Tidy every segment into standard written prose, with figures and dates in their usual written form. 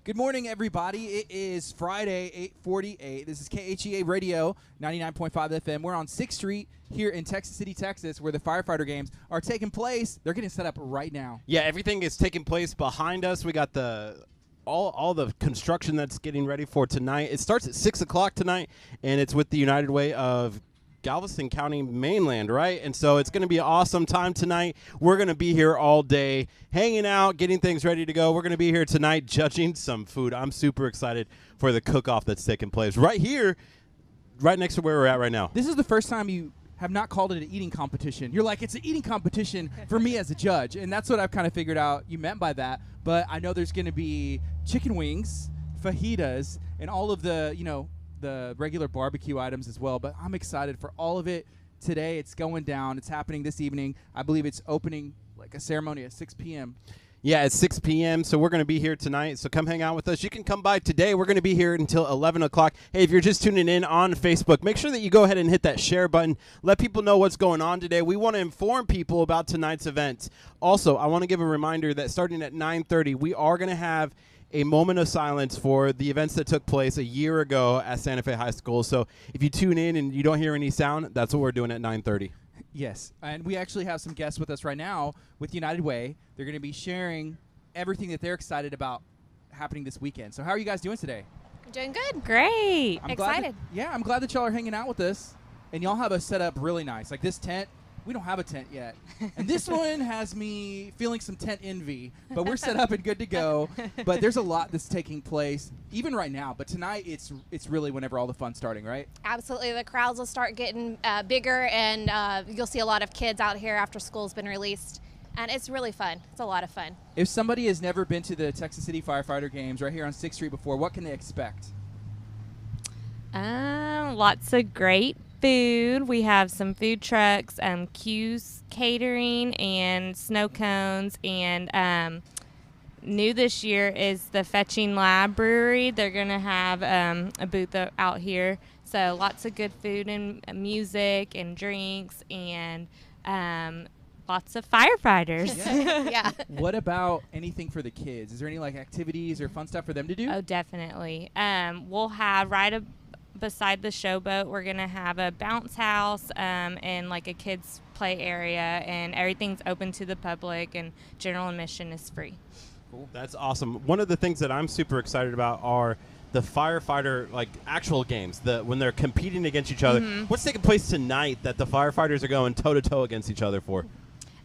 Good morning, everybody. It is Friday, 8:48. This is KHEA Radio, 99.5 FM. We're on 6th Street here in Texas City, Texas, where the firefighter games are taking place. They're getting set up right now. Yeah, everything is taking place behind us. We got all the construction that's getting ready for tonight. It starts at 6 o'clock tonight, and it's with the United Way of Galveston County mainland, right? And so it's going to be an awesome time tonight. We're going to be here all day, hanging out, getting things ready to go. We're going to be here tonight judging some food. I'm super excited for the cook-off that's taking place right here, right next to where we're at right now. This is the first time you have not called it an eating competition. You're like, it's an eating competition for me as a judge, and that's what I've kind of figured out you meant by that. But I know there's going to be chicken wings, fajitas, and all of the, the regular barbecue items as well. But I'm excited for all of it today. It's going down. It's happening this evening. I believe it's opening like a ceremony at 6 p.m. Yeah, it's 6 p.m., so we're going to be here tonight. So come hang out with us. You can come by today. We're going to be here until 11 o'clock. Hey, if you're just tuning in on Facebook, make sure that you go ahead and hit that share button. Let people know what's going on today. We want to inform people about tonight's events. Also, I want to give a reminder that starting at 9:30, we are going to have a moment of silence for the events that took place a year ago at Santa Fe High School. So if you tune in and you don't hear any sound, that's what we're doing at 9:30. Yes, and we actually have some guests with us right now with United Way. They're going to be sharing everything that they're excited about happening this weekend. So how are you guys doing today? Doing good. Great. Excited. I'm glad that y'all are hanging out with us, and y'all have us set up really nice. Like this tent, we don't have a tent yet. And this one has me feeling some tent envy, but we're set up and good to go. But there's a lot that's taking place, even right now. But tonight, it's really whenever all the fun's starting, right? Absolutely. The crowds will start getting bigger, and you'll see a lot of kids out here after school's been released. And it's really fun. It's a lot of fun. If somebody has never been to the Texas City Firefighter Games right here on 6th Street before, what can they expect? Lots of great food. We have some food trucks, Q's catering, and snow cones. And new this year is the Fetching Lab Brewery. They're going to have a booth out here. So lots of good food and music and drinks and lots of firefighters. Yeah. What about anything for the kids? Is there any activities or fun stuff for them to do? Oh, definitely. We'll have beside the showboat, we're going to have a bounce house and a kids play area, and everything's open to the public, and general admission is free. Cool. That's awesome. One of the things that I'm super excited about are the firefighter actual games, when they're competing against each other. Mm-hmm. What's taking place tonight that the firefighters are going toe-to-toe against each other for?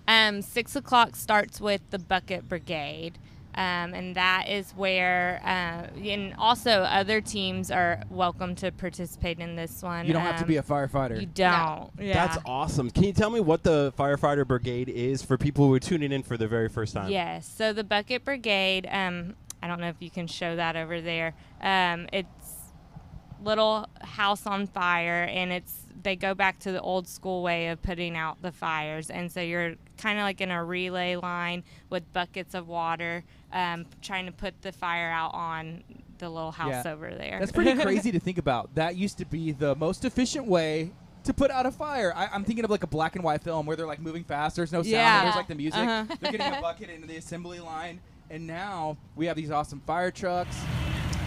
6 o'clock starts with the Bucket Brigade. And that is where, and also other teams are welcome to participate in this one. You don't have to be a firefighter. You don't. Yeah. That's awesome. Can you tell me what the Firefighter Brigade is for people who are tuning in for the very first time? Yes. So the Bucket Brigade, I don't know if you can show that over there. It's little house on fire, and they go back to the old school way of putting out the fires. And so you're kind of in a relay line with buckets of water, trying to put the fire out on the little house over there. That's pretty crazy to think about. That used to be the most efficient way to put out a fire. I'm thinking of a black and white film where they're moving fast. There's no sound. Yeah. There's the music. Uh-huh. They're getting a bucket into the assembly line. And now we have these awesome fire trucks.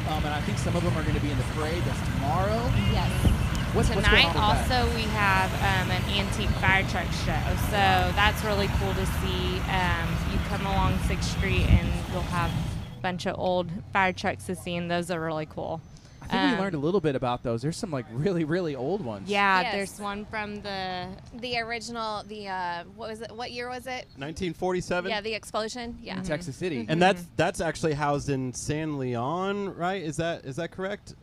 And I think some of them are going to be in the parade. That's tomorrow. Yes. Tonight also we have an antique fire truck show, so that's really cool to see. You come along 6th Street and you'll have a bunch of old fire trucks to see, and those are really cool. I think we learned a little bit about those. There's some really, really old ones. Yeah, yes. There's one from the original, what was it? What year was it? 1947. Yeah, the explosion. Yeah. In Texas City. And that's actually housed in San Leon, right? Is that correct?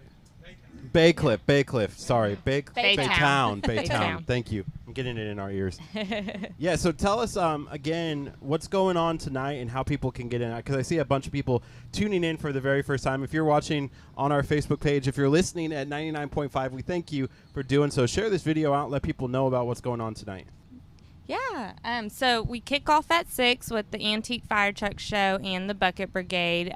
Baycliff. Sorry, Baytown. Thank you. I'm getting it in our ears. Yeah. So tell us again what's going on tonight and how people can get in, because I see a bunch of people tuning in for the very first time. If you're watching on our Facebook page, if you're listening at 99.5, we thank you for doing so. Share this video out. Let people know about what's going on tonight. Yeah. So we kick off at 6 with the antique fire truck show and the Bucket Brigade.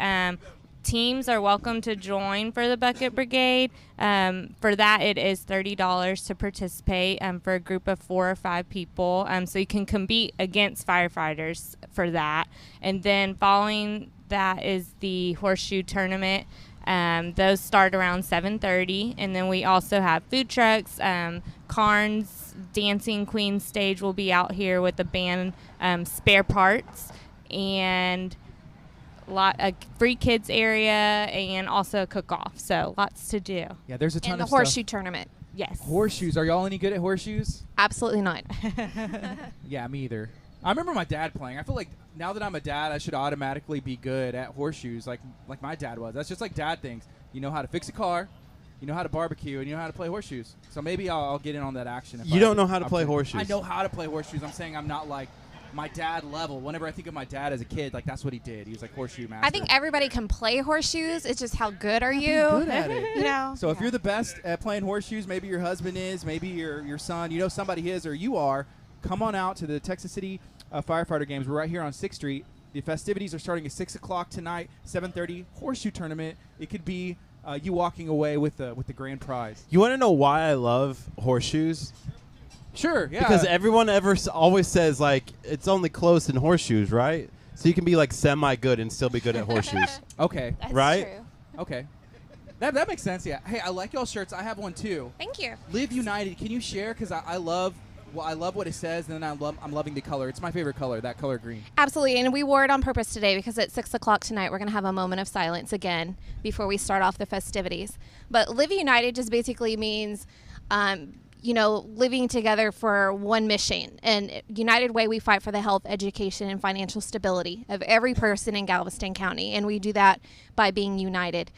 teams are welcome to join for the Bucket Brigade. For that, it is $30 to participate for a group of 4 or 5 people. So you can compete against firefighters for that. And then following that is the horseshoe tournament. Those start around 7:30, and then we also have food trucks. Carnes Dancing Queen stage will be out here with the band, spare parts, and a free kids area, and also a cook-off. So lots to do. Yeah, there's a ton And the of horseshoe stuff. tournament. Yes. Horseshoes. Are y'all any good at horseshoes? Absolutely not. Yeah, me either. I remember my dad playing. I feel like now that I'm a dad, I should automatically be good at horseshoes like my dad was. That's just like dad things. You know how to fix a car, you know how to barbecue, and you know how to play horseshoes. So maybe I'll get in on that action. You don't know how to play horseshoes. I know how to play horseshoes. I'm saying I'm not like my dad level. Whenever I think of my dad as a kid, like that's what he did. He was like horseshoe master. I think everybody can play horseshoes. It's just how good are you? Good at it. You know. So if you're the best at playing horseshoes, maybe your husband is, maybe your son, you know somebody is, or you are, come on out to the Texas City Firefighter Games. We're right here on 6th Street. The festivities are starting at 6 o'clock tonight, 7:30, horseshoe tournament. It could be you walking away with the grand prize. You want to know why I love horseshoes? Sure, yeah. Because everyone always says, like, it's only close in horseshoes, right? So you can be, like, semi-good and still be good at horseshoes. Okay, That's Right? true. okay. That makes sense, yeah. Hey, I like y'all shirts. I have one, too. Thank you. Live United. Can you share? Because I love what it says, and then I'm loving the color. It's my favorite color, that color green. Absolutely, and we wore it on purpose today because at 6 o'clock tonight we're going to have a moment of silence again before we start off the festivities. But Live United just basically means, living together for one mission. And United Way, we fight for the health, education, and financial stability of every person in Galveston County, and we do that by being united.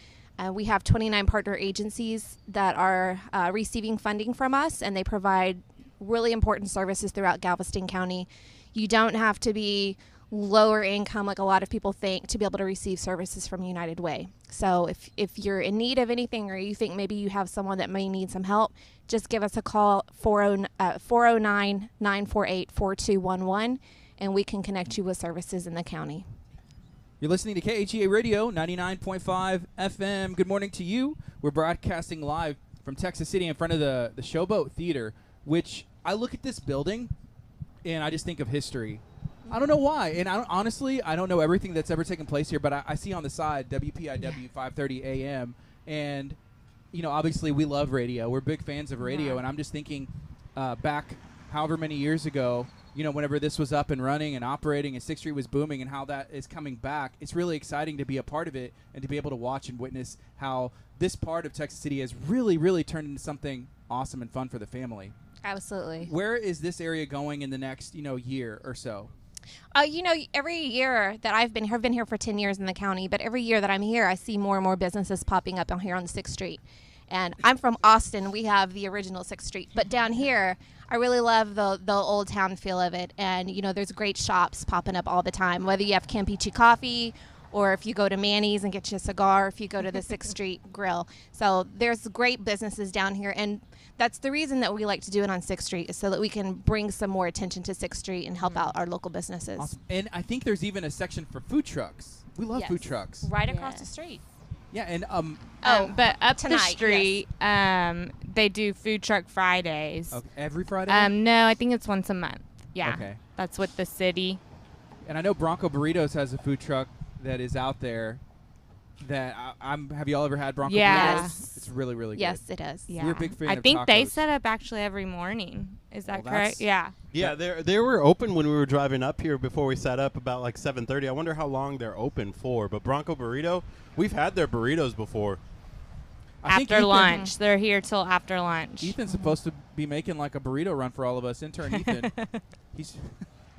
We have 29 partner agencies that are receiving funding from us, and they provide really important services throughout Galveston County. You don't have to be lower income like a lot of people think to be able to receive services from United Way. So if you're in need of anything, or you think maybe you have someone that may need some help, just give us a call, 409-948-4211, and we can connect you with services in the county. You're listening to KHEA Radio, 99.5 FM. Good morning to you. We're broadcasting live from Texas City in front of the Showboat Theater, which I look at this building and I just think of history. I don't know why. And honestly, I don't know everything that's ever taken place here, but I see on the side WPIW 530 AM. And, obviously we love radio. We're big fans of radio. Yeah. And I'm just thinking back however many years ago, whenever this was up and running and operating and 6th Street was booming and how that is coming back, it's really exciting to be a part of it and to be able to watch and witness how this part of Texas City has really, really turned into something awesome and fun for the family. Absolutely. Where is this area going in the next, year or so? Every year that I've been here for 10 years in the county, but every year that I'm here, I see more and more businesses popping up on here on 6th Street. And I'm from Austin. We have the original 6th Street. But down here, I really love the old town feel of it. And, there's great shops popping up all the time, whether you have Campeche coffee or if you go to Manny's and get you a cigar, if you go to the 6th Street Grill. So there's great businesses down here. And that's the reason that we like to do it on 6th Street, is so that we can bring some more attention to 6th Street and help out our local businesses. Awesome. And I think there's even a section for food trucks. We love food trucks. Right across the street. Yeah, and but up tonight, the street, they do Food Truck Fridays. okay, every Friday? No, I think it's once a month. Yeah. Okay. That's with the city. And I know Bronco Burritos has a food truck that is out there that have y'all ever had Bronco Yeah. Burritos? It's really, really good. Yes, it is. Yeah. We're a big fan I of think they tacos. set up actually every morning. Is that Well, correct? that's- Yeah. Yeah, they were open when we were driving up here before we sat up about like 7:30. I wonder how long they're open for. But Bronco Burrito, we've had their burritos before. I think After Ethan- lunch. They're here till after lunch. Ethan's supposed to be making like a burrito run for all of us. Intern Ethan. He's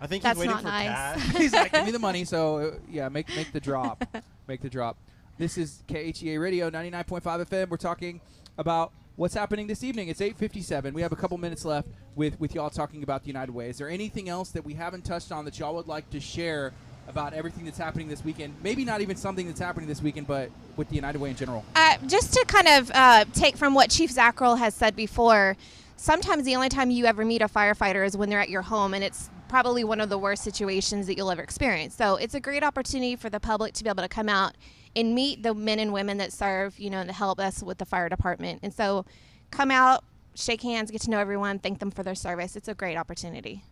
I think That's he's waiting not for nice. Kat. he's like, give me the money. So make the drop. Make the drop. This is KHEA Radio 99.5 FM. We're talking about what's happening this evening. It's 8:57. We have a couple minutes left with y'all talking about the United Way. Is there anything else that we haven't touched on that y'all would like to share about everything that's happening this weekend? Maybe not even something that's happening this weekend, but with the United Way in general. Just to kind of take from what Chief Zackrell has said before, sometimes the only time you ever meet a firefighter is when they're at your home, and it's probably one of the worst situations that you'll ever experience. So it's a great opportunity for the public to be able to come out and meet the men and women that serve, and help us with the fire department. And so come out, shake hands, get to know everyone, thank them for their service. It's a great opportunity.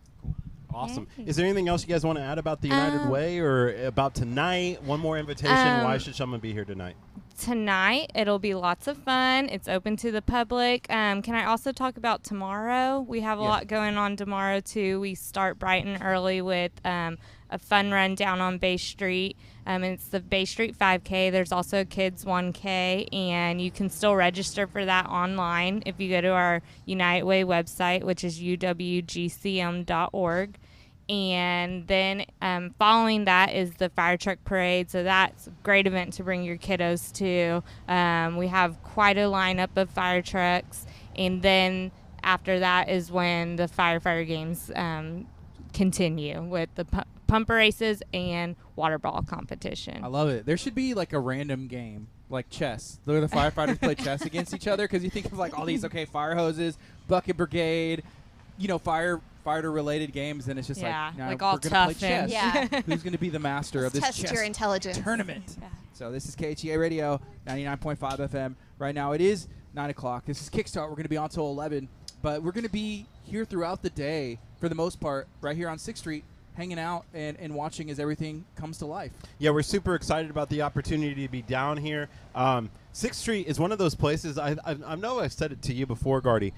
Awesome. Is there anything else you guys want to add about the United Way or about tonight? One more invitation. Why should someone be here tonight? Tonight, it'll be lots of fun. It's open to the public. Can I also talk about tomorrow? We have a lot going on tomorrow, too. We start bright and early with a fun run down on Bay Street. It's the Bay Street 5K. There's also a Kids 1K, and you can still register for that online if you go to our United Way website, which is uwgcm.org. And then following that is the fire truck parade. So that's a great event to bring your kiddos to. We have quite a lineup of fire trucks. And then after that is when the firefighter games continue with the pumper races and water ball competition. I love it. There should be like a random game, like chess. The firefighters play chess against each other, because you think of like all these, fire hoses, bucket brigade, firefighter related games, and it's just like we're all gonna tough play chess. Yeah. Who's going to be the master of this Test chess your intelligence. tournament? Yeah. So this is KHEA Radio, 99.5 FM. Right now it is 9 o'clock. This is Kickstart. We're going to be on till 11, but we're going to be here throughout the day for the most part, right here on 6th Street, hanging out and watching as everything comes to life. Yeah, we're super excited about the opportunity to be down here. 6th Street is one of those places, I know I've said it to you before, Gardy.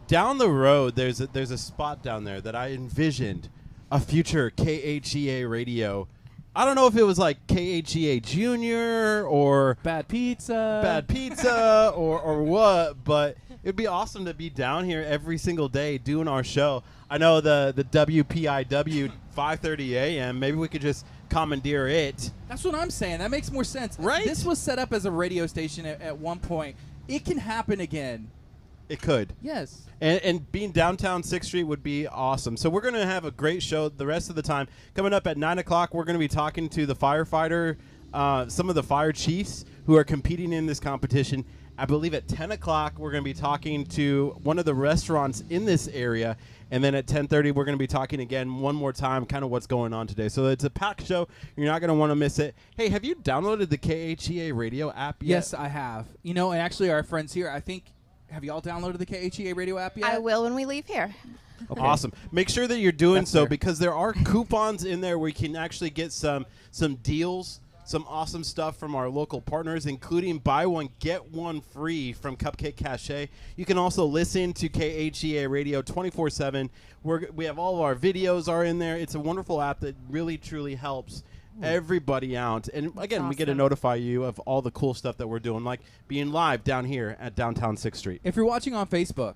Down the road, there's a spot down there that I envisioned a future KHEA radio. I don't know if it was like KHEA Junior or Bad pizza or what, but it'd be awesome to be down here every single day doing our show. I know the WPIW 5:30 a.m. Maybe we could just commandeer it. That's what I'm saying. That makes more sense. Right? This was set up as a radio station at one point. It can happen again. It could. Yes. And being downtown 6th Street would be awesome. So we're going to have a great show the rest of the time. Coming up at 9 o'clock, we're going to be talking to the firefighter, some of the fire chiefs who are competing in this competition. I believe at 10 o'clock, we're going to be talking to one of the restaurants in this area. And then at 10:30, we're going to be talking again one more time, kind of what's going on today. So it's a packed show. You're not going to want to miss it. Hey, have you downloaded the KHEA radio app yet? Yes, I have. And actually our friends here, I think, have you all downloaded the KHEA radio app yet? I will when we leave here. Okay. Awesome. Make sure that you're doing That's so fair. because there are coupons in there where you can actually get some deals, some awesome stuff from our local partners, including buy one, get one free from Cupcake Cache. You can also listen to KHEA Radio 24/7. We have all of our videos are in there. It's a wonderful app that really, truly helps everybody out. And again, we get to awesome. notify you of all the cool stuff that we're doing, like being live down here at downtown 6th Street. If you're watching on Facebook,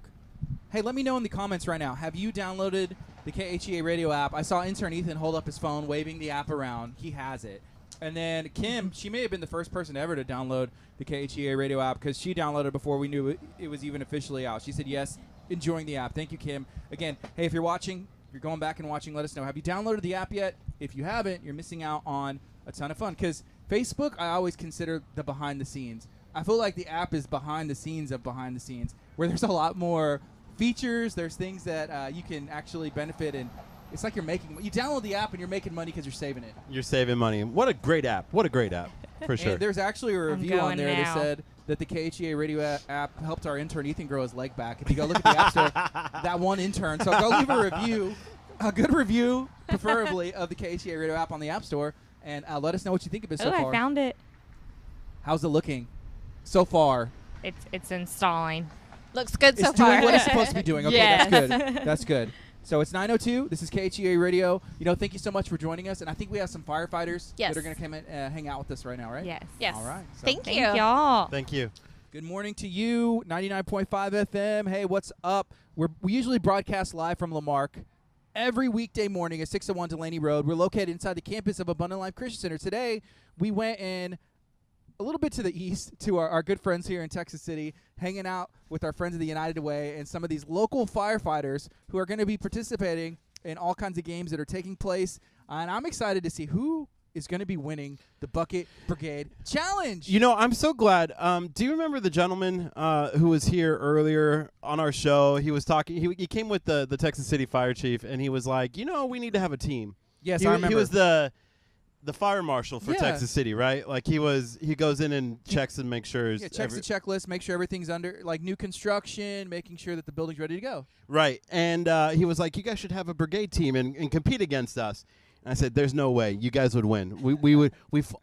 hey, let me know in the comments right now. Have you downloaded the KHEA radio app? I saw intern Ethan hold up his phone, waving the app around. He has it. And then Kim, she may have been the first person ever to download the KHEA radio app because she downloaded before we knew it was even officially out. She said yes, enjoying the app. Thank you, Kim. Again, hey, if you're watching, if you're going back and watching, let us know. Have you downloaded the app yet? If you haven't, you're missing out on a ton of fun because Facebook, I always consider the behind the scenes. I feel like the app is behind the scenes of behind the scenes where there's a lot more features. There's things that you can actually benefit in. It's like you download the app and you're making money because you're saving it. You're saving money. What a great app. What a great app, for sure. And there's actually a review on going there that now. said that the KHEA radio app helped our intern Ethan grow his leg back. If you go look at the app store, that one intern. So go leave a review, a good review, preferably, of the KHEA radio app on the app store, and let us know what you think of it so far. I found it. How's it looking so far? It's installing. Looks good so It's far. doing what it's supposed to be doing. Okay, Yes. that's good. That's good. So it's 9:02. This is KHEA Radio. Thank you so much for joining us. And I think we have some firefighters Yes. that are going to come and hang out with us right now, right? Yes. Yes. All right. So Thank you. Thank y'all. Thank you. Good morning to you, 99.5 FM. Hey, what's up? We usually broadcast live from Lamarck every weekday morning at 601 Delaney Road. We're located inside the campus of Abundant Life Christian Center. Today, we went in a little bit to the east to our good friends here in Texas City, hanging out with our friends of the United Way and some of these local firefighters who are going to be participating in all kinds of games that are taking place. And I'm excited to see who is going to be winning the Bucket Brigade Challenge. I'm so glad. Do you remember the gentleman who was here earlier on our show? He was talking. He came with the Texas City Fire Chief, and he was like, we need to have a team. Yes, he, I remember. He was the the fire marshal for Yeah. Texas City, right? Like he goes in and checks and makes sure. Yeah, checks the checklist, make sure everything's under, like new construction, making sure that the building's ready to go. Right, and he was like, "You guys should have a brigade team and compete against us." And I said, "There's no way you guys would win. We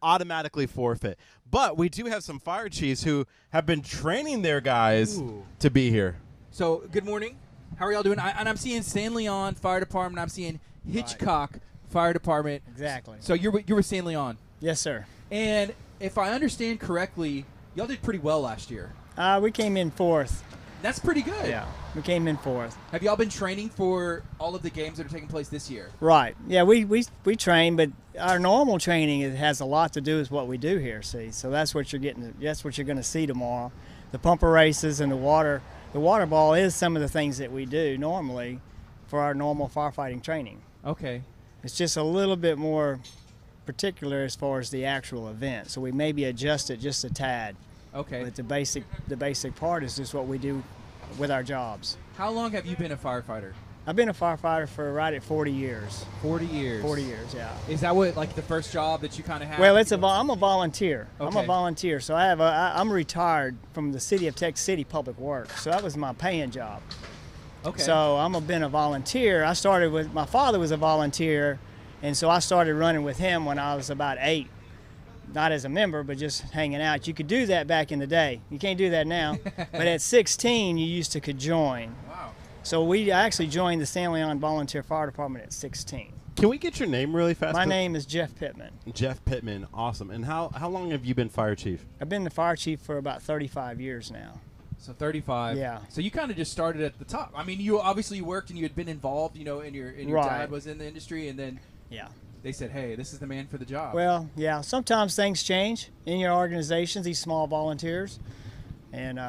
automatically forfeit." But we do have some fire chiefs who have been training their guys to be here. So, good morning. How are y'all doing? And I'm seeing San Leon Fire Department. I'm seeing Hitchcock Fire Department. Exactly. So you're with San Leon. Yes, sir. And if I understand correctly, y'all did pretty well last year. We came in 4th. That's pretty good. Yeah, we came in 4th. Have y'all been training for all of the games that are taking place this year? Right. Yeah, we train, but our normal training has a lot to do with what we do here. See, so that's what you're getting. That's what you're going to see tomorrow. The pumper races and the water ball is some of the things that we do normally for our normal firefighting training. Okay. It's just a little bit more particular as far as the actual event. So we maybe adjust it just a tad. Okay. But the basic part is just what we do with our jobs. How long have you been a firefighter? I've been a firefighter for right at 40 years. 40 years. 40 years, yeah. Is that what, like, the first job that you kind of had? Well, I'm a volunteer. Okay. I'm a volunteer, so I'm retired from the city of Texas City Public Works. So that was my paying job. Okay. So been a volunteer. I started with my father was a volunteer, and so I started running with him when I was about 8. Not as a member, but just hanging out. You could do that back in the day. You can't do that now. But at 16, you could join. Wow. So I actually joined the San Leon Volunteer Fire Department at 16. Can we get your name really fast? My name is Jeff Pittman. Jeff Pittman, awesome. And how long have you been fire chief? I've been the fire chief for about 35 years now. So 35. Yeah. So you kind of just started at the top. I mean, you obviously worked and you had been involved, and your Right. dad was in the industry, and then Yeah. they said, "Hey, this is the man for the job." Well, yeah. Sometimes things change in your organizations, these small volunteers. And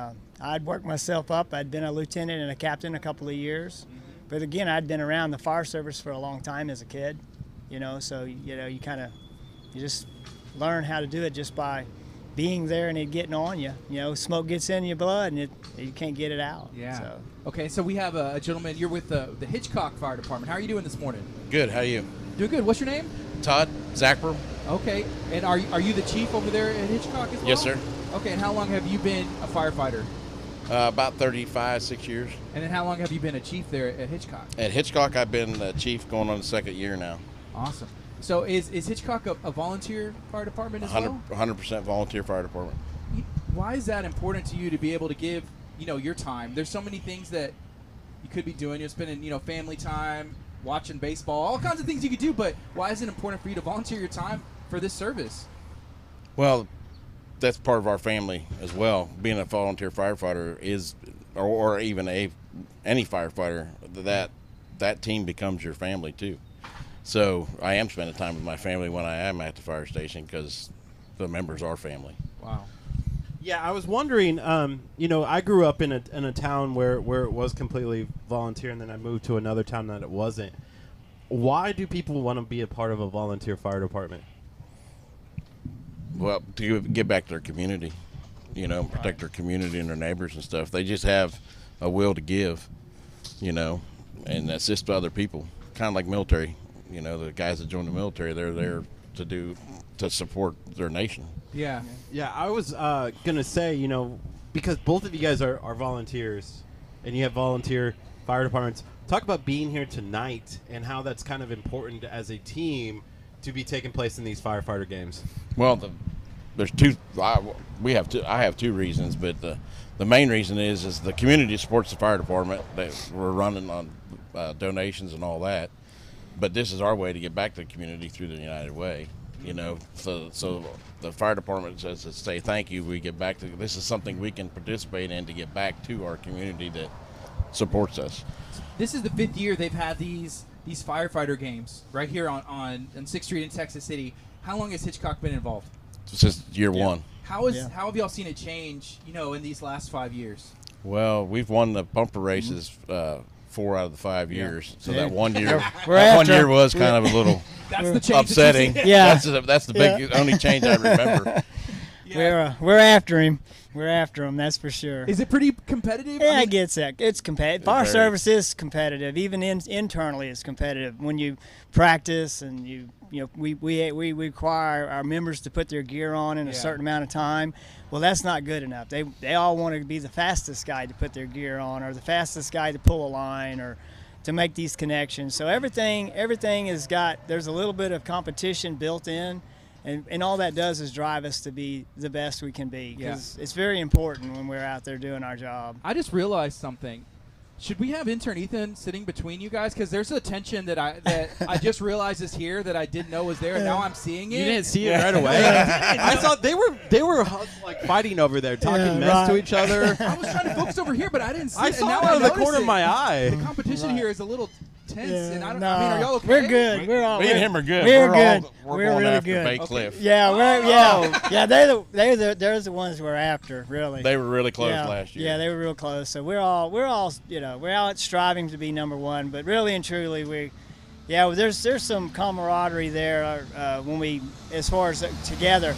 I'd worked myself up. I'd been a lieutenant and a captain a couple of years. But again, I'd been around the fire service for a long time as a kid. So you just learn how to do it just by being there and it getting on you. Smoke gets in your blood and you can't get it out. Yeah. So. Okay, so we have a gentleman. You're with the Hitchcock Fire Department. How are you doing this morning? Good. How are you? Doing good. What's your name? Todd Zachper. Okay. And are you the chief over there at Hitchcock as well? Yes, sir. Okay. And how long have you been a firefighter? About 6 years. And then how long have you been a chief there at Hitchcock? At Hitchcock, I've been the chief going on the 2nd year now. Awesome. So is Hitchcock a volunteer fire department as well? 100% volunteer fire department. Why is that important to you to be able to give, your time? There's so many things that you could be doing. You're spending, family time, watching baseball, all kinds of things you could do, but why is it important for you to volunteer your time for this service? Well, that's part of our family as well. Being a volunteer firefighter is, or even any firefighter, that team becomes your family too. So I am spending time with my family when I am at the fire station because the members are family. Wow. Yeah, I was wondering. I grew up in a town where it was completely volunteer, and then I moved to another town that it wasn't. Why do people want to be a part of a volunteer fire department? Well, to give back to their community, protect their community and their neighbors and stuff. They just have a will to give, and assist to other people. Kind of like military, the guys that join the military, they're there to support their nation. Yeah. Yeah, I was gonna say, because both of you guys are volunteers, and you have volunteer fire departments. Talk about being here tonight and how that's kind of important as a team to be taking place in these firefighter games. Well, there's two. I have two reasons, but the main reason is the community supports the fire department. We're running on donations and all that, but this is our way to get back to the community through the United Way. So the fire department says to say thank you. We get back to this is something we can participate in to get back to our community that supports us. This is the 5th year they've had these firefighter games right here on 6th Street in Texas City. How long has Hitchcock been involved? Since year one. How have y'all seen it change, in these last 5 years? Well, we've won the bumper races 4 out of the 5 years. So that one year, was kind of a little That's the change upsetting. Yeah. That's the big only change I remember. We're after him. We're after them, that's for sure. Is it pretty competitive? Yeah, I mean, it gets that. It's competitive. Fire Very. service is competitive. Even internally, it's competitive. When you practice and we require our members to put their gear on in a certain amount of time. Well, that's not good enough. They all want to be the fastest guy to put their gear on, or the fastest guy to pull a line, or to make these connections. So everything has got. There's a little bit of competition built in. And all that does is drive us to be the best we can be, because it's very important when we're out there doing our job. I just realized something. Should we have intern Ethan sitting between you guys? Because there's a tension that I just realized is here that I didn't know was there, and now I'm seeing it. You didn't see it right away. I thought they were like fighting over there, talking mess to each other. I was trying to focus over here, but I didn't see I it. saw and it now out of the notice corner of my eye. The competition here is a little tense, and I don't. No, I mean, are y'all okay? We're good. We're all. Me and him are good. We're good. We're We're going really after good. Bay Cliff. Yeah, they're the ones we're after, really. They were really close yeah, last year. Yeah, they were real close. So we're all we're out striving to be number one, but really and truly there's some camaraderie there when we, as far as together.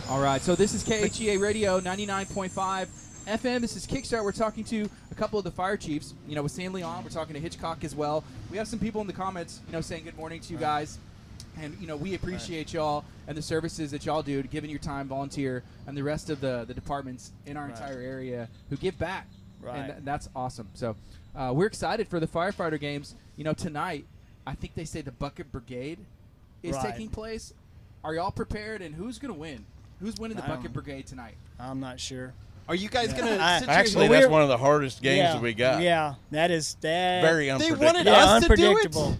All right, so this is KHEA Radio 99.5 FM. This is Kickstart. We're talking to a couple of the fire chiefs. With San Leon, we're talking to Hitchcock as well. We have some people in the comments, saying good morning to you guys. And, we appreciate y'all and the services that y'all do, giving your time, volunteer, and the rest of the departments in our entire area who give back. Right. And that's awesome. So we're excited for the firefighter games. Tonight, I think they say the Bucket Brigade is taking place. Are y'all prepared? And who's going to win? Who's winning the Bucket Brigade tonight? I'm not sure. Are you guys going to Actually, that's one of the hardest games that we got. Yeah, that is very unpredictable. They wanted us unpredictable. to do it.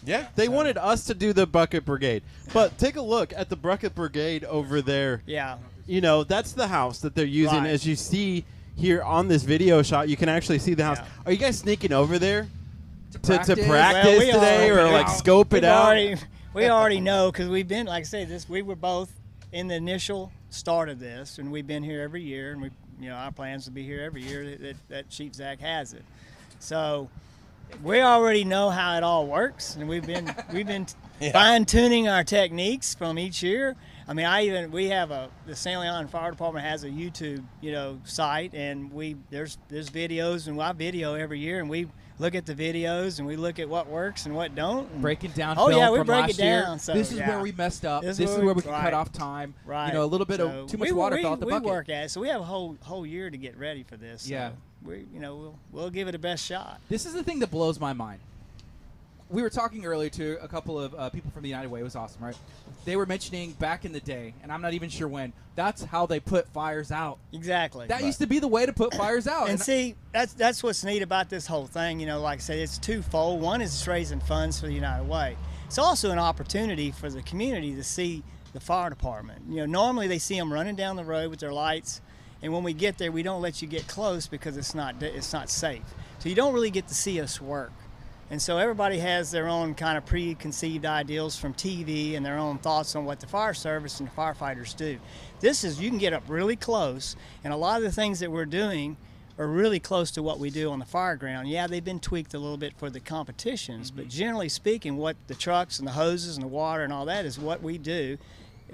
Yeah. They wanted us to do the Bucket Brigade. But take a look at the Bucket Brigade over there. Yeah. That's the house that they're using. Right. As you see here on this video shot, you can actually see the house. Yeah. Are you guys sneaking over there to practice Well, we today, are. or scope it out? We already know, because we've been, like I say, we were both in the initial start of this, and we've been here every year, and our plans to be here every year that Chief Zach has it. So we already know how it all works, and we've been fine-tuning our techniques from each year. I mean, we have the San Leon Fire Department has a YouTube site, and there's videos, and I video every year, and we look at the videos and we look at what works and what don't. Breaking down Oh, film yeah, we from break last it down. year. So, this is where we messed up. This is where we can cut off time. Right. A little bit of too much water fell out the bucket. We work at it, so we have a whole year to get ready for this. So Yeah. we'll give it a best shot. This is the thing that blows my mind. We were talking earlier to a couple of people from the United Way. It was awesome, right? They were mentioning back in the day, and I'm not even sure when, that's how they put fires out. Exactly. That used to be the way to put fires out. And see, that's what's neat about this whole thing. Like I said, it's twofold. One is raising funds for the United Way. It's also an opportunity for the community to see the fire department. Normally they see them running down the road with their lights, and when we get there, we don't let you get close because it's not safe. So you don't really get to see us work. And so everybody has their own kind of preconceived ideals from TV and their own thoughts on what the fire service and the firefighters do. You can get up really close, and a lot of the things that we're doing are really close to what we do on the fire ground. Yeah, they've been tweaked a little bit for the competitions, but generally speaking, what the trucks and the hoses and the water and all that is what we do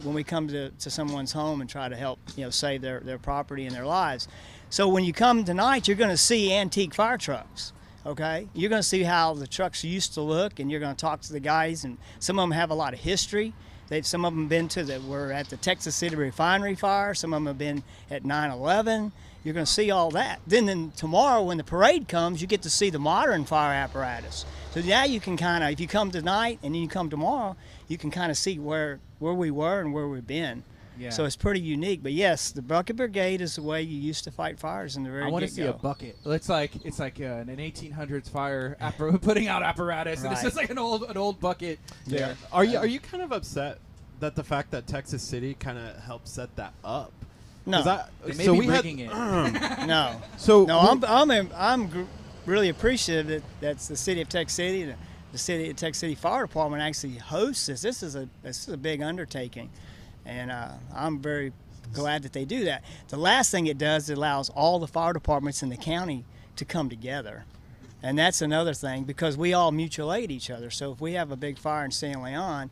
when we come to someone's home and try to help save their property and their lives. So when you come tonight, you're going to see antique fire trucks. Okay, you're going to see how the trucks used to look, and you're going to talk to the guys, and some of them have a lot of history. Some of them were at the Texas City refinery fire. Some of them have been at 9/11. You're going to see all that. Then tomorrow, when the parade comes, you get to see the modern fire apparatus. So now you can kind of, if you come tonight and then you come tomorrow, you can kind of see where we were and where we've been. Yeah. So it's pretty unique. But yes, the Bucket Brigade is the way you used to fight fires in the very get-go. I want to see a bucket. It's like an 1800s fire putting out apparatus, and it's just like an old bucket. Yeah. Are you kind of upset that the fact that Texas City kind of helped set that up? No. They may be rigging it. No. I'm really appreciative that the city of Texas City, the city of Texas City Fire Department actually hosts this. This is a big undertaking. And I'm very glad that they do that. The last thing it does, it allows all the fire departments in the county to come together. And that's another thing, because we all mutual aid each other. So if we have a big fire in San Leon,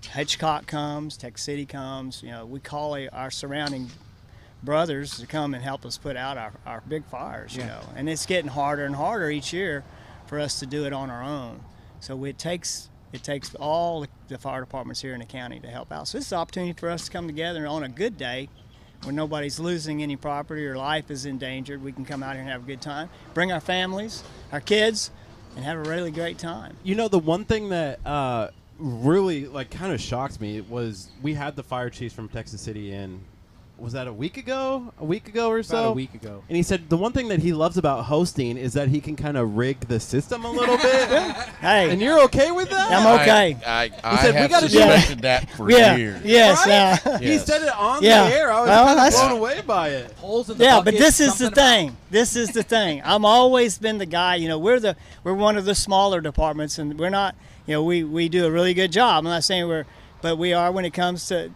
Hitchcock comes, Tech City comes. You know, we call our surrounding brothers to come and help us put out our big fires. You know, and it's getting harder and harder each year for us to do it on our own. So it takes all the fire departments here in the county to help out. So this is an opportunity for us to come together on a good day when nobody's losing any property or life is endangered. We can come out here and have a good time, bring our families, our kids, and have a really great time. You know, the one thing that really like kind of shocked me was we had the fire chiefs from Texas City in. Was that a week ago or so? About a week ago. And he said the one thing that he loves about hosting is that he can kind of rig the system a little bit. Hey, and you're okay with that? I'm okay. I said, "We have gotta do suspected that for years. Yes. Right? He Yes. said it on Yeah. the air. I was Well, kind of that's- blown away by it. Holes in the Yeah, bucket, but this is the something thing. This is the thing. I'm always been the guy. You know, we're one of the smaller departments, and we're not. You know, we do a really good job. I'm not saying but we are when it comes to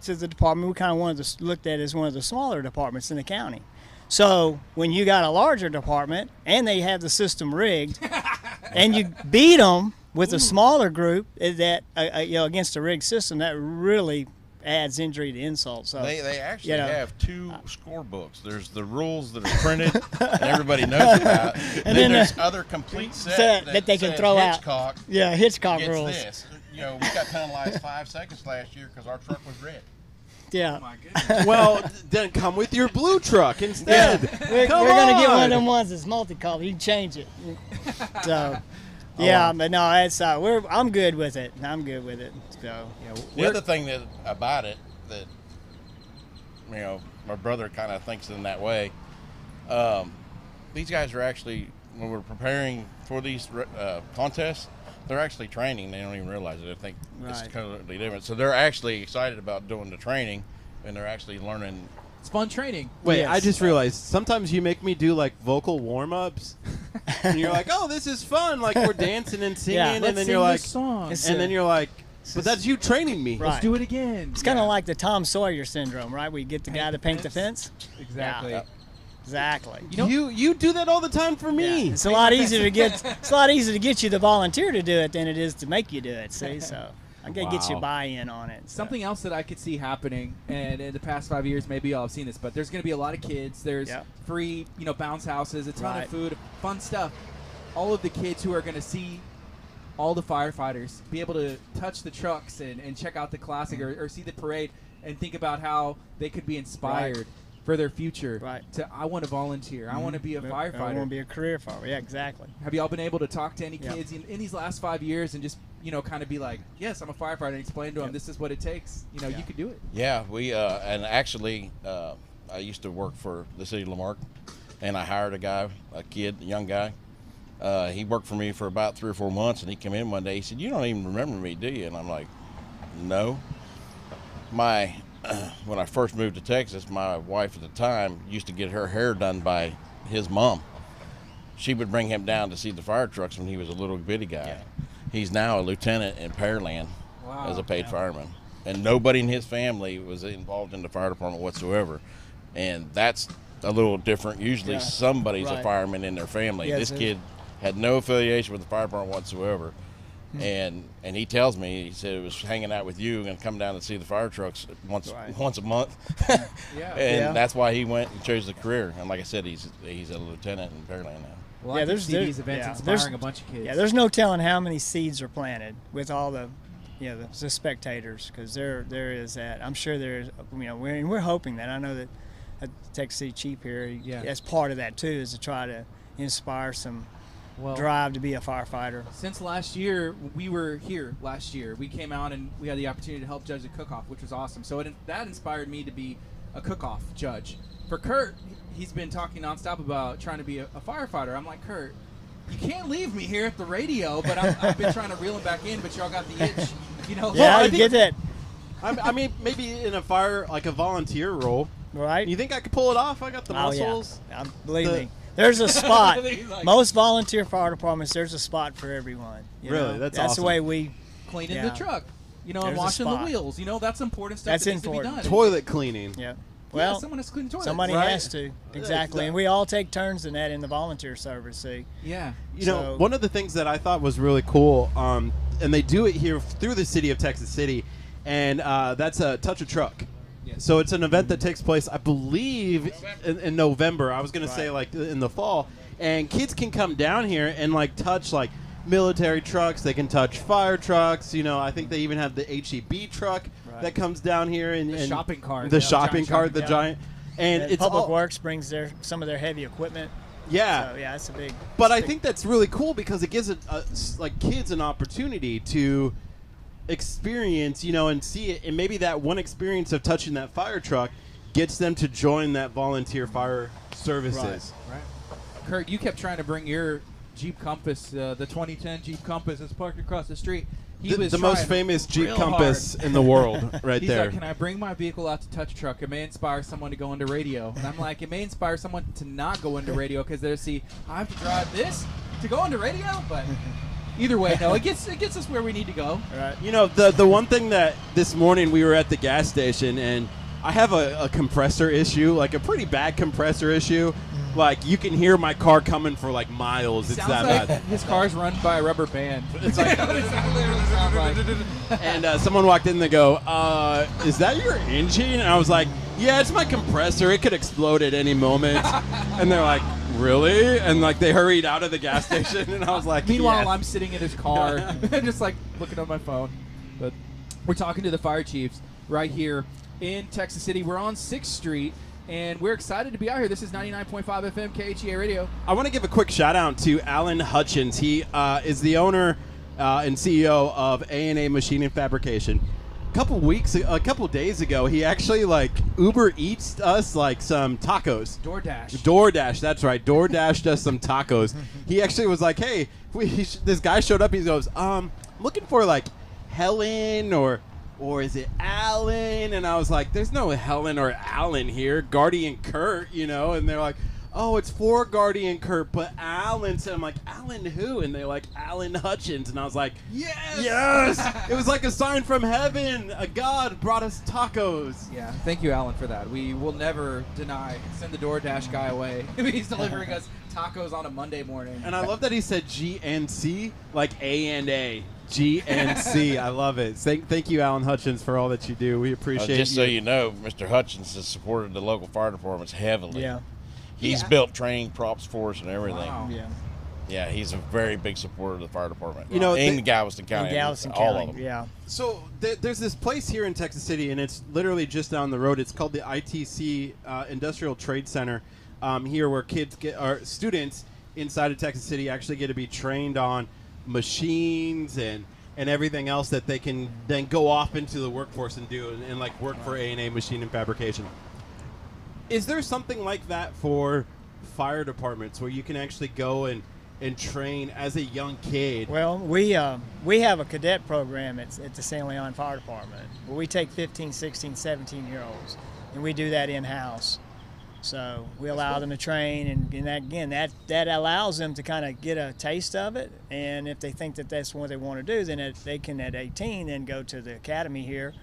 the department. We kind of wanted to looked at as one of the smaller departments in the county. So when you got a larger department and they have the system rigged, and you beat them with a smaller group that you know, against a rigged system, that really adds injury to insult. So They actually you know, have two scorebooks. There's the rules that are printed and everybody knows about. And then there's other complete set that they can says throw Hitchcock out. Yeah, Hitchcock gets rules. this. You know, we got penalized 5 seconds last year because our truck was red. Yeah. Oh my goodness. Well, then come with your blue truck instead. We're Come going to get one on. of them ones that's multicolor. You can change it. So, yeah, but no, it's I'm good with it. I'm good with it. So, The other thing about it that, you know, my brother kind of thinks in that way, these guys are actually, when we're preparing for these contests, they're actually training. They don't even realize it. I think it's Right. totally different. So they're actually excited about doing the training, and they're actually learning. It's fun training. Wait, Yes. I just realized sometimes you make me do like vocal warm-ups, and you're like, "Oh, this is fun!" Like we're dancing and singing, Yeah. and Let's then sing you're like, this song. It's- and then you're like, "But that's you training me." Right. Let's do it again. it's kind of like the Tom Sawyer syndrome, right? We get the guy to paint the fence. Exactly. Yeah. Exactly. You do that all the time for me. Yeah. It's a lot easier to get. It's a lot easier to get you to volunteer to do it than it is to make you do it. See, so I gotta get you Wow. buy-in on it. So. Something else that I could see happening, and in the past 5 years, maybe y'all have seen this, but there's going to be a lot of kids. There's Yeah. free, bounce houses, a ton Right. of food, fun stuff. All of the kids who are going to see all the firefighters be able to touch the trucks and check out the classic or see the parade and think about how they could be inspired for their future. Right. I want to volunteer. I want to be a I firefighter. want to be a career firefighter. Yeah, exactly. Have y'all been able to talk to any Yeah. kids in these last 5 years and just kind of be like, yes, I'm a firefighter, and explain to them this is what it takes. You could do it. Yeah, we and actually, I used to work for the city of Lamarck, and I hired a young guy. He worked for me for about 3 or 4 months, and he came in one day. He said, "You don't even remember me, do you?" And I'm like, "No." When I first moved to Texas, my wife at the time used to get her hair done by his mom. She would bring him down to see the fire trucks when he was a little bitty guy. Yeah. He's now a lieutenant in Pearland Wow. as a paid fireman. And nobody in his family was involved in the fire department whatsoever. And that's a little different. Usually Yeah. somebody's a Right. fireman in their family. Yes, This it is. kid had no affiliation with the fire department whatsoever. And he tells me, he said it was hanging out with you and come down and see the fire trucks once a month. Yeah. And that's why he went and chose the career. And like I said, he's a lieutenant in Pearland now. Well, Yeah, I can there's- see there- these events yeah, inspiring there's- a bunch of kids. Yeah, there's no telling how many seeds are planted with all the spectators, because there is that. I'm sure there is. We're hoping that. I know that Texas City Chief here, as part of that too, is to try to inspire some drive to be a firefighter. Since last year, we were here last year. We came out and we had the opportunity to help judge the cook-off, which was awesome. So that inspired me to be a cook-off judge. For Curt, he's been talking nonstop about trying to be a firefighter. I'm like, Curt, you can't leave me here at the radio, but I've been trying to reel him back in, but y'all got the itch. Yeah, you get that, I mean, maybe in a fire, like a volunteer role. right? You think I could pull it off? I got the muscles. Yeah. Believe me. There's a spot. He's like- Most volunteer fire departments, there's a spot for everyone. Really? That's the awesome. way we. Cleaning Yeah. the truck, and There's a washing the spot. wheels. That's important stuff That's that needs important. to be done. Toilet cleaning. Yeah. Well, Well, someone has to clean the toilet. somebody Right. has to. Exactly. And we all take turns in that in the volunteer service. See. Yeah. You know, So- one of the things that I thought was really cool, and they do it here through the city of Texas City, and that's a Touch a Truck. Yes. So it's an event that takes place, I believe, in November. I was going to say like in the fall, and kids can come down here and like touch like military trucks. They can touch fire trucks. You know, I think they even have the HEB truck that comes down here and The shopping cart. The Yeah, shopping cart, the yeah. giant, and it's Public all, Works brings some of their heavy equipment. yeah. So yeah, it's a big. But I big- think that's really cool because it gives like kids an opportunity to experience, you know, and see it, and maybe that one experience of touching that fire truck gets them to join that volunteer fire services. Right. Kurt, you kept trying to bring your Jeep Compass, the 2010 Jeep Compass that's parked across the street. He was The most trying famous Jeep real Compass hard. in the world, right He's there. like, can I bring my vehicle out to Touch Truck? It may inspire someone to go into radio. And I'm like, it may inspire someone to not go into radio because they'll see, I have to drive this to go into radio? But either way, no, it gets us where we need to go. Right. You know, the one thing that this morning we were at the gas station, and I have a compressor issue, like a pretty bad compressor issue. Like, you can hear my car coming for like miles. It's Sounds that like bad. his car's run by a rubber band. It's like, That's what it literally sounds like. and someone walked in and they go, is that your engine? And I was like, yeah, it's my compressor. It could explode at any moment. And they're like, really? And like they hurried out of the gas station, and I was like, Meanwhile, yes. I'm sitting in his car, just like looking on my phone. But we're talking to the fire chiefs right here in Texas City. We're on 6th Street, and we're excited to be out here. This is 99.5 FM KHEA Radio. I want to give a quick shout out to Alan Hutchins. He is the owner and CEO of A&A Machine and Fabrication. A couple days ago, he actually like Uber Eats us like some tacos. DoorDash, that's right. DoorDashed us some tacos. He actually was like, "Hey, this guy showed up. He goes, I'm looking for like Helen or is it Alan?" And I was like, "There's no Helen or Alan here. Gardy and Curt, you know." And they're like, "Oh, it's for Gardy and Curt, but Alan." So I'm like, "Alan who?" And they're like, "Alan Hutchins." And I was like, Yes! It was like a sign from heaven. A God brought us tacos. Yeah, thank you, Alan, for that. We will never send the DoorDash guy away. He's delivering us tacos on a Monday morning. And I love that he said GNC, like A&A. GNC. I love it. Thank you, Alan Hutchins, for all that you do. We appreciate Just so you know, Mr. Hutchins has supported the local fire departments heavily. Yeah. He's built training props for us and everything. Wow. Yeah. Yeah, he's a very big supporter of the fire department. You know, in Galveston County. In Galveston all County. of them. Yeah. So there's this place here in Texas City, and it's literally just down the road. It's called the ITC Industrial Trade Center. Here, where students inside of Texas City actually get to be trained on machines and everything else that they can then go off into the workforce and do and like work for A&A Machine and Fabrication. Is there something like that for fire departments where you can actually go and train as a young kid? Well, we have a cadet program at the San Leon Fire Department where we take 15, 16, 17-year-olds, and we do that in-house. So we allow them to train, and that allows them to kind of get a taste of it. And if they think that that's what they want to do, then they can at 18 then go to the academy here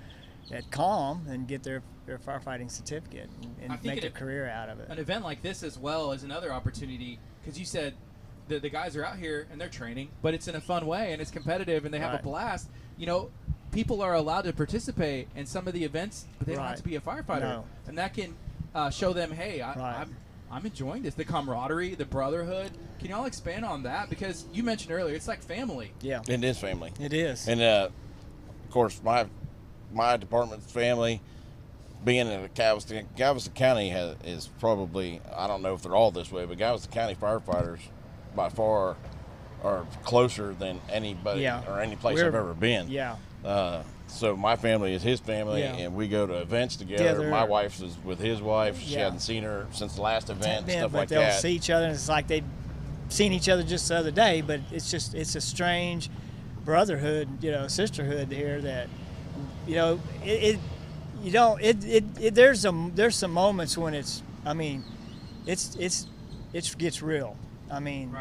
at CALM and get their firefighting certificate and make a career out of it. An event like this as well is another opportunity, because you said the guys are out here and they're training, but it's in a fun way and it's competitive and they have a blast. You know, people are allowed to participate in some of the events, but they don't have to be a firefighter. No. And that can show them, hey, I'm enjoying this. The camaraderie, the brotherhood. Can y'all expand on that? Because you mentioned earlier, it's like family. Yeah. It is family. It is. And, of course, my department's family, being in Galveston County is probably, I don't know if they're all this way, but Galveston County firefighters by far are closer than anybody or any place I've ever been. Yeah. So my family is his family, and we go to events together. My wife is with his wife. She hadn't seen her since the last event, stuff like that. They'll see each other, and it's like they've seen each other just the other day, but it's a strange brotherhood, sisterhood here that, there's some moments when it gets real. I mean,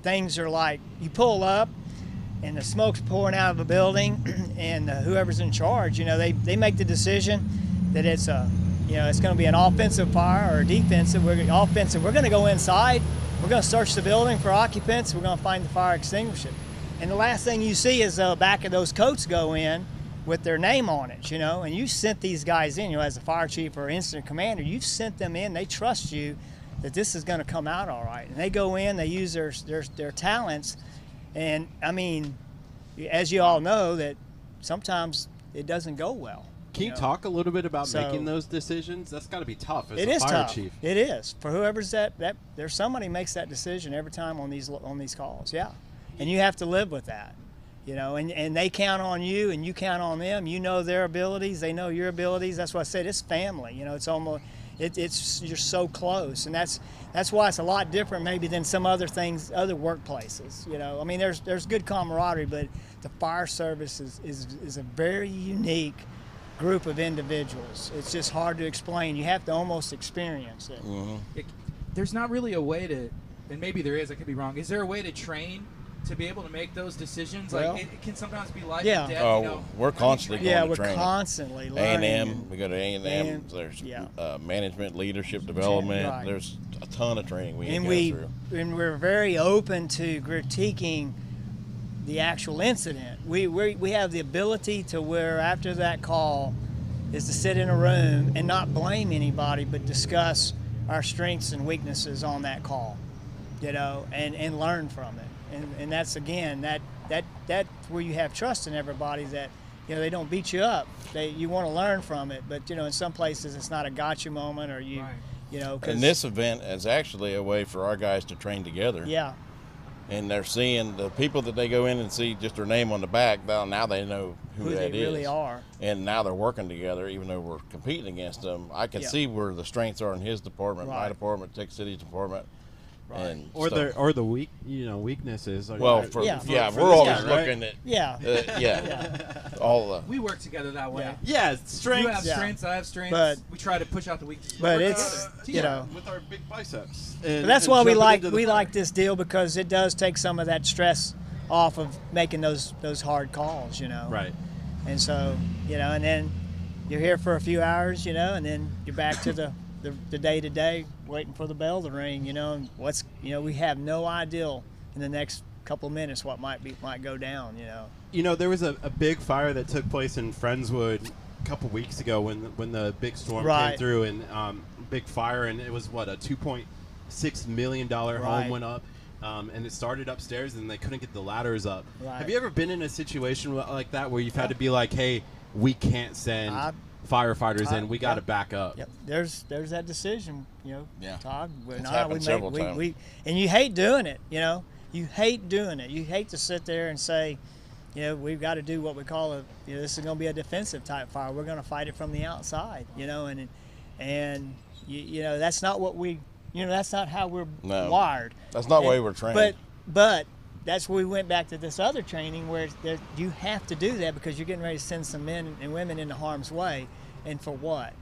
things are like you pull up and the smoke's pouring out of the building, and whoever's in charge, they make the decision that it's it's going to be an offensive fire or a defensive. We're going to go inside. We're going to search the building for occupants. We're going to find the fire extinguisher. And the last thing you see is the back of those coats go in with their name on it, you know, and you sent these guys in, you know, as a fire chief or incident commander, you've sent them in, they trust you that this is going to come out all right. And they go in, they use their talents, and I mean, as you all know, that sometimes it doesn't go well. Can you talk a little bit about making those decisions? That's got to be tough as a fire chief. It is. For whoever's that there's somebody makes that decision every time on these calls, yeah. And you have to live with that. You know, and they count on you, and you count on them. You know their abilities, they know your abilities. That's why I said it's family. You know, it's almost, it's you're so close, and that's why it's a lot different maybe than some other things, other workplaces. You know, I mean, there's good camaraderie, but the fire service is a very unique group of individuals. It's just hard to explain. You have to almost experience it. Mm-hmm. There's not really a way to, and maybe there is. I could be wrong. Is there a way to train to be able to make those decisions? Well, like it can sometimes be life yeah. and death. Oh, you know? we're constantly going to training. We're constantly learning. A&M, we go to A&M. There's management, leadership development. Right. There's a ton of training we go through. And we're very open to critiquing the actual incident. We have the ability to where after that call is to sit in a room and not blame anybody, but discuss our strengths and weaknesses on that call, you know, and learn from it. And that's, again, that's where you have trust in everybody, that, you know, they don't beat you up. You want to learn from it, but, you know, in some places it's not a gotcha moment, or you know. And this event is actually a way for our guys to train together. Yeah. And they're seeing the people that they go in and see just their name on the back. Now they know who that they is. really are. And now they're working together, even though we're competing against them. I can see where the strengths are in his department, my department, Texas City's department. Right. And or the weaknesses. Well, we're always looking at all the. We work together that way. Yeah, strengths. You have strengths, I have strengths. But we try to push out the weaknesses. But it's you know, with our big biceps. And that's why we like this deal, because it does take some of that stress off of making those hard calls, you know. Right. And so, you know, and then you're here for a few hours, you know, and then you're back to the day-to-day, waiting for the bell to ring, you know, and we have no idea in the next couple of minutes what might go down, you know. You know, there was a big fire that took place in Friendswood a couple weeks ago when the big storm came through, and big fire, and it was a $2.6 million home went up, and it started upstairs, and they couldn't get the ladders up. Right. Have you ever been in a situation like that where you've had to be like, hey, we can't send firefighters in, we got to back up? Yep. There's that decision, you know. Yeah. Todd, it's happened several times. And you hate doing it, you know. You hate doing it. You hate to sit there and say, you know, we've got to do what we call this is going to be a defensive type fire. We're going to fight it from the outside, you know, and you know, that's not what that's not how we're wired. That's not the way we're trained. But that's where we went back to this other training where you have to do that, because you're getting ready to send some men and women into harm's way, and for what?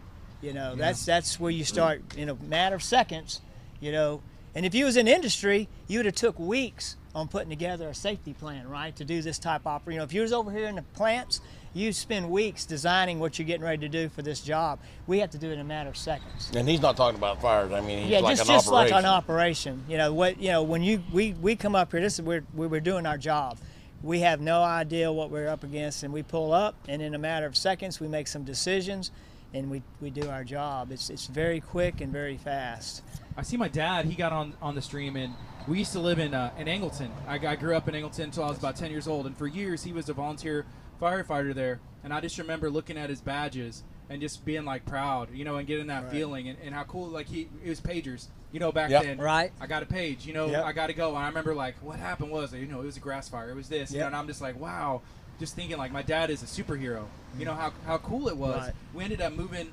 You know, that's where you start, in a matter of seconds, you know. And if you was in industry, you would have took weeks on putting together a safety plan, right, to do this type of operation. You know, if you was over here in the plants, you spend weeks designing what you're getting ready to do for this job. We have to do it in a matter of seconds. And he's not talking about fires. I mean, he's like an just operation. like an operation. You know what? You know, when we come up here, we're doing our job. We have no idea what we're up against, and we pull up, and in a matter of seconds, we make some decisions, and we do our job. It's very quick and very fast. I see my dad. He got on the stream, and we used to live in Angleton. I grew up in Angleton until I was about 10 years old, and for years he was a volunteer firefighter there. And I just remember looking at his badges and just being like proud, you know, and getting that feeling, and how cool, like it was pagers, you know, back then. Right. I got a page, you know, I got to go. And I remember like what happened was, you know, it was a grass fire, it was this, you know, and I'm just like, wow, just thinking like my dad is a superhero, you know, how cool it was. Right. We ended up moving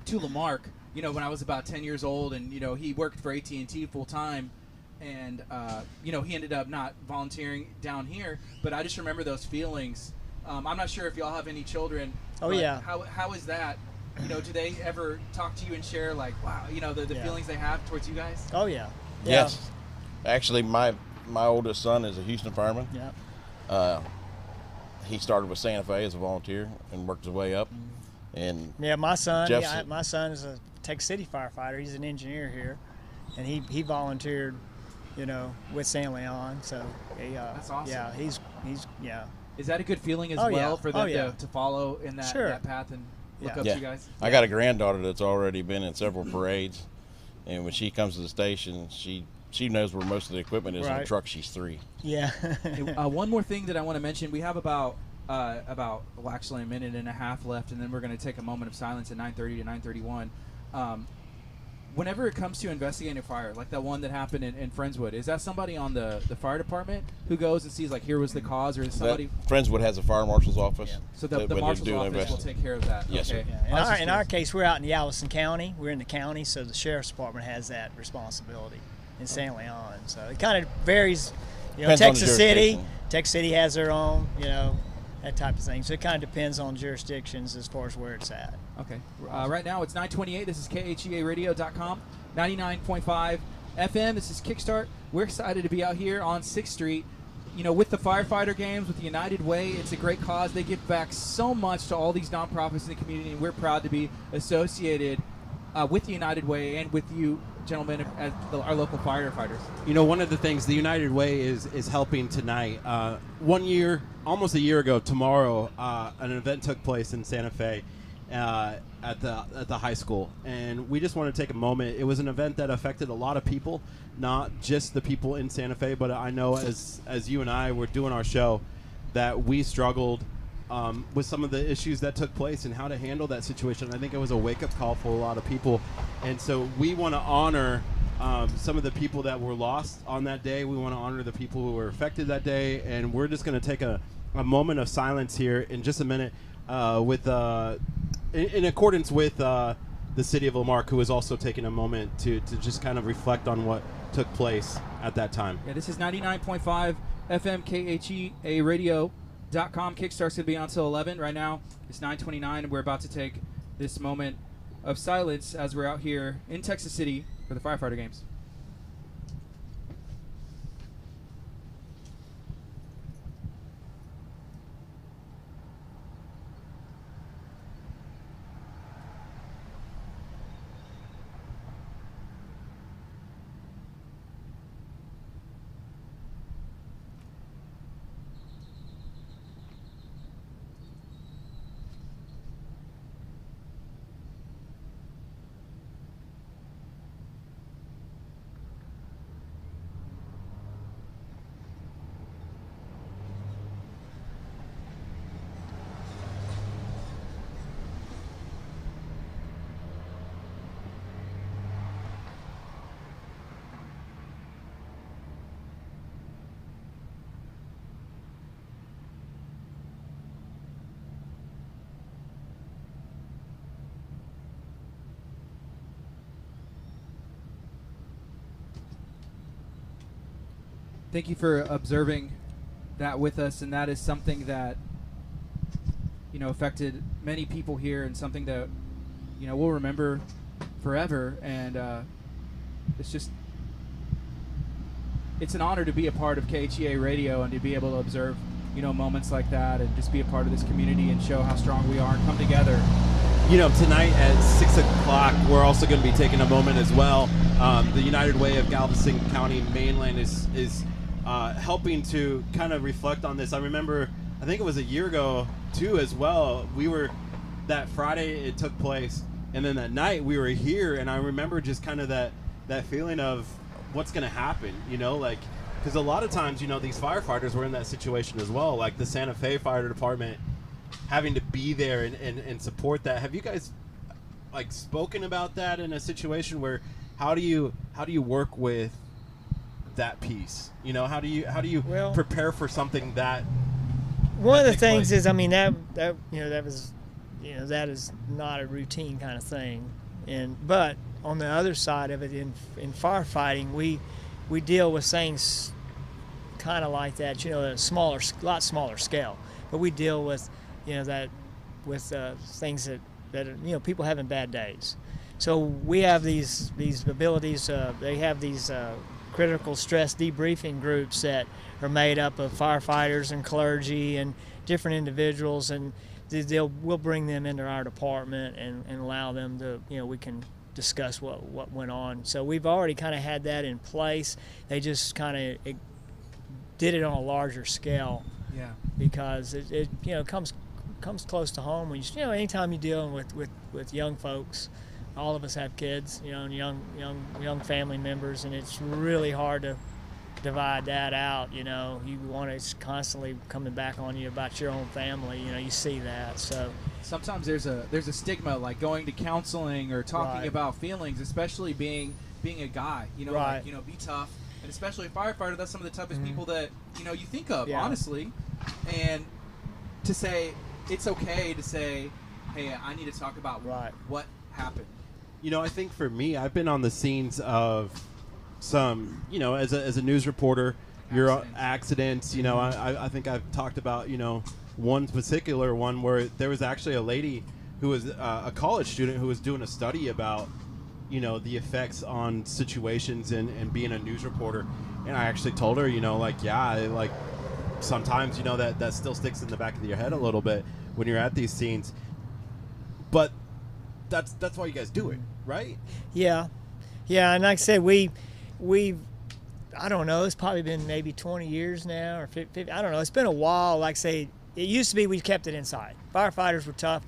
to Lamarck, you know, when I was about 10 years old, and you know, he worked for AT&T full time. And, you know, he ended up not volunteering down here, but I just remember those feelings. I'm not sure if y'all have any children. Oh, yeah. How is that? You know, do they ever talk to you and share, like, wow, you know, the feelings they have towards you guys? Oh, yeah. Yes. Actually, my oldest son is a Houston fireman. Yeah. He started with Santa Fe as a volunteer and worked his way up. And my son is a Texas City firefighter. He's an engineer here, and he volunteered, you know, with San Leon. So that's awesome. Yeah, he's he's yeah. Is that a good feeling as Oh, well yeah. for them Oh, yeah. to follow in that, Sure. that path and look Yeah. up to you guys? I got a granddaughter that's already been in several parades, and when she comes to the station, she knows where most of the equipment is in the Right. truck. She's 3. Yeah. One more thing that I want to mention. We have about actually a minute and a half left, and then we're going to take a moment of silence at 9:30 to 9:31. Whenever it comes to investigating a fire, like that one that happened in Friendswood, is that somebody on the fire department who goes and sees, like, here was the cause, or is somebody? Friendswood has a fire marshal's office. Yeah. So that the when they marshal's do an office will investigation. take care of that. Yes, sir. Okay. Yeah. I was just In our curious. case, we're out in Galveston County. We're in the county, so the sheriff's department has that responsibility in San Leon. So it kind of varies. You know, Depends on the Texas City. jurisdiction. Texas City has their own. You know, that type of thing. So it kind of depends on jurisdictions as far as where it's at. Okay. Right now it's 9:28. This is KHEARadio.com, 99.5 FM. This is Kickstart. We're excited to be out here on 6th Street. You know, with the firefighter games, with the United Way, it's a great cause. They give back so much to all these nonprofits in the community, and we're proud to be associated with the United Way and with you, gentlemen, as our local firefighters. You know, one of the things the United Way is helping tonight. 1 year, almost a year ago tomorrow, an event took place in Santa Fe at the high school, and we just want to take a moment. It was an event that affected a lot of people, not just the people in Santa Fe, but I know as you and I were doing our show that we struggled with some of the issues that took place and how to handle that situation. I think it was a wake-up call for a lot of people, and so we want to honor some of the people that were lost on that day. We want to honor the people who were affected that day, and we're just going to take a moment of silence here in just a minute in accordance with the city of Lamarck, who is also taking a moment to just kind of reflect on what took place at that time. Yeah, this is 99.5 FM KHEA Radio.com. Kickstart's going to be on until 11. Right now it's 9:29, and we're about to take this moment of silence as we're out here in Texas City for the firefighter games. Thank you for observing that with us, and that is something that, you know, affected many people here, and something that, you know, we'll remember forever. And it's an honor to be a part of KHEA Radio and to be able to observe, you know, moments like that, and just be a part of this community and show how strong we are and come together. You know, tonight at 6 o'clock, we're also going to be taking a moment as well. The United Way of Galveston County mainland is helping to kind of reflect on this. I remember, I think it was a year ago too as well. We were, that Friday it took place, and then that night we were here, and I remember just kind of that feeling of what's going to happen, you know, like, because a lot of times, you know, these firefighters were in that situation as well, like the Santa Fe Fire Department having to be there and support that. Have you guys like spoken about that in a situation where how do you work with that piece? You know, how do you Well, prepare for something that one of the takes things place? is, I mean, that you know, that was, you know, that is not a routine kind of thing. But on the other side of it, in firefighting, we deal with things kind of like that, you know, at a lot smaller scale. But we deal with, you know, that with things that you know, people having bad days. So we have these abilities. They have these critical stress debriefing groups that are made up of firefighters and clergy and different individuals, and we'll bring them into our department and allow them to, you know, we can discuss what went on. So we've already kind of had that in place. They just kind of did it on a larger scale Yeah. Because it comes close to home when anytime you're dealing with young folks. All of us have kids, and young family members, and it's really hard to divide that out. You want it's constantly coming back on you about your own family. You see that. So sometimes there's a stigma, like going to counseling or talking Right. about feelings, especially being a guy. Right. Be tough, and especially a firefighter. That's some of the toughest people that you think of, Yeah. honestly. And to say it's okay to say, hey, I need to talk about Right. what happened. I think for me, I've been on the scenes of some, as a news reporter, your accidents. I think I've talked about, one particular one where there was actually a lady who was a college student who was doing a study about, the effects on situations and being a news reporter. And I actually told her, sometimes, that still sticks in the back of your head a little bit when you're at these scenes. But that's why you guys do it, right? Yeah, and like I said, we've I don't know, it's probably been maybe 20 years now or 50, I don't know. It's been a while. Like I say, it used to be we kept it inside. Firefighters were tough,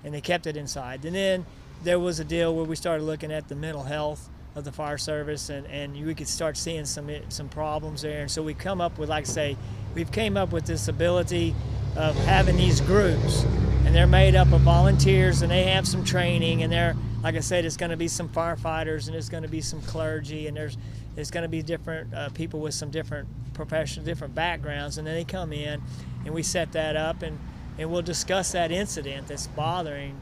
and they kept it inside. And then there was a deal where we started looking at the mental health of the fire service, and we could start seeing some problems there. And so we come up with, like I say, we've came up with this ability of having these groups. And they're made up of volunteers, and they have some training, and they're, like I said, it's going to be some firefighters, and there's going to be some clergy, and there's going to be different people with some different professional, different backgrounds, and then they come in, and we set that up, and we'll discuss that incident that's bothering,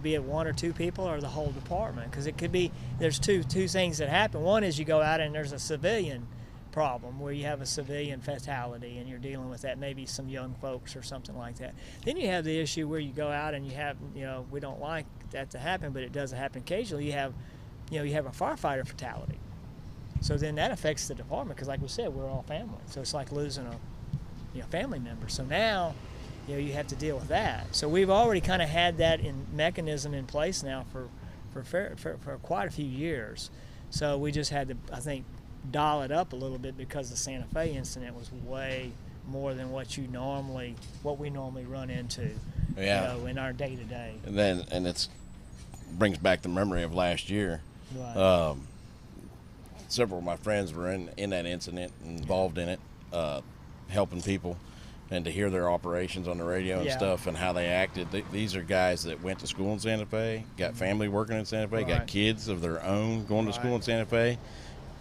be it one or two people or the whole department, because it could be, there's two things that happen. One is you go out and there's a civilian problem where you have a civilian fatality and you're dealing with that, maybe some young folks or something like that. Then you have the issue where you go out and you have, we don't like that to happen, but it does happen occasionally. You have a firefighter fatality. So then that affects the department, because like we said, we're all family. So it's like losing a family member. So now, you have to deal with that. So we've already kind of had that mechanism in place now for quite a few years. So we just had to, I think, dial it up a little bit, because the Santa Fe incident was way more than what we normally run into, in our day to day. And it's brings back the memory of last year. Right. Several of my friends were in that incident, involved in it, helping people, and to hear their operations on the radio and stuff and how they acted. These are guys that went to school in Santa Fe, got family working in Santa Fe, got kids of their own going to school in Santa Fe.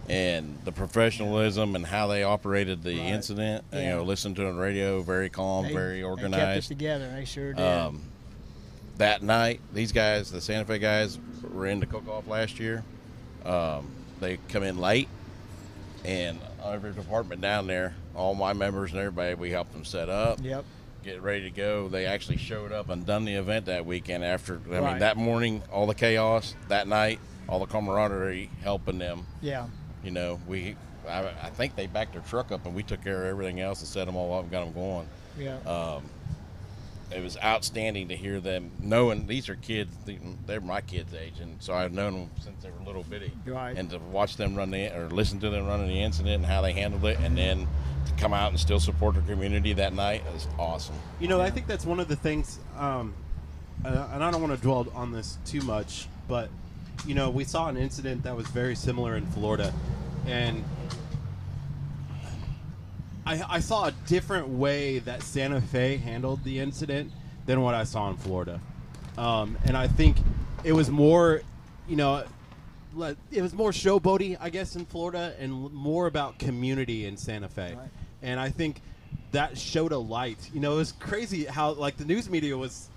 And the professionalism and how they operated the incident, listened to it on the radio, very calm, very organized. They kept it together, they sure did. That night, these guys, the Santa Fe guys, were in the cook-off last year. They come in late, and every department down there, all my members and everybody, we helped them set up, get ready to go. They actually showed up and done the event that weekend after. I mean, that morning, all the chaos. That night, all the camaraderie, helping them. Yeah. I think they backed their truck up and we took care of everything else and set them all up and got them going. Yeah. It was outstanding to hear them, knowing these are kids, they're my kids' age, and so I've known them since they were little bitty. Right. And to watch them listen to them running the incident and how they handled it, and then to come out and still support their community that night is awesome. I think that's one of the things, and I don't want to dwell on this too much, but we saw an incident that was very similar in Florida, and I saw a different way that Santa Fe handled the incident than what I saw in Florida. And I think it was more, it was more showboaty, I guess, in Florida, and more about community in Santa Fe. Right. And I think that showed a light. It was crazy how, the news media was,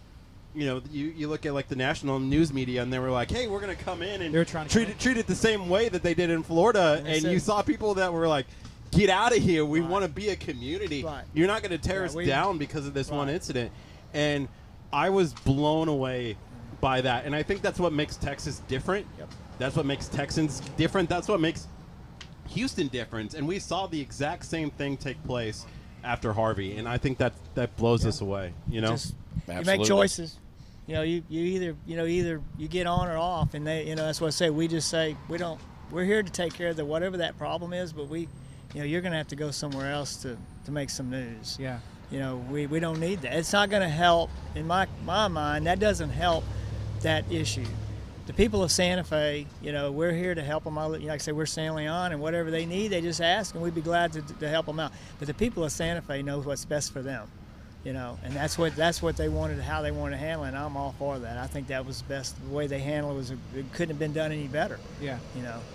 you look at, the national news media, and they were like, hey, we're going to come in and treat it the same way that they did in Florida. And you saw people that were like, get out of here. We want to be a community. Right. You're not going to tear us down because of this one incident. And I was blown away by that. And I think that's what makes Texas different. Yep. That's what makes Texans different. That's what makes Houston different. And we saw the exact same thing take place after Harvey. And I think that blows us away. You make choices. You either you get on or off. And that's what I say. We just say we're here to take care of whatever that problem is, but you're going to have to go somewhere else to make some news. Yeah. You know, we don't need that. It's not going to help, in my mind, that doesn't help that issue. The people of Santa Fe, you know, we're here to help them out. Like I say, we're San Leon, and whatever they need, they just ask, and we'd be glad to help them out. But the people of Santa Fe know what's best for them, you know, and that's what they wanted, how they wanted to handle it, and I'm all for that. I think that was best. The way they handled it it couldn't have been done any better. Yeah.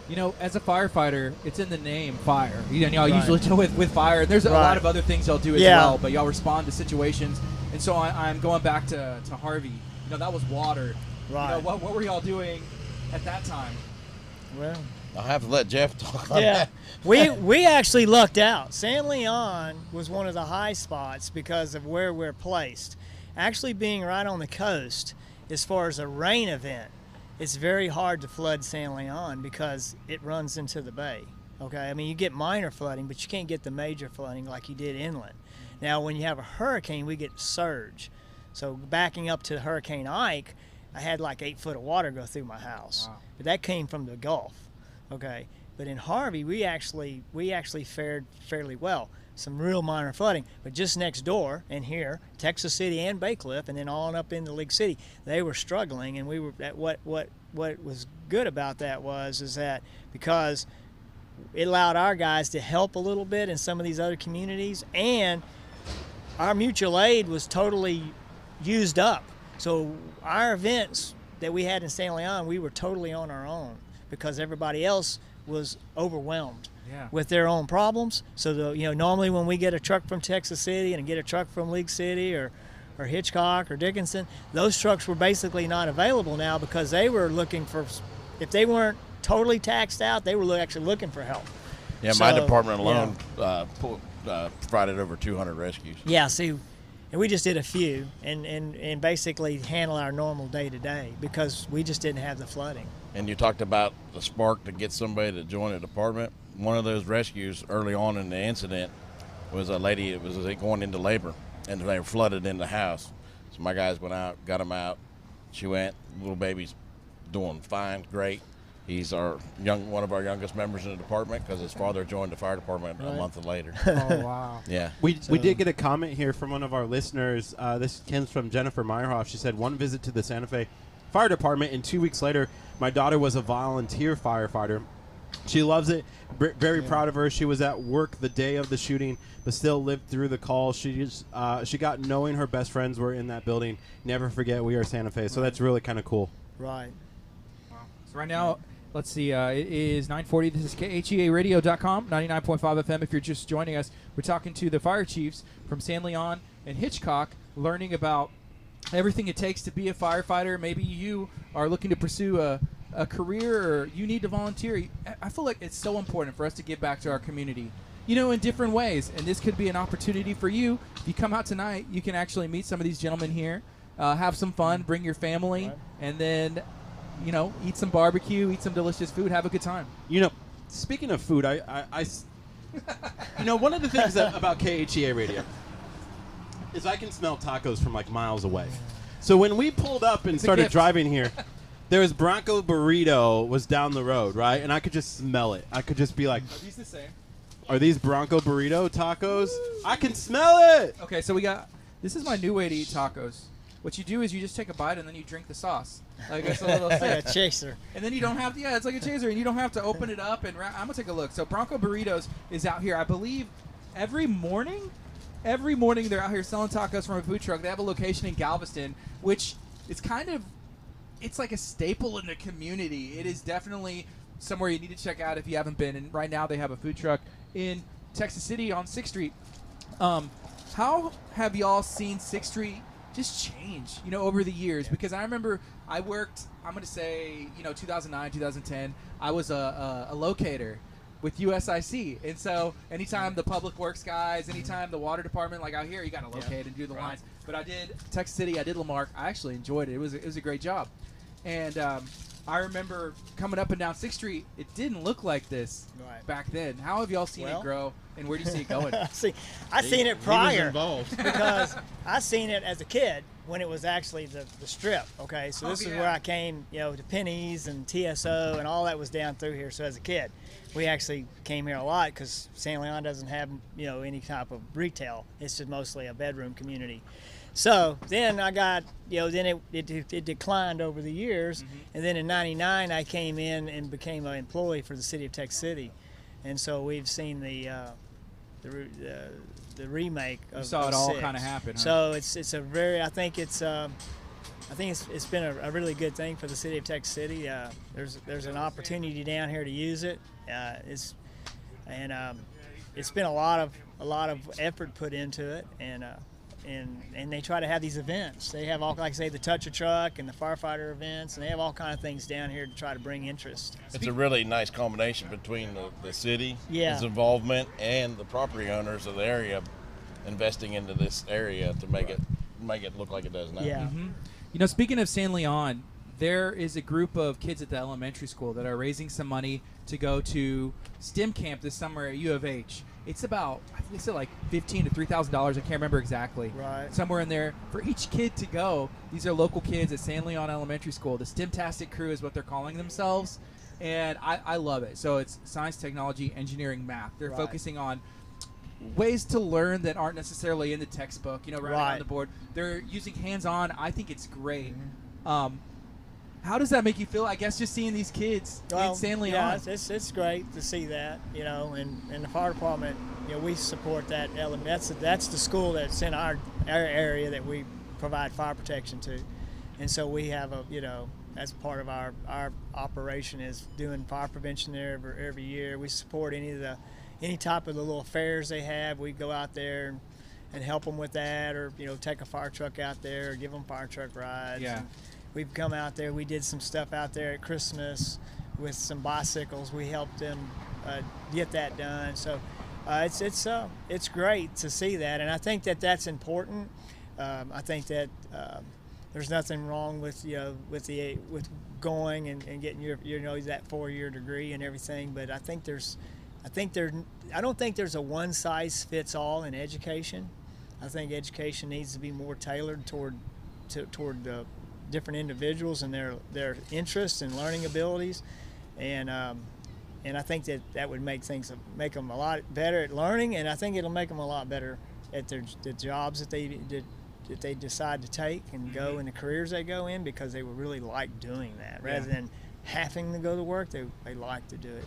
You know, as a firefighter, it's in the name, fire. You know, y'all Right. usually deal with fire. There's a lot of other things y'all do as well, but y'all respond to situations. And so I'm going back to Harvey. You know, that was water. Right. You know, what were y'all doing at that time? Well, I'll have to let Jeff talk on yeah, that. we actually lucked out. San Leon was one of the high spots because of where we're placed. Actually being right on the coast, as far as a rain event, it's very hard to flood San Leon because it runs into the bay. Okay, I mean, you get minor flooding, but you can't get the major flooding like you did inland. Now, when you have a hurricane, we get surge. So backing up to Hurricane Ike, I had like 8 foot of water go through my house. Wow. But that came from the Gulf. Okay, but in Harvey, we actually fared fairly well. Some real minor flooding, but just next door and here, Texas City and Bay Cliff, and then on up into League City, they were struggling. And we were at what was good about that is that because it allowed our guys to help a little bit in some of these other communities, and our mutual aid was totally used up. So our events that we had in San Leon, we were totally on our own because everybody else was overwhelmed with their own problems. So normally when we get a truck from Texas City and get a truck from League City or Hitchcock or Dickinson, those trucks were basically not available now because they were looking for, if they weren't totally taxed out, they were actually looking for help. Yeah, my department alone provided over 200 rescues. Yeah, see, and we just did a few and basically handle our normal day-to-day because we just didn't have the flooding. And you talked about the spark to get somebody to join a department. One of those rescues early on in the incident was a lady that was going into labor, and they were flooded in the house. So my guys went out, got them out. She went, little baby's doing fine, great. He's one of our youngest members in the department because his father joined the fire department a month later. Oh, wow. Yeah. We did get a comment here from one of our listeners. This comes from Jennifer Meyerhoff. She said, one visit to the Santa Fe Fire Department, and 2 weeks later, my daughter was a volunteer firefighter. She loves it. Very proud of her. She was at work the day of the shooting, but still lived through the call. She got knowing her best friends were in that building. Never forget, we are Santa Fe. So that's really kind of cool. Right. Wow. So right now, let's see, it is 9:40. This is KHEARadio.com, 99.5 FM. If you're just joining us, we're talking to the fire chiefs from San Leon and Hitchcock, learning about everything it takes to be a firefighter. Maybe you are looking to pursue a career, or you need to volunteer. I feel like it's so important for us to give back to our community, in different ways. And this could be an opportunity for you. If you come out tonight, you can actually meet some of these gentlemen here, have some fun, bring your family, and then eat some barbecue, eat some delicious food, have a good time. Speaking of food, I one of the things about KHEA Radio is I can smell tacos from like miles away. So when we pulled up and started driving here, there was Bronco Burrito was down the road, right? And I could just smell it. I could just be like, Are these the same? Are these Bronco Burrito tacos? I can smell it! Okay, so this is my new way to eat tacos. What you do is you just take a bite and then you drink the sauce. Like it's a little Like a chaser. And then you don't have to, it's like a chaser, and you don't have to open it up. And I'm going to take a look. So Bronco Burritos is out here, I believe, every morning. Every morning they're out here selling tacos from a food truck. They have a location in Galveston, which is it's like a staple in the community. It is definitely somewhere you need to check out if you haven't been. And right now they have a food truck in Texas City on 6th Street. How have y'all seen 6th Street just change, over the years? Because I remember I worked, I'm going to say, 2009, 2010. I was a locator with USIC. And so anytime the public works guys, anytime the water department, like out here, you got to locate and do the lines. But I did Texas City, I did Lamarck. I actually enjoyed it. It was a great job. And I remember coming up and down 6th Street, it didn't look like this back then. How have y'all seen it grow, and where do you see it going? I seen it prior involved. because I seen it as a kid when it was actually the strip. Okay, so this is where I came, to Penny's and TSO and all that was down through here. So as a kid, we actually came here a lot because San Leon doesn't have any type of retail. It's just mostly a bedroom community. So then I got, then it declined over the years, and then in '99 I came in and became an employee for the city of Texas City, and so we've seen the remake of. You saw it all 6. kind of happen. Huh? So it's a very I think it's been a really good thing for the city of Texas City. There's an opportunity down here to use it. It's been a lot of effort put into it, and they try to have these events. They have all, like I say, the toucher truck and the firefighter events, and they have all kind of things down here to try to bring interest. It's a really nice combination between the city, its involvement, and the property owners of the area investing into this area to make it look like it does now. Yeah. Speaking of San Leon, there is a group of kids at the elementary school that are raising some money to go to STEM camp this summer at U of H. It's about, I think they said like $1,500 to $3,000. I can't remember exactly. Right. Somewhere in there for each kid to go. These are local kids at San Leon Elementary School. The STEM-tastic crew is what they're calling themselves, and I love it. So it's science, technology, engineering, math. They're focusing on ways to learn that aren't necessarily in the textbook. Writing on the board. They're using hands-on. I think it's great. How does that make you feel? I guess just seeing these kids in San Leon. Yeah, it's great to see that, and the fire department, we support that element. That's the school that's in our area that we provide fire protection to, and so we have as part of our operation is doing fire prevention there every year. We support any type of the little fairs they have. We go out there and help them with that, or take a fire truck out there, or give them fire truck rides. Yeah. And we've come out there. We did some stuff out there at Christmas with some bicycles. We helped them get that done. So it's great to see that, and I think that's important. I think that there's nothing wrong with with going and getting your that 4-year degree and everything. But I don't think there's a one size fits all in education. I think education needs to be more tailored toward different individuals and their interests and learning abilities, and I think that would make them a lot better at learning, and I think it'll make them a lot better at the jobs that they decide to take and go in the careers they go in, because they would really like doing that rather than having to go to work. They like to do it,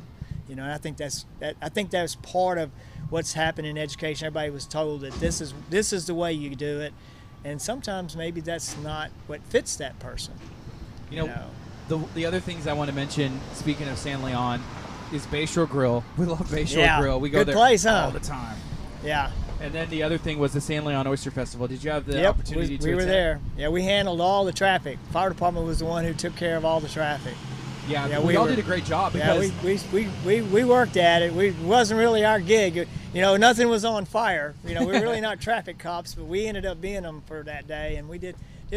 and I think that's part of what's happened in education. Everybody was told that this is the way you do it. And sometimes maybe that's not what fits that person. The other things I want to mention, speaking of San Leon, is Bayshore Grill. We love Bayshore Grill. We go good there place, huh? all the time. Yeah. And then the other thing was the San Leon Oyster Festival. Did you have the opportunity to we were attend? there. Yeah, we handled all the traffic. Fire department was the one who took care of all the traffic. Yeah, we all did a great job. Because we worked at it. It wasn't really our gig. Nothing was on fire. We're really not traffic cops, but we ended up being them for that day, and we did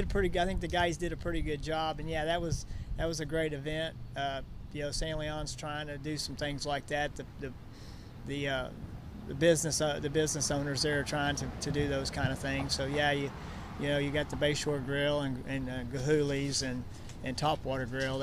pretty good. I think the guys did a pretty good job, and that was a great event. San Leon's trying to do some things like that. The business owners there are trying to do those kind of things. So you got the Bayshore Grill and Gahuli's and Topwater Grill.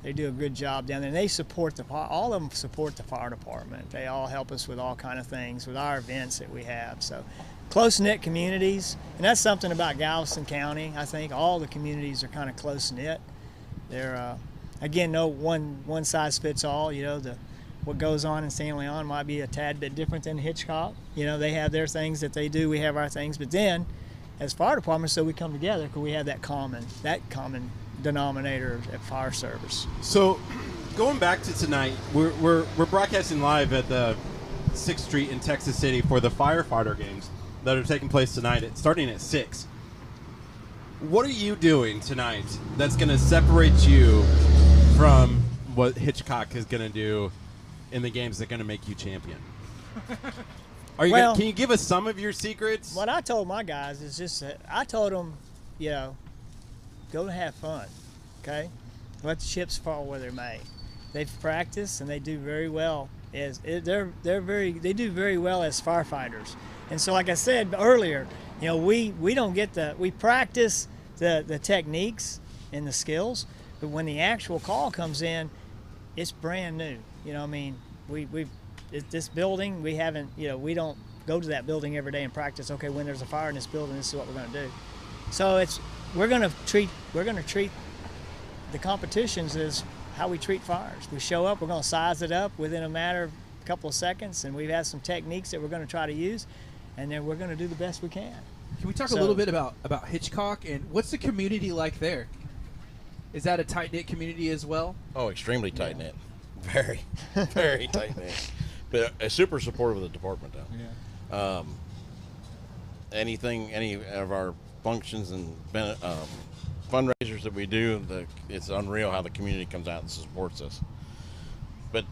They do a good job down there. And they support all of them support the fire department. They all help us with all kind of things with our events that we have. So close-knit communities, and that's something about Galveston County. I think all the communities are kind of close-knit. They're again, no one size fits all. What goes on in San Leon might be a tad bit different than Hitchcock. They have their things that they do. We have our things, but then as fire departments, so we come together because we have that common denominator at fire service. So, going back to tonight, we're broadcasting live at the 6th Street in Texas City for the firefighter games that are taking place tonight, starting at 6. What are you doing tonight that's going to separate you from what Hitchcock is going to do in the games that are going to make you champion? Can you give us some of your secrets? What I told my guys is just that I told them, go to have fun, okay? let the chips fall where they may. They've practiced and they do very well. They do very well as firefighters. And so, like I said earlier, we practice the techniques and the skills, but when the actual call comes in, it's brand new. This building, we don't go to that building every day and practice. Okay, when there's a fire in this building, this is what we're going to do. So we're going to treat the competitions as how we treat fires. We show up, we're going to size it up within a matter of a couple of seconds, and we've had some techniques that we're going to try to use, and then we're going to do the best we can. Can we talk a little bit about Hitchcock, and what's the community like there? Is that a tight-knit community as well? Oh, extremely tight-knit. Very, very tight-knit. But super supportive of the department, though. Yeah. Any of our functions and fundraisers that we do, it's unreal how the community comes out and supports us. But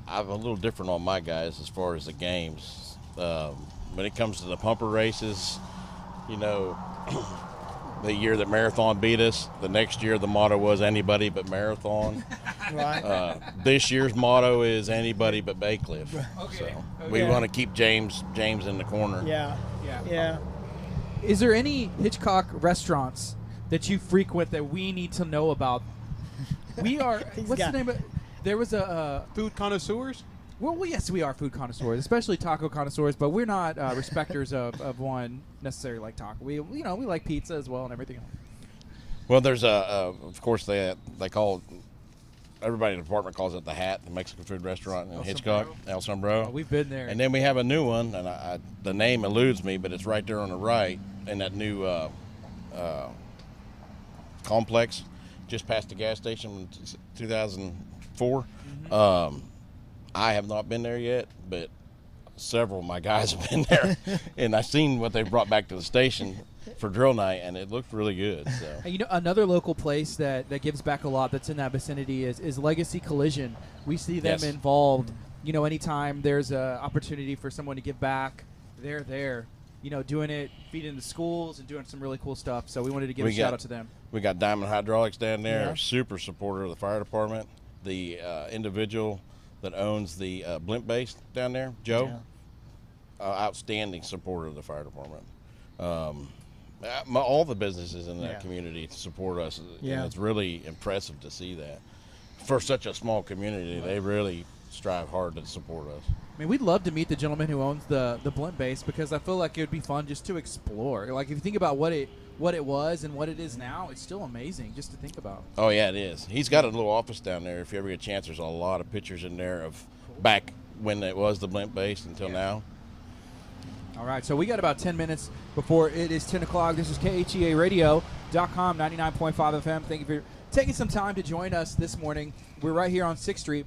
I'm a little different on my guys as far as the games. When it comes to the pumper races, the year that Marathon beat us, the next year the motto was anybody but Marathon. Right. This year's motto is anybody but Baycliff. Okay. So we want to keep James in the corner. Yeah. Is there any Hitchcock restaurants that you frequent that we need to know about? We are. What's the name of? There was a Food connoisseurs? Well, yes, we are food connoisseurs, especially taco connoisseurs, but we're not respecters of one necessarily like taco. We like pizza as well and everything. Well, there's of course they call, everybody in the department calls it the Hat, the Mexican food restaurant in Hitchcock, El Sombrero. Oh, we've been there. And then we have a new one, and the name eludes me, but it's right there on the right in that new complex just past the gas station in 2004. Mm-hmm. I have not been there yet, but several of my guys have been there, and I've seen what they brought back to the station for drill night, and it looked really good. So. And another local place that gives back a lot that's in that vicinity is Legacy Collision. We see them involved. Anytime there's an opportunity for someone to give back, they're there. Doing it, feeding the schools and doing some really cool stuff. So we wanted to give a shout out to them. We got Diamond Hydraulics down there, super supporter of the fire department. The individual that owns the blimp base down there, Joe, outstanding supporter of the fire department. All the businesses in that community support us, and it's really impressive to see that. For such a small community, they really strive hard to support us. I mean, we'd love to meet the gentleman who owns the blimp base, because I feel like it would be fun just to explore. Like, if you think about what it was and what it is now, it's still amazing just to think about. Oh, yeah, it is. He's got a little office down there. If you ever get a chance, there's a lot of pictures in there of back when it was the blimp base until now. All right, so we got about 10 minutes before it is 10 o'clock. This is KHEA Radio.com, 99.5 FM. Thank you for taking some time to join us this morning. We're right here on 6th Street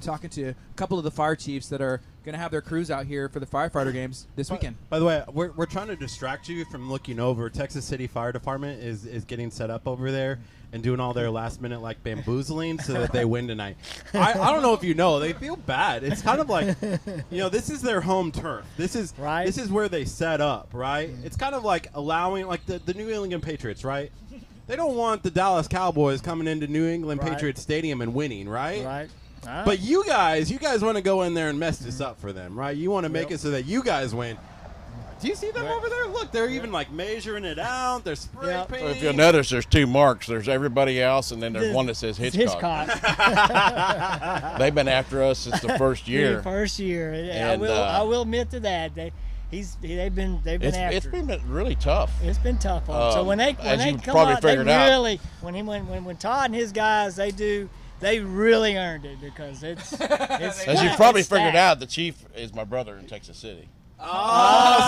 talking to a couple of the fire chiefs that are going to have their crews out here for the firefighter games this weekend. By the way, we're trying to distract you from looking over. Texas City Fire Department is getting set up over there and doing all their last-minute, bamboozling so that they win tonight. I don't know if you know. They feel bad. It's kind of like, this is their home turf. This is where they set up, right? It's kind of like allowing, the New England Patriots, right? They don't want the Dallas Cowboys coming into New England Patriots Stadium and winning, right? Right. But you guys want to go in there and mess this up for them, right? You want to make it so that you guys win. Do you see them over there? Look, they're even measuring it out. They're spray painting. Well, if you'll notice, there's two marks. There's everybody else, and then there's one that says Hitchcock. They've been after us since the first year. The first year. And, I will admit to that. They've been after. It's been really tough. It's been tough on them. So when they come out, they really when Todd and his guys they really earned it, because it's as you've probably figured out, the chief is my brother in Texas City. Oh,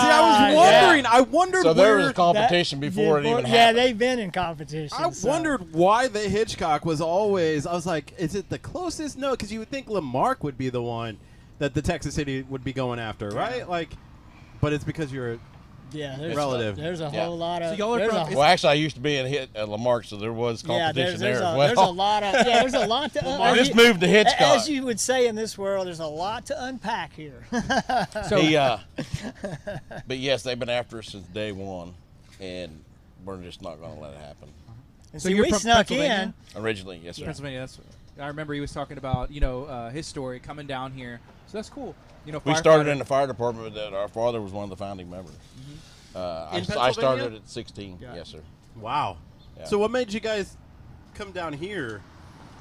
see, I was wondering. Yeah. I wondered. So there was competition before it even happened. Yeah, they've been in competition. I wondered why the Hitchcock was always. I was like, is it the closest? No, because you would think Lamarck would be the one that the Texas City would be going after, right? But it's because you're. There's relative. There's a whole lot of. So well, actually, I used to be at Lamarck, so there was competition there as well. There's a lot of. There's a lot to. I just moved to Hitchcock. As you would say in this world, there's a lot to unpack here. But yes, they've been after us since day one, and we're just not going to let it happen. And So see, you're we from snuck Pennsylvania? in. Originally, yes, sir. Pennsylvania. I remember he was talking about his story coming down here. So that's cool. We started in the fire department. That our father was one of the founding members. I started at 16. Yeah. Yes, sir. Wow. Yeah. So what made you guys come down here?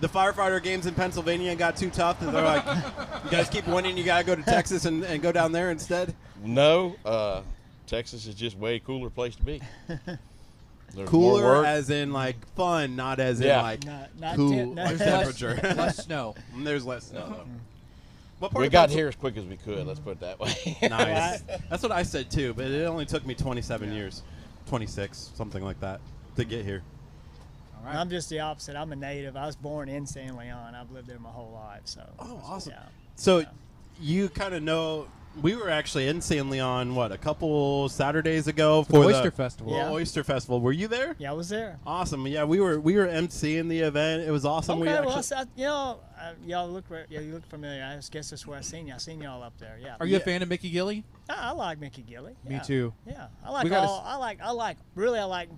The firefighter games in Pennsylvania got too tough, and they're like, you guys keep winning, you got to go to Texas and go down there instead? No, Texas is just way cooler place to be. There's more Cooler work. as in, like, fun, not as in, Yeah. like, Not cool, not like less, temperature. less snow. There's less snow. No. What part We of got Pennsylvania- here as quick as we could. Let's put it that way. Nice. That's what I said, too, but it only took me 27 years. 26, something like that, to get here. All right. I'm just the opposite. I'm a native. I was born in San Leon. I've lived there my whole life. So. Oh, awesome. Yeah. So you kind of know, we were actually in San Leon, a couple Saturdays ago for Oyster the Festival. Yeah. Oyster Festival. Were you there? Yeah, I was there. Awesome. Yeah, we were emceeing the event. It was awesome. Okay, We well, actually, y'all look you look familiar. I guess that's where I seen you. I seen y'all up there. Yeah. Are you a fan of Mickey Gilley? I like Mickey Gilley. Me Yeah. too. Yeah, I like We gotta all. I like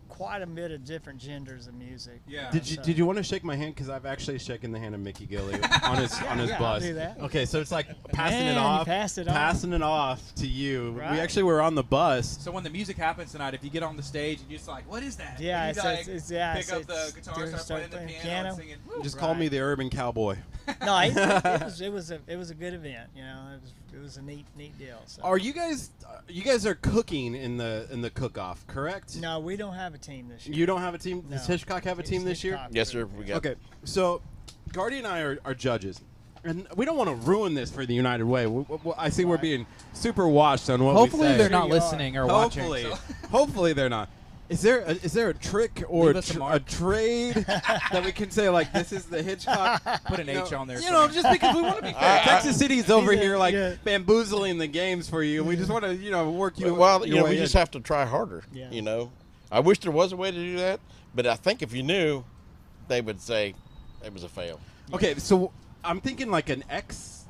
quite a bit of different genders of music. Yeah. did you want to shake my hand? Because I've actually shaken the hand of Mickey Gilley on his yeah, I'll bus. do that. Okay, so it's like passing Man, it you off, passed it on. passing it off to you. Right. We actually were on the bus. So when the music happens tonight, if you get on the stage and you're just like, what is that? Yeah, And you it's pick up the guitar, start playing the piano, and singing. Woo. Just call me the urban cowboy. No, it was a good event. You know, it was a neat deal. So. Are you guys are cooking in the cook-off, correct? No, we don't have a team this year. You don't have a team? No. Does Hitchcock have a It's team this year? Hitchcock. Yes, sir. We got. Okay, so Gardy and I are judges, and we don't want to ruin this for the United Way. I see we're being super watched on what Hopefully we say. they're not Sure you are. listening or Hopefully, watching. so- hopefully they're not. Is there a trick or Leave a, us a a mark. trade that we can say, like, this is the Hitchcock? Put an H on there. You know, just because we want to be fair. Texas City's over here, like, yeah. bamboozling the games for you. We just want to, work you. Well, your way we in. just have to try harder. Yeah. You know, I wish there was a way to do that, but I think if you knew, they would say it was a fail. Okay, so I'm thinking like an X.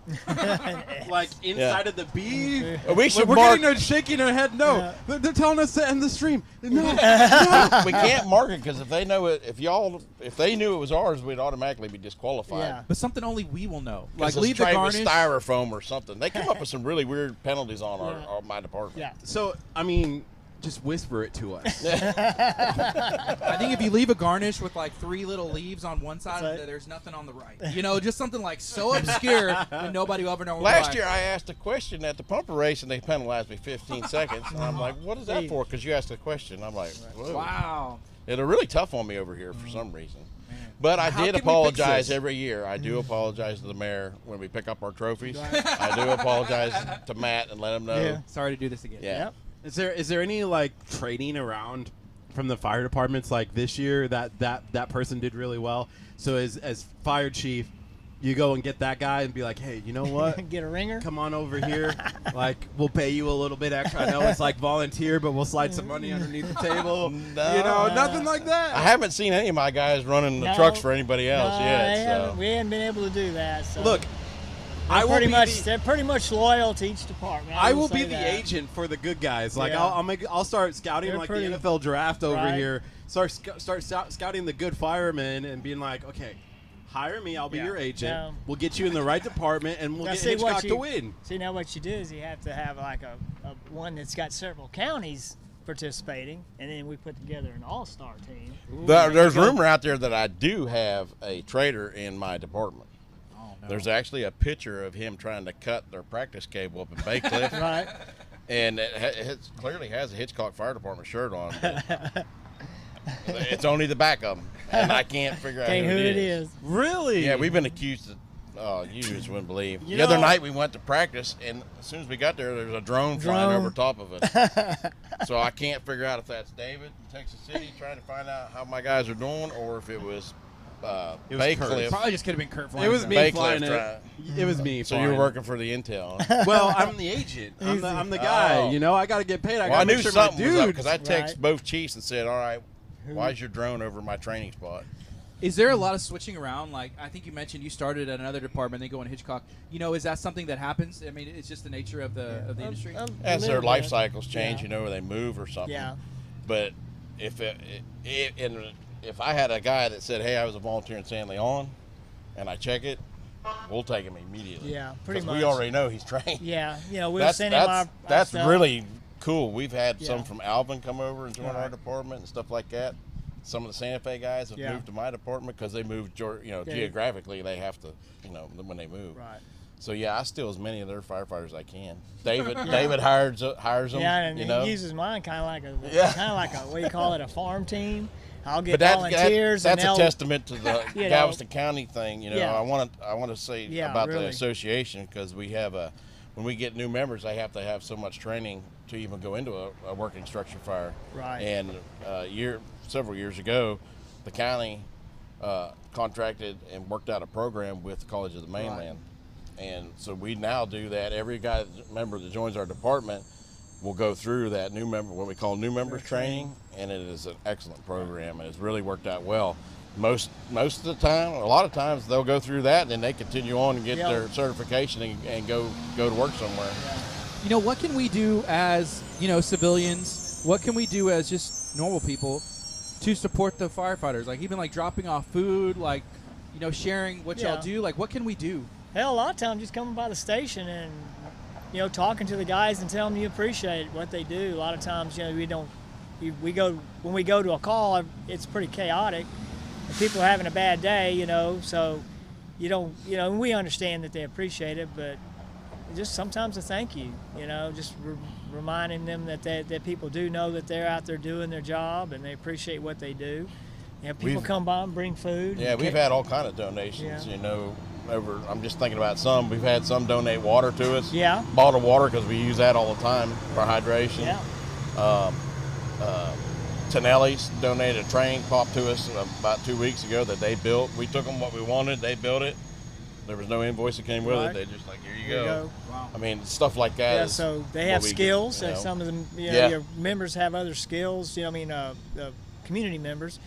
Like inside of the B. We should We're mark. getting her shaking her head. No, Yeah. they're telling us to end the stream. No. We can't mark it because if they know it, if they knew it was ours, we'd automatically be disqualified. Yeah. But something only we will know. Like Like leave the with garnish. styrofoam or something. They come up with some really weird penalties on our my department. Yeah. So I mean, just whisper it to us. I think if you leave a garnish with like 3 little leaves on one side, That's right. there's nothing on the right. Just something like so obscure that nobody will ever know. Last why. year, I asked a question at the pumper race, and they penalized me 15 seconds. And I'm like, "What is that for?" Because you asked a question. I'm like, "Whoa." Wow. They're really tough on me over here for some reason. But I How did can we fix apologize this? every year. I do apologize to the mayor when we pick up our trophies. I do apologize to Matt and let him know. Yeah. Sorry to do this again. Yeah. Yep. Is there any like trading around from the fire departments like this year that person did really well? So as fire chief, you go and get that guy and be like, hey, you know what? Get a ringer. Come on over here. Like, we'll pay you a little bit extra. I know it's like volunteer, but we'll slide some money underneath the table. No. Nothing like that. I haven't seen any of my guys running the No. trucks for anybody else No, yet. we haven't been able to do that. So. Look, I will they're pretty much loyal to each department. I will say be the that. agent for the good guys. Like Yeah. I'll start scouting They're like pretty- the NFL draft over Right. here. Start scouting the good firemen and being like, okay, hire me. I'll be Yeah. your agent. Yeah. We'll get you in the right department, and we'll Now, get see what Hitchcock to win. See, now what you do is you have to have like a one that's got several counties participating, and then we put together an all-star team. There's rumor out there that I do have a trader in my department. Oh, no. There's actually a picture of him trying to cut their practice cable up in Bay Cliff. Right. And it clearly has a Hitchcock Fire Department shirt on. But it's only the back of them, and I can't figure out Okay, who it is. Really? Yeah, we've been accused of. Oh, you just wouldn't believe. You The other know- night we went to practice, and as soon as we got there's a drone flying Drone. over top of us. So I can't figure out if that's David in Texas City trying to find out how my guys are doing, or if it was It was Bay Kurt. Cliff. Probably just could have been Kurt flying. It was stuff. me Bay flying Cliff it. It was me. So you were working for the intel. Huh? Well, I'm the agent. I'm the guy. Oh. You know, I got to get paid. I Well, I got to knew make sure my something was up dudes. because I texted Right. both chiefs and said, "All right, why is your drone over my training spot?" Is there a lot of switching around? Like, I think you mentioned you started at another department, then go in Hitchcock. Is that something that happens? I mean, it's just the nature of the industry. As their little life bit. cycles change, Yeah. or they move or something. Yeah. But if if I had a guy that said, "Hey, I was a volunteer in San Leon," and I check it, we'll take him immediately. Yeah, pretty 'Cause much. we already know he's trained. Yeah, we'll send him our That's stuff. really cool. We've had Yeah. some from Alvin come over and join our Right. department and stuff like that. Some of the Santa Fe guys have Yeah. moved to my department because they moved, geographically. They have to, when they move. Right. So yeah, I steal as many of their firefighters as I can. David hires them. Yeah, and you know. he uses mine kind of like Yeah. what do you call it, a farm team. I'll get But volunteers. that's and a they'll- testament to the You know. Galveston County thing. Yeah. I want to say Yeah, about really. the association, because we have when we get new members, they have to have so much training to even go into a working structure fire. Right. And several years ago, the county contracted and worked out a program with the College of the Mainland. And so we now do that. Every member that joins our department will go through that what we call new members training, and it is an excellent program, and it's really worked out well. Most of the time, a lot of times, they'll go through that, and then they continue on and get their certification and go to work somewhere. What can we do as, civilians? What can we do as just normal people to support the firefighters? Like even like dropping off food, like, sharing what y'all do. Like what can we do? Hell, a lot of times just coming by the station and talking to the guys and telling them you appreciate what they do. A lot of times, when we go to a call, it's pretty chaotic. And people are having a bad day, so and we understand that they appreciate it, but just sometimes a thank you, just reminding them that people do know that they're out there doing their job and they appreciate what they do. People come by and bring food. Yeah, we've had all kind of donations, Yeah. I'm just thinking about some. We've had some donate water to us. Yeah. Bottled water, because we use that all the time for hydration. Yeah. Tonelli's donated a train popped to us about 2 weeks ago that they built. We took them what we wanted. They built it. There was no invoice that came with it. They just here you go. Wow. I mean, stuff like that. Yeah, is so they what have we do, skills. Some of them, Yeah. your members have other skills. The community members,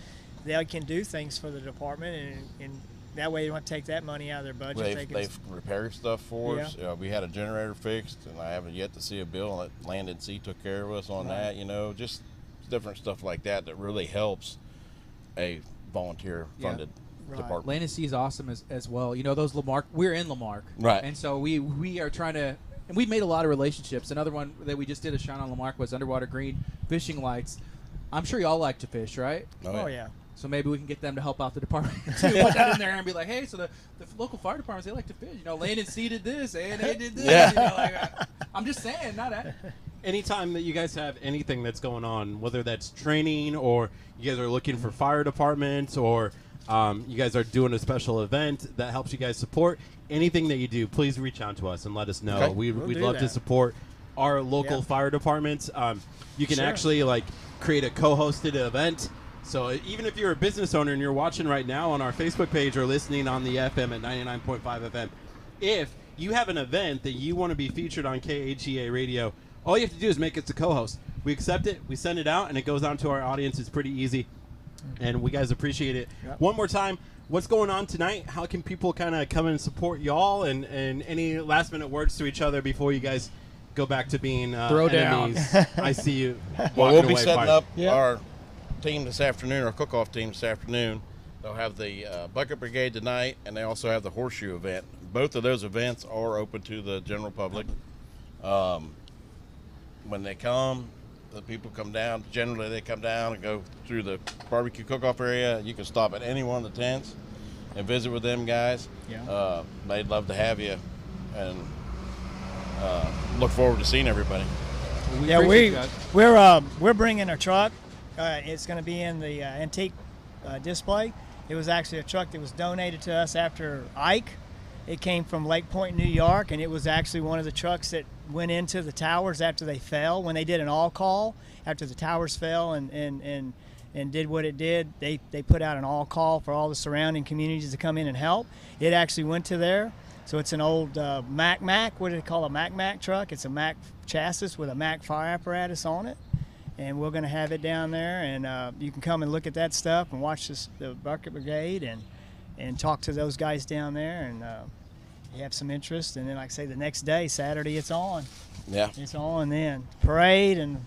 they can do things for the department, and that way they don't have to take that money out of their budget. They've repaired stuff for us. We had a generator fixed, and I haven't yet to see a bill. That Land and Sea took care of us on that. Just different stuff like that really helps a volunteer-funded department. Land and Sea is awesome as well. Those Lamarck, we're in Lamarck. Right. And so we are trying to, and we've made a lot of relationships. Another one that we just did a shine on Lamarck was Underwater Green Fishing Lights. I'm sure y'all like to fish, right? Oh, yeah. So maybe we can get them to help out the department too. Put that in there and be like, hey, so the local fire departments, they like to fish. Land and Sea did this, and they did this. Yeah. I'm just saying, not that. Anytime that you guys have anything that's going on, whether that's training or you guys are looking for fire departments or you guys are doing a special event that helps you guys support, anything that you do, please reach out to us and let us know. Okay. We'd do love to that. support our local fire departments. You can actually create a co-hosted event. So even if you're a business owner and you're watching right now on our Facebook page or listening on the FM at 99.5 FM, if you have an event that you want to be featured on KHEA radio, all you have to do is make us a co-host. We accept it, we send it out, and it goes out to our audience. It's pretty easy, and we guys appreciate it. Yep. One more time, what's going on tonight? How can people kind of come and support y'all? And any last-minute words to each other before you guys go back to being Throw down. enemies? I see you. Well, we'll walking be away setting fired. up Yeah. our team this afternoon, our cook-off team this afternoon. They'll have the Bucket Brigade tonight, and they also have the Horseshoe event. Both of those events are open to the general public. When they come, the people come down. Generally, they come down and go through the barbecue cook-off area. You can stop at any one of the tents and visit with them guys. Yeah. They'd love to have you, and look forward to seeing everybody. We're bringing a truck. It's going to be in the antique display. It was actually a truck that was donated to us after Ike. It came from Lake Point, New York, and it was actually one of the trucks that went into the towers after they fell. When they did an all-call, after the towers fell and did what it did, they put out an all-call for all the surrounding communities to come in and help. It actually went to there. So it's an old Mac, what do they call a Mac truck? It's a Mac chassis with a Mac fire apparatus on it. And we're going to have it down there, and you can come and look at that stuff and watch the Bucket Brigade and talk to those guys down there, and you have some interest. And then, like I say, the next day, Saturday, it's on. Yeah. It's on then. Parade and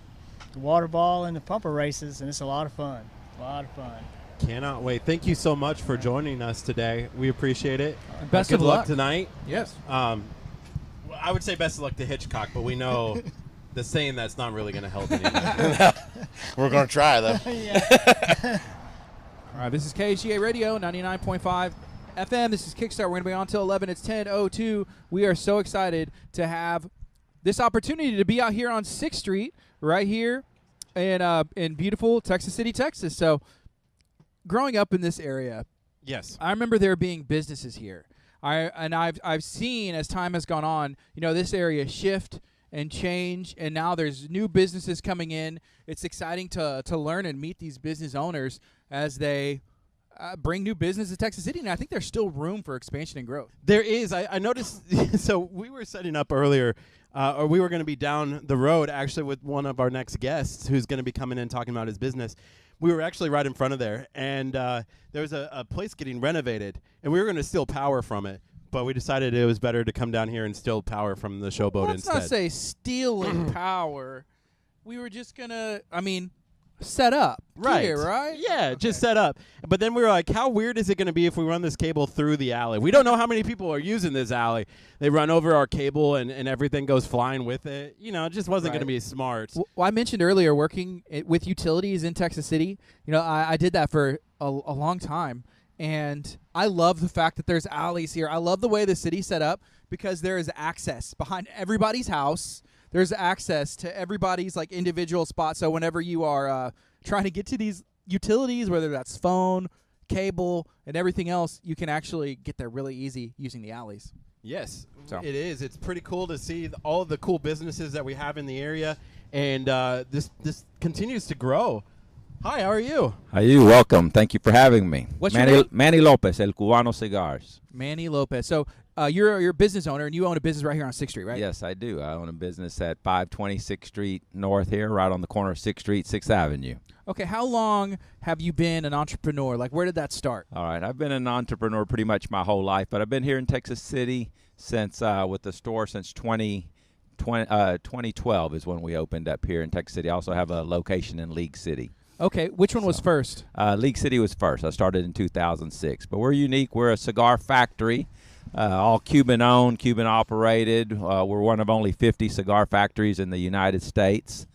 the water ball and the pumper races, and it's a lot of fun. A lot of fun. Cannot wait. Thank you so much for joining us today. We appreciate it. Best Good of luck luck tonight. Yes. I would say best of luck to Hitchcock, but we know the saying that's not really going to help anyone. We're going to try, though. All right, this is KHEA Radio, 99.5 FM. This is Kickstart. We're going to be on until 11. It's 10:02. We are so excited to have this opportunity to be out here on 6th Street, right here in beautiful Texas City, Texas. So growing up in this area, Yes. I remember there being businesses here. I've seen as time has gone on, this area shift and change, and now there's new businesses coming in. It's exciting to learn and meet these business owners as they bring new business to Texas City, and I think there's still room for expansion and growth. There is. I noticed. So we were setting up earlier, or we were going to be down the road actually with one of our next guests who's going to be coming in talking about his business. We were actually right in front of there, and there was a place getting renovated, and we were going to steal power from it, but we decided it was better to come down here and steal power from the showboat Let's instead. not say stealing power. We were just going to, set up. Right. Here, right? Yeah, just set up. But then we were like, how weird is it going to be if we run this cable through the alley? We don't know how many people are using this alley. They run over our cable and everything goes flying with it. It just wasn't going to be smart. Well, I mentioned earlier working with utilities in Texas City. I did that for a long time, and I love the fact that there's alleys here. I love the way the city's set up because there is access behind everybody's house. There's access to everybody's individual spot. So whenever you are trying to get to these utilities, whether that's phone, cable, and everything else, you can actually get there really easy using the alleys. Yes, So. it is. It's pretty cool to see all of the cool businesses that we have in the area, and this continues to grow. Hi, how are you? How are you? Welcome. Thank you for having me. What's your name? Manny Lopez, El Cubano Cigars. Manny Lopez. So you're a business owner, and you own a business right here on 6th Street, right? Yes, I do. I own a business at 526th Street North here, right on the corner of 6th Street, 6th Avenue. Okay, how long have you been an entrepreneur? Where did that start? All right. I've been an entrepreneur pretty much my whole life, but I've been here in Texas City since with the store since 2012 is when we opened up here in Texas City. I also have a location in League City. Okay, which one was first? League City was first. I started in 2006. But we're unique. We're a cigar factory, all Cuban-owned, Cuban-operated. We're one of only 50 cigar factories in the United States.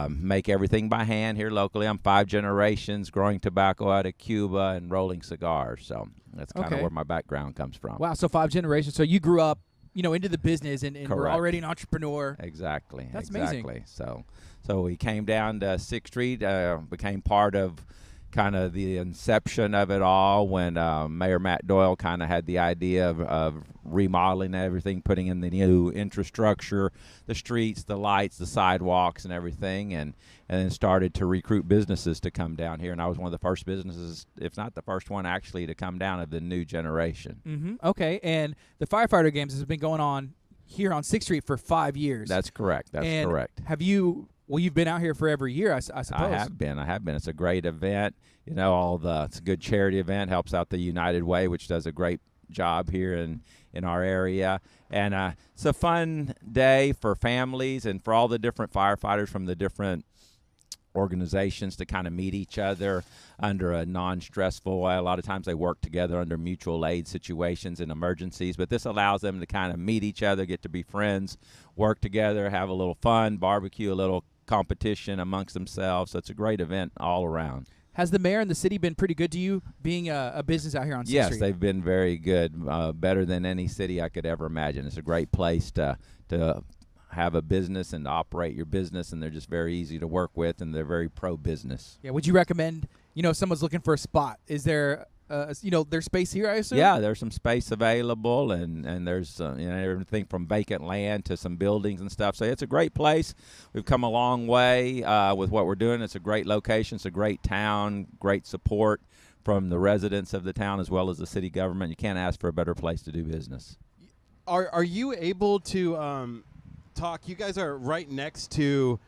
Make everything by hand here locally. I'm 5 generations growing tobacco out of Cuba and rolling cigars. So that's kind of where my background comes from. Wow, so 5 generations. So you grew up, into the business and were Correct. already an entrepreneur. Exactly. That's exactly. amazing. So we came down to 6th Street, became part of kind of the inception of it all when Mayor Matt Doyle kind of had the idea of remodeling everything, putting in the new infrastructure, the streets, the lights, the sidewalks, and everything, and then started to recruit businesses to come down here. And I was one of the first businesses, if not the first one, actually, to come down of the new generation. Mm-hmm. Okay, and the firefighter games has been going on here on 6th Street for 5 years. That's correct. That's correct. Have you... Well, you've been out here for every year, I suppose. I have been. It's a great event. It's a good charity event. Helps out the United Way, which does a great job here in our area. And it's a fun day for families and for all the different firefighters from the different organizations to kind of meet each other under a non-stressful way. A lot of times they work together under mutual aid situations and emergencies, but this allows them to kind of meet each other, get to be friends, work together, have a little fun, barbecue, a little competition amongst themselves. So it's a great event all around. Has the mayor and the city been pretty good to you being a business out here on 6th Street? Yes, they've been very good, better than any city I could ever imagine. It's a great place to have a business and to operate your business, and they're just very easy to work with, and they're very pro-business. Yeah, would you recommend, if someone's looking for a spot, is there, there's space here, I assume? Yeah, there's some space available, and there's everything from vacant land to some buildings and stuff. So it's a great place. We've come a long way with what we're doing. It's a great location. It's a great town, great support from the residents of the town as well as the city government. You can't ask for a better place to do business. Are you able to talk? You guys are right next to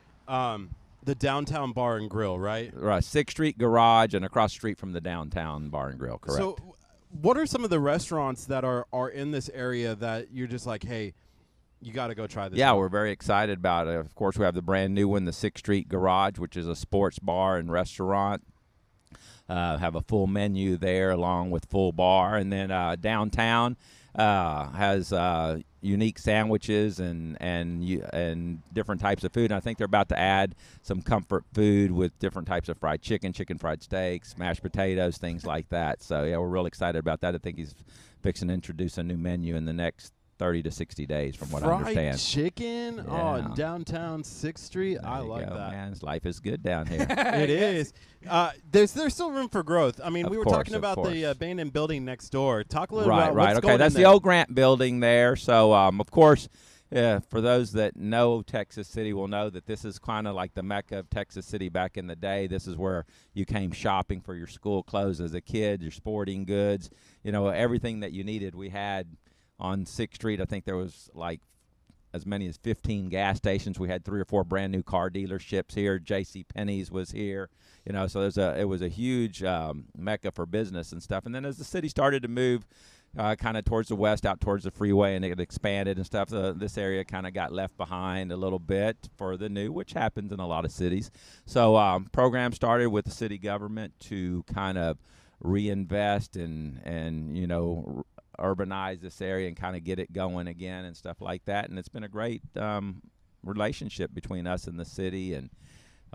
the downtown bar and grill, right? Right, 6th Street Garage and across the street from the downtown bar and grill, correct. So what are some of the restaurants that are in this area that you're just like, hey, You got to go try this. Yeah, out. we're very excited about it. Of course, we have the brand new one, the 6th Street Garage, which is a sports bar and restaurant. Have a full menu there along with full bar. And then downtown has unique sandwiches and different types of food. And I think they're about to add some comfort food with different types of fried chicken, chicken fried steaks, mashed potatoes, things like that. So, yeah, we're real excited about that. I think he's fixing to introduce a new menu in the next 30 to 60 days, from what I understand. Fried chicken? Yeah. Oh, downtown 6th Street? There I you like go, that. Man, life is good down here. It is. There's still room for growth. I mean, Of we were course, talking of about the course. abandoned building next door. Talk a little Right, about right. what's Okay, going that's in the there. old Grant building there. So, of course, for those that know Texas City will know that this is kind of like the Mecca of Texas City back in the day. This is where you came shopping for your school clothes as a kid, your sporting goods, everything that you needed. We had on 6th Street, I think there was like as many as 15 gas stations. We had 3 or 4 brand new car dealerships here. J.C. Penney's was here, so it was a huge mecca for business and stuff. And then as the city started to move kind of towards the west, out towards the freeway, and it expanded and stuff, this area kind of got left behind a little bit for the new, which happens in a lot of cities. So program started with the city government to kind of reinvest and urbanize this area and kind of get it going again and stuff like that. And it's been a great relationship between us and the city. And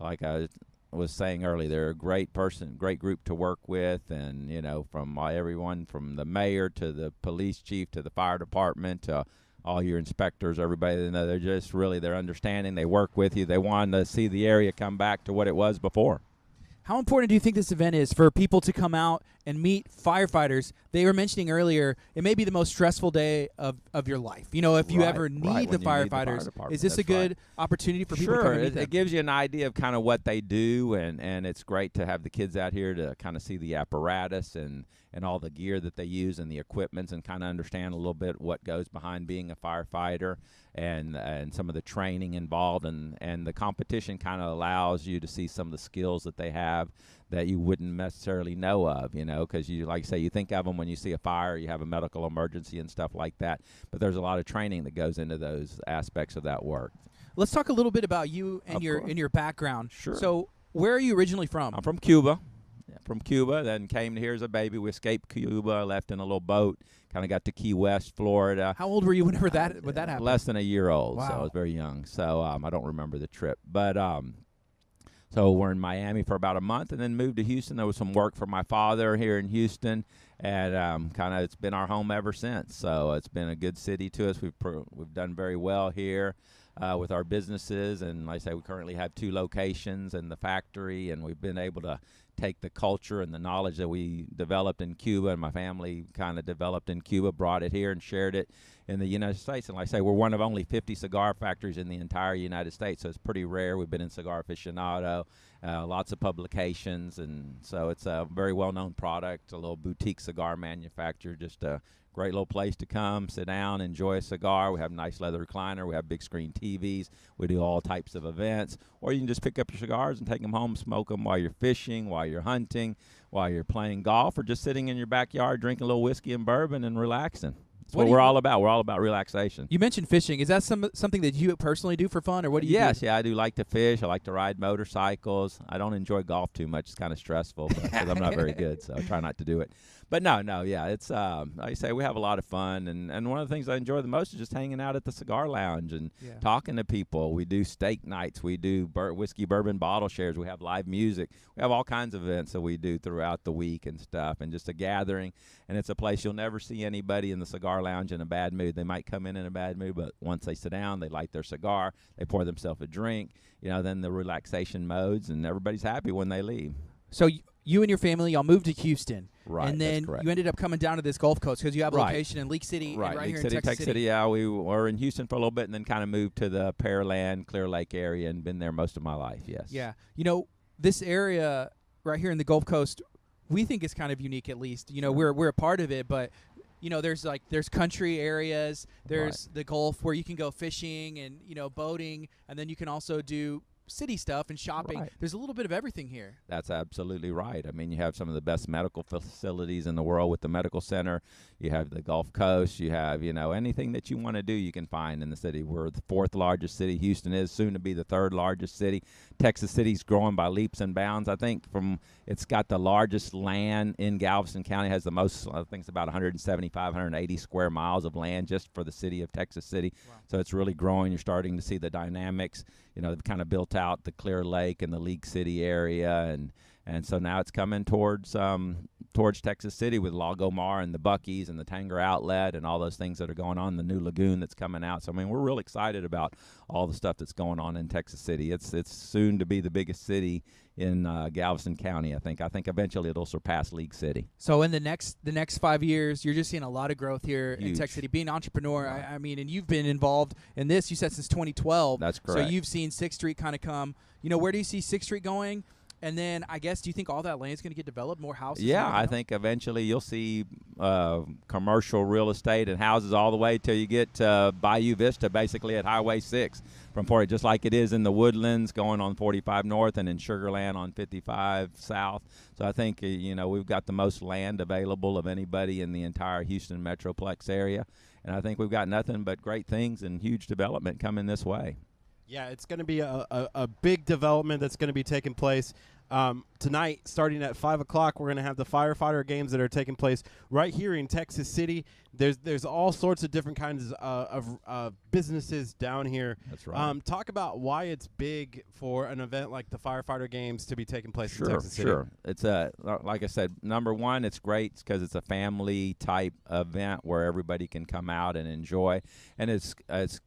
like I was saying earlier, they're a great group to work with. And, from everyone from the mayor to the police chief to the fire department to all your inspectors, everybody, they're just really, they're understanding. They work with you. They want to see the area come back to what it was before. How important do you think this event is for people to come out and meet firefighters? They were mentioning earlier, it may be the most stressful day of your life. If you ever need the firefighters, is this a good opportunity for people to come and meet them? It gives you an idea of kind of what they do, and it's great to have the kids out here to kind of see the apparatus and all the gear that they use and the equipments, and kind of understand a little bit what goes behind being a firefighter and some of the training involved, and the competition kind of allows you to see some of the skills that they have that you wouldn't necessarily know of, because you, like I say, you think of them when you see a fire, you have a medical emergency and stuff like that, but there's a lot of training that goes into those aspects of that work. Let's talk a little bit about you and Of your course. and your background. Sure. So, where are you originally from? I'm from Cuba. From Cuba, then came here as a baby. We escaped Cuba, left in a little boat, kind of got to Key West, Florida. How old were you whenever that happened? Less than a year old, Wow. so I was very young. So I don't remember the trip. But so we're in Miami for about a month, and then moved to Houston. There was some work for my father here in Houston, and kind of it's been our home ever since. So it's been a good city to us. We've done very well here with our businesses, and like I say, we currently have 2 locations and the factory, and we've been able to take the culture and the knowledge that we developed in Cuba, and my family kind of developed in Cuba, brought it here and shared it in the United States. And like I say, we're one of only 50 cigar factories in the entire United States, so it's pretty rare. We've been in Cigar Aficionado, lots of publications, and so it's a very well-known product, a little boutique cigar manufacturer, just a great little place to come, sit down, enjoy a cigar. We have a nice leather recliner. We have big screen TVs. We do all types of events. Or you can just pick up your cigars and take them home, smoke them while you're fishing, while you're hunting, while you're playing golf, or just sitting in your backyard drinking a little whiskey and bourbon and relaxing. That's what we're all about. We're all about relaxation. You mentioned fishing. Is that something that you personally do for fun, or what do you do? Yes, I do like to fish. I like to ride motorcycles. I don't enjoy golf too much. It's kind of stressful because I'm not very good, so I try not to do it. But it's like I say, we have a lot of fun, and one of the things I enjoy the most is just hanging out at the cigar lounge and talking to people. We do steak nights. We do whiskey bourbon bottle shares. We have live music. We have all kinds of events that we do throughout the week and stuff, and just a gathering. And it's a place you'll never see anybody in the cigar lounge in a bad mood. They might come in a bad mood, but once they sit down, they light their cigar, they pour themselves a drink, then the relaxation modes, and everybody's happy when they leave. So you and your family, y'all moved to Houston. Right, and then that's correct. you ended up coming down to this Gulf Coast because you have a Right. location in Leak City and right Leak here City, in Texas City. Yeah, we were in Houston for a little bit and then kind of moved to the Pearland, Clear Lake area and been there most of my life, yes. Yeah. This area right here in the Gulf Coast, we think is kind of unique at least. We're a part of it, but there's country areas, there's the Gulf where you can go fishing and boating, and then you can also do city stuff and shopping. Right. There's a little bit of everything here. That's absolutely right. I mean, you have some of the best medical facilities in the world with the medical center. You have the Gulf Coast. You have, anything that you want to do, you can find in the city. We're the 4th largest city. Houston is soon to be the 3rd largest city. Texas City's growing by leaps and bounds. I think it's got the largest land in Galveston County, has the most, I think it's about 175, 180 square miles of land just for the city of Texas City. Wow. So it's really growing. You're starting to see the dynamics. They've kind of built out the Clear Lake and the League City area, and so now it's coming towards Texas City with Lago Mar and the Buc-ee's and the Tanger Outlet and all those things that are going on, the new lagoon that's coming out. So, I mean, we're real excited about all the stuff that's going on in Texas City. It's soon to be the biggest city in Galveston County, I think. I think eventually it'll surpass League City. So in the next 5 years, you're just seeing a lot of growth here Huge. in Texas City. Being an entrepreneur, right. I mean, and you've been involved in this, you said, since 2012. That's correct. So you've seen 6th Street kind of come. Where do you see 6th Street going? And then, I guess, do you think all that land is going to get developed, more houses? Yeah, I think eventually you'll see commercial real estate and houses all the way till you get to Bayou Vista, basically at Highway 6 from 40, just like it is in the Woodlands going on 45 North and in Sugar Land on 55 South. So I think, we've got the most land available of anybody in the entire Houston Metroplex area. And I think we've got nothing but great things and huge development coming this way. Yeah, it's going to be a big development that's going to be taking place. Tonight, starting at 5 o'clock, we're going to have the firefighter games that are taking place right here in Texas City. There's all sorts of different kinds of businesses down here. That's right. Talk about why it's big for an event like the firefighter games to be taking place in Texas City. Sure. It's like I said, number one, it's great because it's a family type event where everybody can come out and enjoy, and it's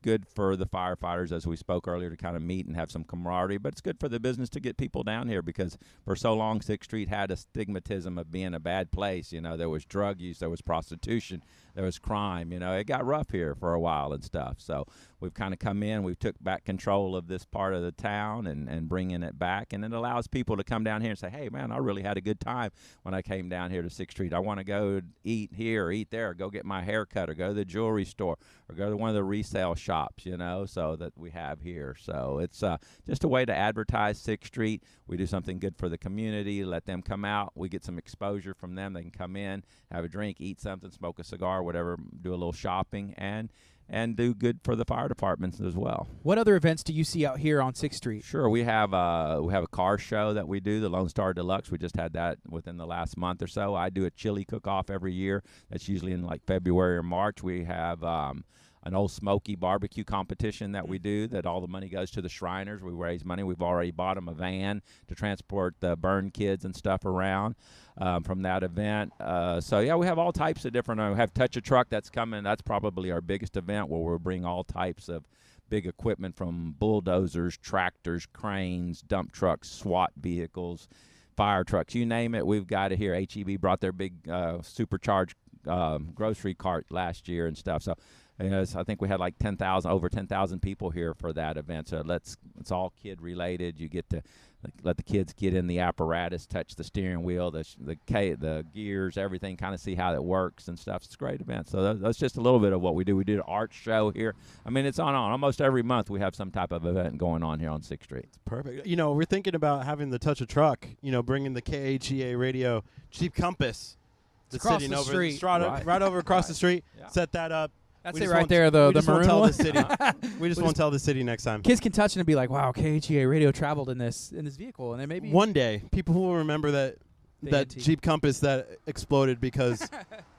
good for the firefighters, as we spoke earlier, to kind of meet and have some camaraderie. But it's good for the business to get people down here because for so long 6th Street had a stigmatism of being a bad place. There was drug use, there was prostitution, there was crime. It got rough here for a while and stuff. So we've kind of come in, we've took back control of this part of the town and bringing it back. And it allows people to come down here and say, hey, man, I really had a good time when I came down here to 6th Street. I want to go eat here or eat there, or go get my hair cut, or go to the jewelry store, or go to one of the resale shops, so that we have here. So it's just a way to advertise 6th Street. We do something good for the community, let them come out. We get some exposure from them. They can come in, have a drink, eat something, smoke a cigar, whatever, do a little shopping, and do good for the fire departments as well. What other events do you see out here on 6th Street? Sure, we have a car show that we do, the Lone Star Deluxe. We just had that within the last month or so. I do a chili cook-off every year. That's usually in like February or March. We have an old smoky barbecue competition that we do, that all the money goes to the Shriners. We raise money. We've already bought them a van to transport the burn kids and stuff around from that event. So, yeah, we have all types of different. We have Touch a Truck that's coming. That's probably our biggest event, where we'll bring all types of big equipment from bulldozers, tractors, cranes, dump trucks, SWAT vehicles, fire trucks, you name it. We've got it here. HEB brought their big supercharged grocery cart last year and stuff. So, I think we had like over 10,000 people here for that event. So it's all kid related. You get to let the kids get in the apparatus, touch the steering wheel, the gears, everything, kind of see how it works and stuff. It's a great event. So that's just a little bit of what we do. We do an art show here. I mean, it's on almost every month. We have some type of event going on here on 6th Street. It's perfect. We're thinking about having the Touch a Truck. Bringing the KHEA radio Jeep Compass. It's across the street. Right over across the street. Yeah. Set that up. That's it right there, the maroon one. We just won't tell the city next time. Kids can touch it and be like, wow, KHEA radio traveled in this vehicle. And then maybe one day people will remember that Jeep Compass that exploded because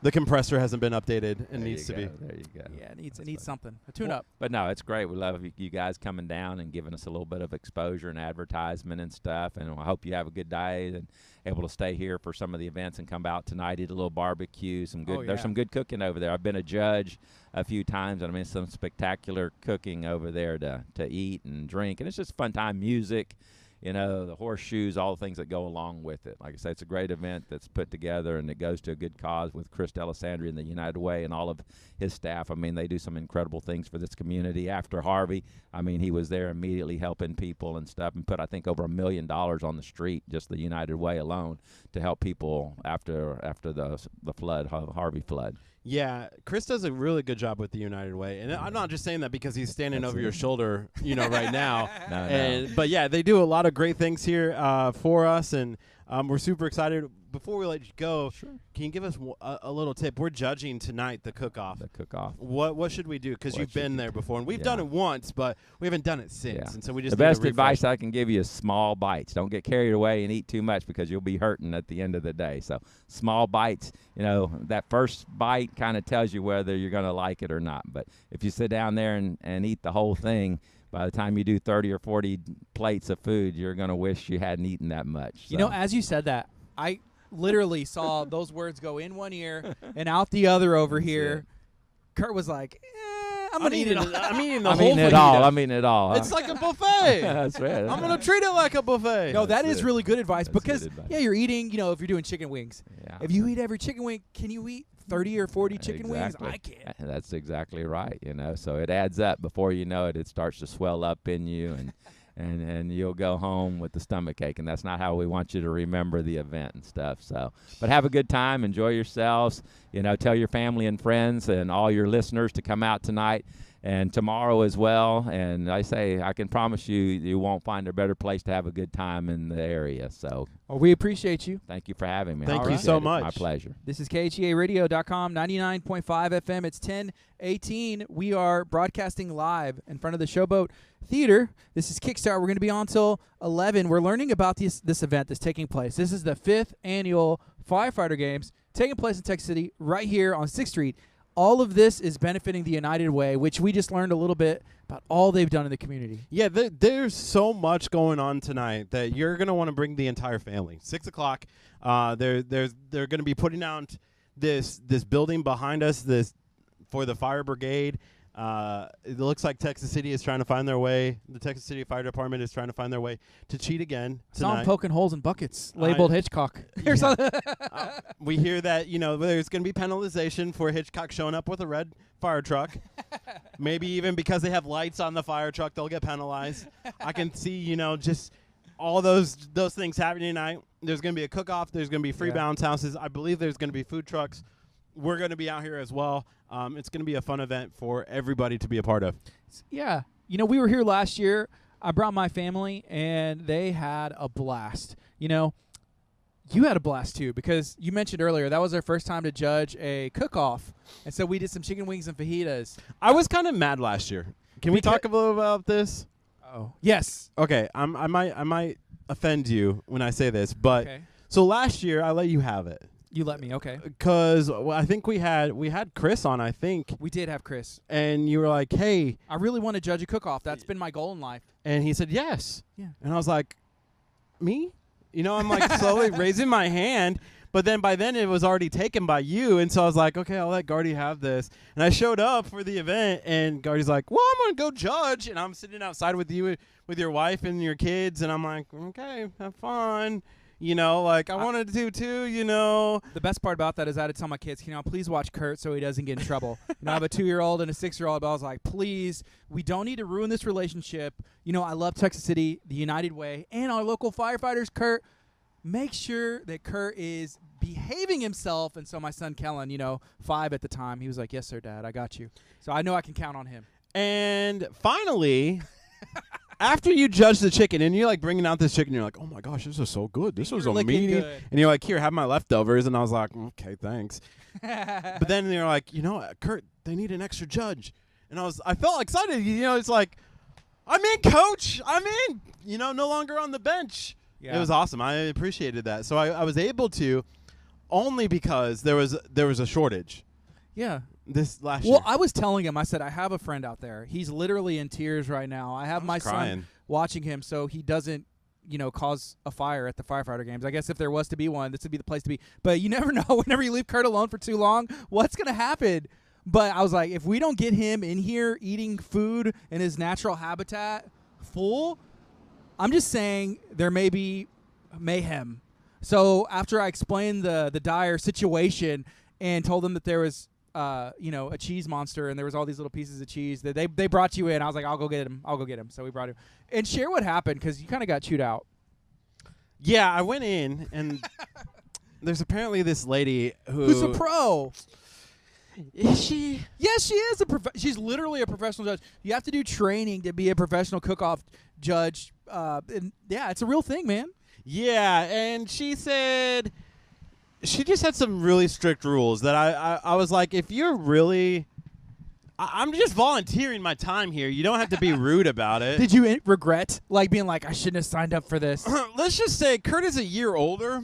the compressor hasn't been updated and needs to be. There you go. Yeah, it needs something. A tune-up. But no, it's great. We love you guys coming down and giving us a little bit of exposure and advertisement and stuff. And I hope you have a good day and able to stay here for some of the events and come out tonight, eat a little barbecue. There's some good cooking over there. I've been a judge a few times, and I mean, some spectacular cooking over there to eat and drink. And it's just a fun time. Music, the horseshoes, all the things that go along with it. Like I say, it's a great event that's put together, and it goes to a good cause with Chris Delisandri and the United Way and all of his staff. I mean, they do some incredible things for this community. After Harvey, I mean, he was there immediately helping people and stuff, and put, I think, over $1 million on the street, just the United Way alone, to help people after the flood, Harvey flood. Yeah, Chris does a really good job with the United Way, and I'm not just saying that because he's standing over your shoulder, right now. No. But yeah, they do a lot of great things here for us, and we're super excited. Before we let you go, can you give us a little tip? We're judging tonight the cook-off. What should we do? Because you've been there before, and we've done it once, but we haven't done it since, and so we just the need best a advice I can give you is small bites. Don't get carried away and eat too much because you'll be hurting at the end of the day. So small bites, that first bite kind of tells you whether you're going to like it or not. But if you sit down there and eat the whole thing, by the time you do 30 or 40 plates of food, you're going to wish you hadn't eaten that much. So. As you said that, I literally saw those words go in one ear and out the other over here. Kurt was like, I'm going to eat it all. I'm eating the I'm whole eating it all. I'm eating it all. It's like a buffet. That's right. I'm going to treat it like a buffet. No, that is really good advice That's because, good advice. you're eating, if you're doing chicken wings. Yeah. If you eat every chicken wing, can you eat 30 or 40 chicken wings? Exactly. I can't. That's exactly right. So it adds up. Before you know it, it starts to swell up in you, and you'll go home with the stomach ache, and that's not how we want you to remember the event and stuff. So, but have a good time, enjoy yourselves. Tell your family and friends and all your listeners to come out tonight and tomorrow as well. And I can promise you won't find a better place to have a good time in the area. So we appreciate you. thank you for having me. Thank you so much. My pleasure. This is KHEARadio.com, 99.5 FM. It's 10:18. We are broadcasting live in front of the Showboat Theater. This is Kickstart. We're going to be on till 11. We're learning about this event that's taking place. This is the 5th annual Firefighter Games taking place in Texas City right here on 6th Street. All of this is benefiting the United Way, which we just learned a little bit about all they've done in the community. Yeah, there's so much going on tonight that you're going to want to bring the entire family. 6 o'clock, they're going to be putting out this building behind us for the fire brigade. It looks like Texas City is trying to find their way. The Texas City Fire Department is trying to find their way to cheat again tonight. Saw them poking holes in buckets labeled Hitchcock. Or something. We hear that, there's going to be penalization for Hitchcock showing up with a red fire truck. Maybe even because they have lights on the fire truck, they'll get penalized. I can see, just all those things happening tonight. There's going to be a cook-off. There's going to be free bounce houses. I believe there's going to be food trucks. We're going to be out here as well. It's going to be a fun event for everybody to be a part of. Yeah. We were here last year. I brought my family, and they had a blast. You had a blast, too, because you mentioned earlier that was our first time to judge a cook-off. And so we did some chicken wings and fajitas. I was kind of mad last year. Can we talk a little about this? Oh. Yes. Okay. I might offend you when I say this, but so last year I let you have it. You let me, okay. Because I think we had Chris on, I think. We did have Chris. And you were like, hey. I really want to judge a cook-off. That's been my goal in life. And he said, yes. Yeah. And I was like, me? I'm like slowly raising my hand. But then by then it was already taken by you. And so I was like, okay, I'll let Gardy have this. And I showed up for the event, and Gardy's like, well, I'm going to go judge. And I'm sitting outside with you, with your wife and your kids. And I'm like, okay, have fun. I wanted to too, The best part about that is I had to tell my kids, please watch Kurt so he doesn't get in trouble. I have a 2-year-old and a 6-year-old, but I was like, please, we don't need to ruin this relationship. I love Texas City, the United Way, and our local firefighters. Kurt, make sure that Kurt is behaving himself. And so my son, Kellen, 5 at the time, he was like, yes, sir, Dad, I got you. So I know I can count on him. And finally... After you judge the chicken, and you're bringing out this chicken, you're like, oh my gosh, this is so good. This was a meaty. And you're like, here, have my leftovers. And I was like, okay, thanks. But then you're like, Kurt, they need an extra judge. And I felt excited. It's like, I'm in, coach. I'm in. No longer on the bench. Yeah. It was awesome. I appreciated that. So I was able to, only because there was a shortage. Yeah. This last year. Well, I was telling him, I said, I have a friend out there. He's literally in tears right now. I have my son watching him so he doesn't, cause a fire at the firefighter games. I guess if there was to be one, this would be the place to be. But you never know. Whenever you leave Kurt alone for too long, what's going to happen? But I was like, if we don't get him in here eating food in his natural habitat full, I'm just saying there may be mayhem. So after I explained the dire situation and told them that there was a cheese monster, and there was all these little pieces of cheese that they brought you in. I was like, I'll go get him. So we brought him. And share what happened, because you kind of got chewed out. Yeah, I went in, and there's apparently this lady who's a pro. Is she? Yes, she is she's literally a professional judge. You have to do training to be a professional cook-off judge. And yeah, it's a real thing, man. Yeah, and she said she just had some really strict rules that I was like, if you're really, I'm just volunteering my time here. You don't have to be rude about it. Did you regret like being like, I shouldn't have signed up for this? Let's just say Curt is a year older.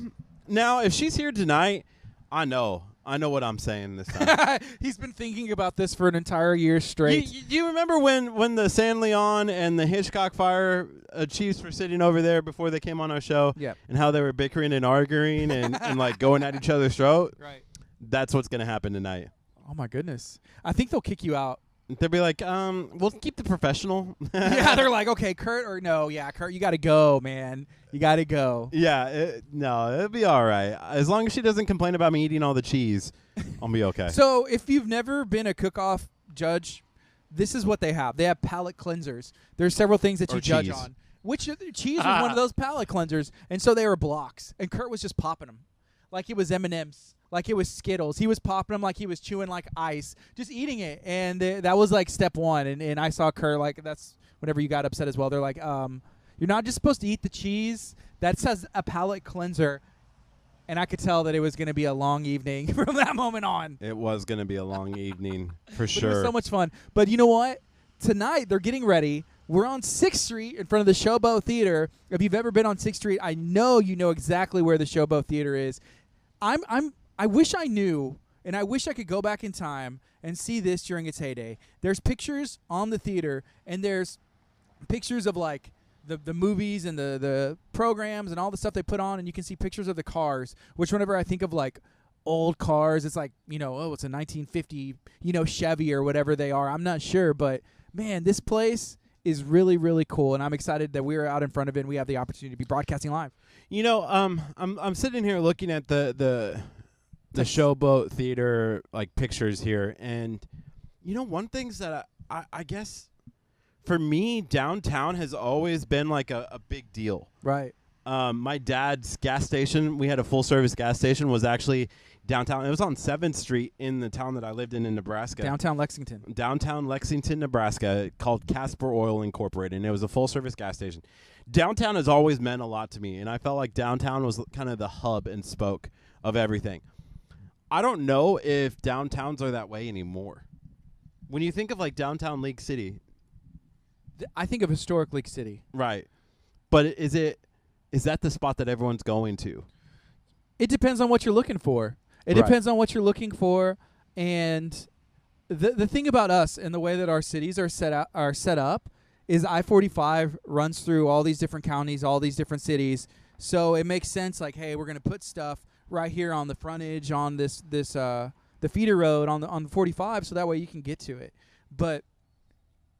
Now, if she's here tonight, I know what I'm saying this time. He's been thinking about this for an entire year straight. Do you remember when the San Leon and the Hitchcock Fire chiefs were sitting over there before they came on our show? Yeah. And how they were bickering and arguing and like going at each other's throat? Right. That's what's going to happen tonight. Oh, my goodness. I think they'll kick you out. They'll be like, we'll keep the professional. Yeah, they're like, okay, Curt, or no, yeah, Curt, you got to go, man. You got to go. Yeah, no, it'll be all right. As long as she doesn't complain about me eating all the cheese, I'll be okay. So if you've never been a cook-off judge, this is what they have. They have palate cleansers. There's several things that you judge on. Which cheese was one of those palate cleansers, and so they were blocks. And Curt was just popping them like it was M&Ms. Like it was Skittles. He was popping them like he was chewing like ice, just eating it. And that was like step one. And I saw Curt, like, that's whenever you got upset as well. They're like, you're not just supposed to eat the cheese. That says a palate cleanser. And I could tell that it was going to be a long evening from that moment on. It was going to be a long evening, for But sure. it was so much fun. But you know what? Tonight, they're getting ready. We're on 6th Street in front of the Showboat Theater. If you've ever been on 6th Street, I know you know exactly where the Showboat Theater is. I wish I knew, and I wish I could go back in time and see this during its heyday. There's pictures on the theater, and there's pictures of, like, the movies and the programs and all the stuff they put on, and you can see pictures of the cars, which whenever I think of, like, old cars, it's like, it's a 1950, Chevy or whatever they are. I'm not sure, but, man, this place is really, really cool, and I'm excited that we're out in front of it and we have the opportunity to be broadcasting live. I'm sitting here looking at the Showboat Theater like pictures here, and one thing's that I guess for me, downtown has always been like a big deal. Right. My dad's gas station, we had a full service gas station, was actually downtown. It was on 7th Street in the town that I lived in Nebraska. Downtown Lexington, Nebraska, called Casper Oil Incorporated, and it was a full service gas station. Downtown has always meant a lot to me, and I felt like downtown was kind of the hub and spoke of everything. I don't know if downtowns are that way anymore. When you think of like downtown League City, I think of historic League City. right? But is that the spot that everyone's going to? It depends on what you're looking for. It depends on what you're looking for, and the thing about us and the way that our cities are set up is I-45 runs through all these different counties, all these different cities. So it makes sense. Like, hey, we're gonna put stuff right here on the frontage on the feeder road on the 45, so that way you can get to it. But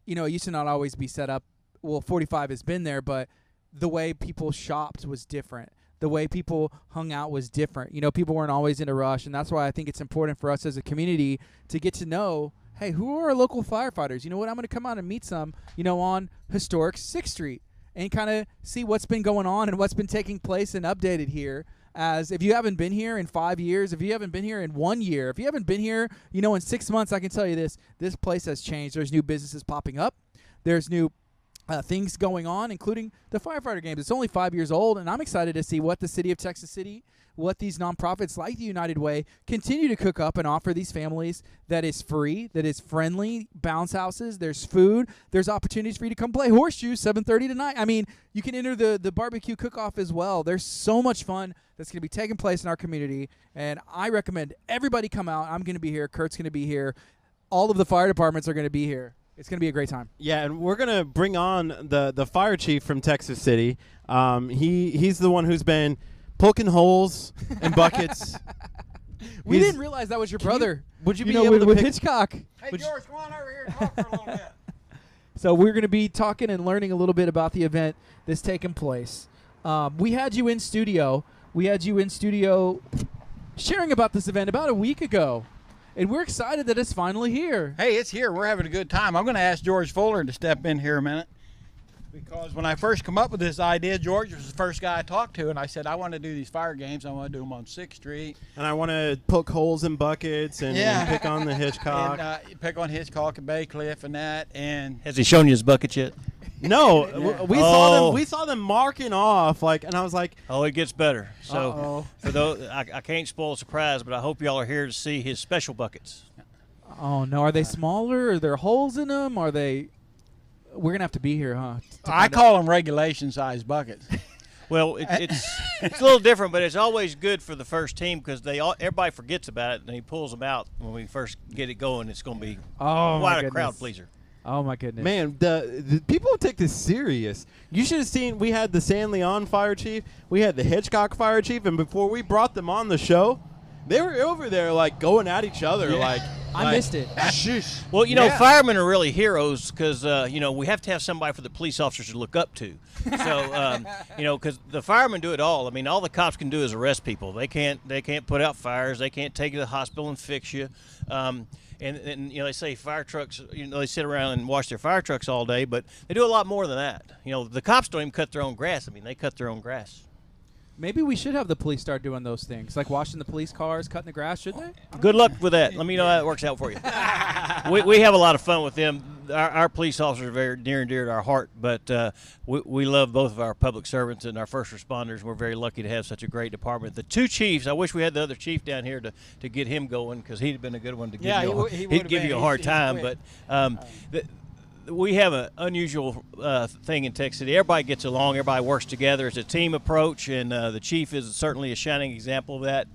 it used to not always be set up. Well, 45 has been there, but the way people shopped was different. The way people hung out was different. People weren't always in a rush, and that's why I think it's important for us as a community to get to know, hey, who are our local firefighters? You know what? I'm going to come out and meet some, on historic 6th Street and kind of see what's been going on and what's been taking place and updated here. As if you haven't been here in 5 years, if you haven't been here in 1 year, if you haven't been here, in 6 months, I can tell you this place has changed. There's new businesses popping up. There's new things going on, including the firefighter games. It's only 5 years old, and I'm excited to see what the city of Texas City, what these nonprofits like the United Way continue to cook up and offer these families that is free, that is friendly, bounce houses, there's food, there's opportunities for you to come play horseshoe 7:30 tonight. I mean, you can enter the barbecue cook-off as well. There's so much fun that's going to be taking place in our community, and I recommend everybody come out. I'm going to be here. Curt's going to be here. All of the fire departments are going to be here. It's going to be a great time. Yeah, and we're going to bring on the fire chief from Texas City. He's the one who's been poking holes in buckets. We didn't realize that was your brother. Would you be able to with pick Hitchcock? Hey, George, come on over here and talk for a little bit. So we're going to be talking and learning a little bit about the event that's taking place. We had you in studio. Sharing about this event about a week ago. And we're excited that it's finally here. Hey, it's here. We're having a good time. I'm going to ask George Fuller to step in here a minute Because when I first come up with this idea, George was the first guy I talked to, and I said, I want to do these fire games. I want to do them on 6th Street. And I want to poke holes in buckets and pick on the Hitchcock. And pick on Hitchcock and Bay Cliff and that. And Has he shown you his buckets yet? No, we saw them marking off, and I was like, oh, it gets better. So for those, I can't spoil a surprise, but I hope y'all are here to see his special buckets. Oh no, are they smaller? Are there holes in them? Are they? We're gonna have to be here, huh? I call them regulation size buckets. Well, it's a little different, but it's always good for the first team because everybody forgets about it, and he pulls them out when we first get it going. It's going to be quite a crowd pleaser. Oh my goodness, man! The people take this serious. You should have seen. We had the San Leon fire chief, we had the Hitchcock fire chief, and before we brought them on the show, they were over there going at each other. Yeah. I missed it. Shush. Well, firemen are really heroes because we have to have somebody for the police officers to look up to. So because the firemen do it all. I mean, all the cops can do is arrest people. They can't put out fires. They can't take you to the hospital and fix you. And they say fire trucks. They sit around and wash their fire trucks all day, but they do a lot more than that. The cops don't even cut their own grass. I mean, they cut their own grass. Maybe we should have the police start doing those things, like washing the police cars, cutting the grass, shouldn't they? Good luck with that. Let me know how it works out for you. we have a lot of fun with them. Our police officers are very near and dear to our heart, but we love both of our public servants and our first responders. We're very lucky to have such a great department. The two chiefs, I wish we had the other chief down here to get him going because he'd have been a good one to give he'd give you a hard time. But we have an unusual thing in Texas City. Everybody gets along. Everybody works together. It's a team approach, and the chief is certainly a shining example of that.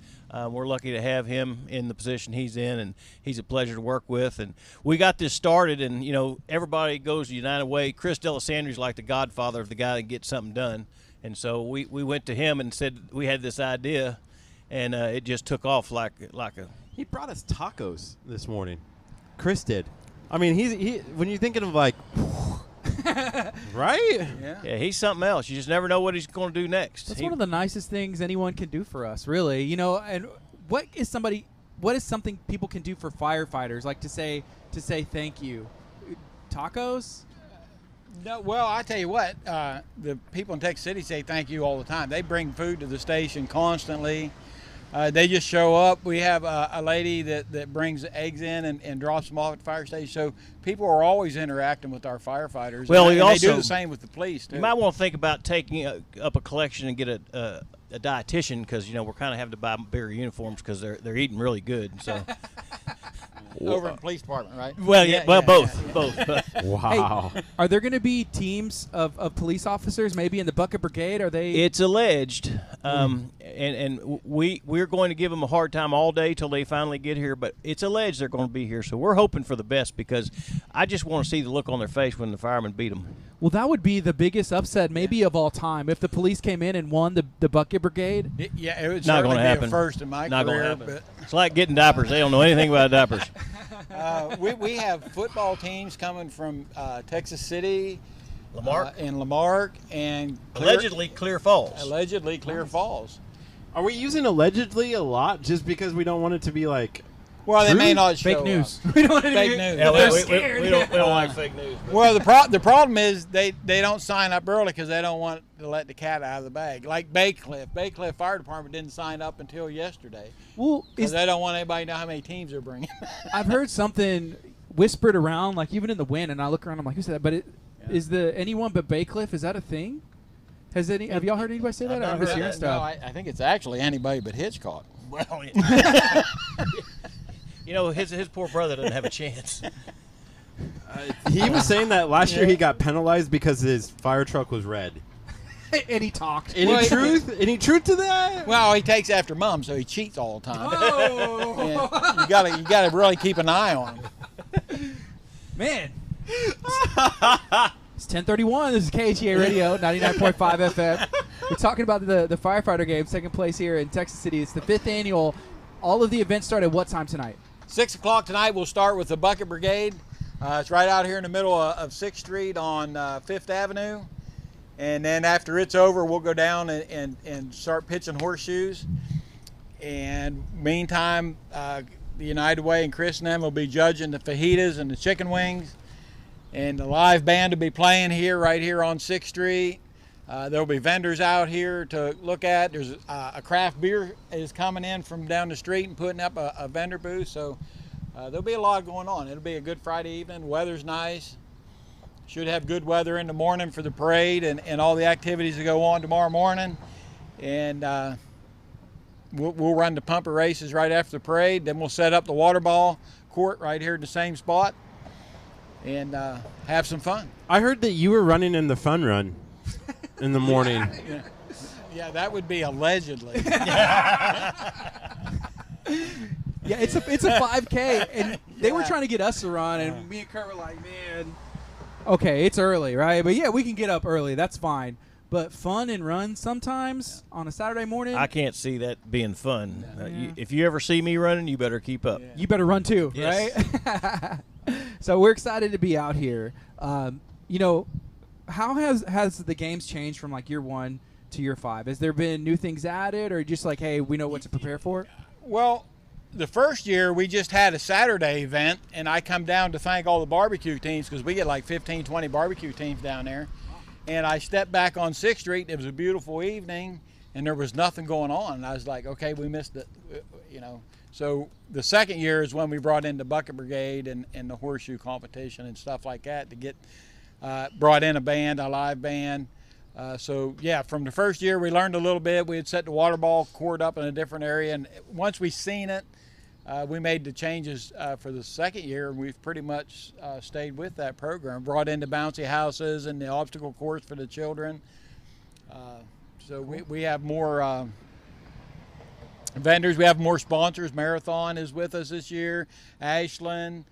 We're lucky to have him in the position he's in, and he's a pleasure to work with. And we got this started, and, everybody goes the United Way. Chris Delisandro's like the godfather of the guy that gets something done. And so we went to him and said we had this idea, and it just took off like a – He brought us tacos this morning. Chris did. I mean, he when you're thinking of right? Yeah, he's something else. You just never know what he's going to do next. That's one of the nicest things anyone can do for us, really. And what is something people can do for firefighters, like to say thank you? Tacos? No, well, I tell you what, the people in Texas City say thank you all the time. They bring food to the station constantly. They just show up. We have a lady that brings eggs in and drops them off at the fire station. So people are always interacting with our firefighters. Well, and they do the same with the police, too. You might want to think about taking up a collection and get a dietitian because, we're kind of having to buy bigger uniforms because they're eating really good. So. Over in the police department, right? Well, both. Wow. Hey, are there going to be teams of police officers, maybe in the Bucket Brigade? Are they? It's alleged, and we're going to give them a hard time all day till they finally get here. But it's alleged they're going to be here, so we're hoping for the best because I just want to see the look on their face when the firemen beat them. Well, that would be the biggest upset maybe of all time if the police came in and won the Bucket Brigade. It would not certainly going to happen. Be a first in my not career. Not going to happen. It's like getting diapers. They don't know anything about diapers. We have football teams coming from Texas City, Lamarck, and Lamarck, and allegedly Clear Falls. Allegedly Clear Falls. Are we using allegedly a lot just because we don't want it to be like? Well, true? They may not show fake news. We don't want it fake news. Yeah, we don't like fake news. Well, the problem is they don't sign up early because they don't want to let the cat out of the bag. Like Bay Cliff Fire Department didn't sign up until yesterday. Well, because they don't want anybody to know how many teams they're bringing. I've heard something whispered around, like even in the wind, and I look around, I'm like, who said that? But is anyone but Bay Cliff? Is that a thing? Have y'all heard anybody say that? I'm just hearing stuff. No, I think it's actually anybody but Hitchcock. Well, his poor brother doesn't have a chance. He was saying that last year he got penalized because his fire truck was red. And he talked. Any truth? Any truth to that? Well, he takes after Mom, so he cheats all the time. Oh. You gotta really keep an eye on him. Man. It's 10:31. This is KHEA Radio, 99.5 FM. We're talking about the firefighter games taking place here in Texas City. It's the 5th annual. All of the events start at what time tonight? 6 o'clock tonight. We'll start with the Bucket Brigade. It's right out here in the middle of 6th Street on 5th Avenue. And then after it's over, we'll go down and start pitching horseshoes. And meantime, the United Way and Chris and them will be judging the fajitas and the chicken wings. And the live band will be playing here, right here on 6th Street. There'll be vendors out here to look at. There's a craft beer is coming in from down the street and putting up a vendor booth. So there'll be a lot going on. It'll be a good Friday evening. Weather's nice. Should have good weather in the morning for the parade and all the activities that go on tomorrow morning. And we'll run the pumper races right after the parade. Then we'll set up the water ball court right here in the same spot and have some fun. I heard that you were running in the fun run in the morning. Yeah, that would be allegedly. Yeah, it's a 5K, and they were trying to get us to run, and me and Kurt were like, man, okay, it's early, right? But yeah, we can get up early. That's fine. But fun and run sometimes on a Saturday morning. I can't see that being fun. If you ever see me running, you better keep up. You better run too, Yes. right? So we're excited to be out here. You know, how has the games changed from like year 1 to year 5? Has there been new things added, or just like, hey, we know what to prepare for? Well, the first year we just had a Saturday event, and I come down to thank all the barbecue teams because we get like 15, 20 barbecue teams down there. And I stepped back on 6th Street. It was a beautiful evening, and there was nothing going on. And I was like, okay, we missed it, you know. So the second year is when we brought in the Bucket Brigade and the horseshoe competition and stuff like that to get brought in a live band. So yeah, from the first year we learned a little bit. We had set the water ball court up in a different area, and once we seen it, we made the changes for the second year, and we've pretty much stayed with that program. Brought in the bouncy houses and the obstacle course for the children. So we have more vendors. We have more sponsors. Marathon is with us this year. Ashland.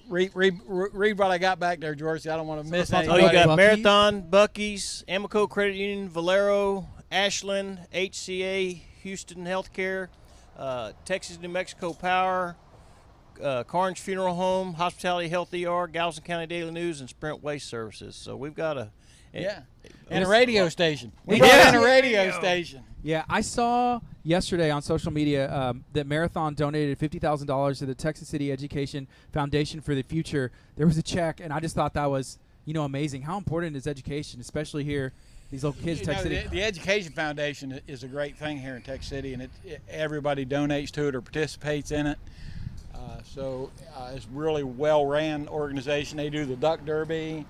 Read what I got back there, George. I don't want to miss anything. Oh, you got Buc-ee's? Marathon, Buc-ee's, Amico Credit Union, Valero, Ashland, HCA, Houston Healthcare, Texas New Mexico Power, Carnes Funeral Home, Hospitality Health ER, Galveston County Daily News, and Sprint Waste Services. So we've got and a radio station. We brought in a radio station. Yeah, I saw yesterday on social media that Marathon donated $50,000 to the Texas City Education Foundation for the Future. There was a check, and I just thought that was, amazing. How important is education, especially here, these little kids in Texas City? The Education Foundation is a great thing here in Texas City, and everybody donates to it or participates in it. So it's really well-ran organization. They do the Duck Derby.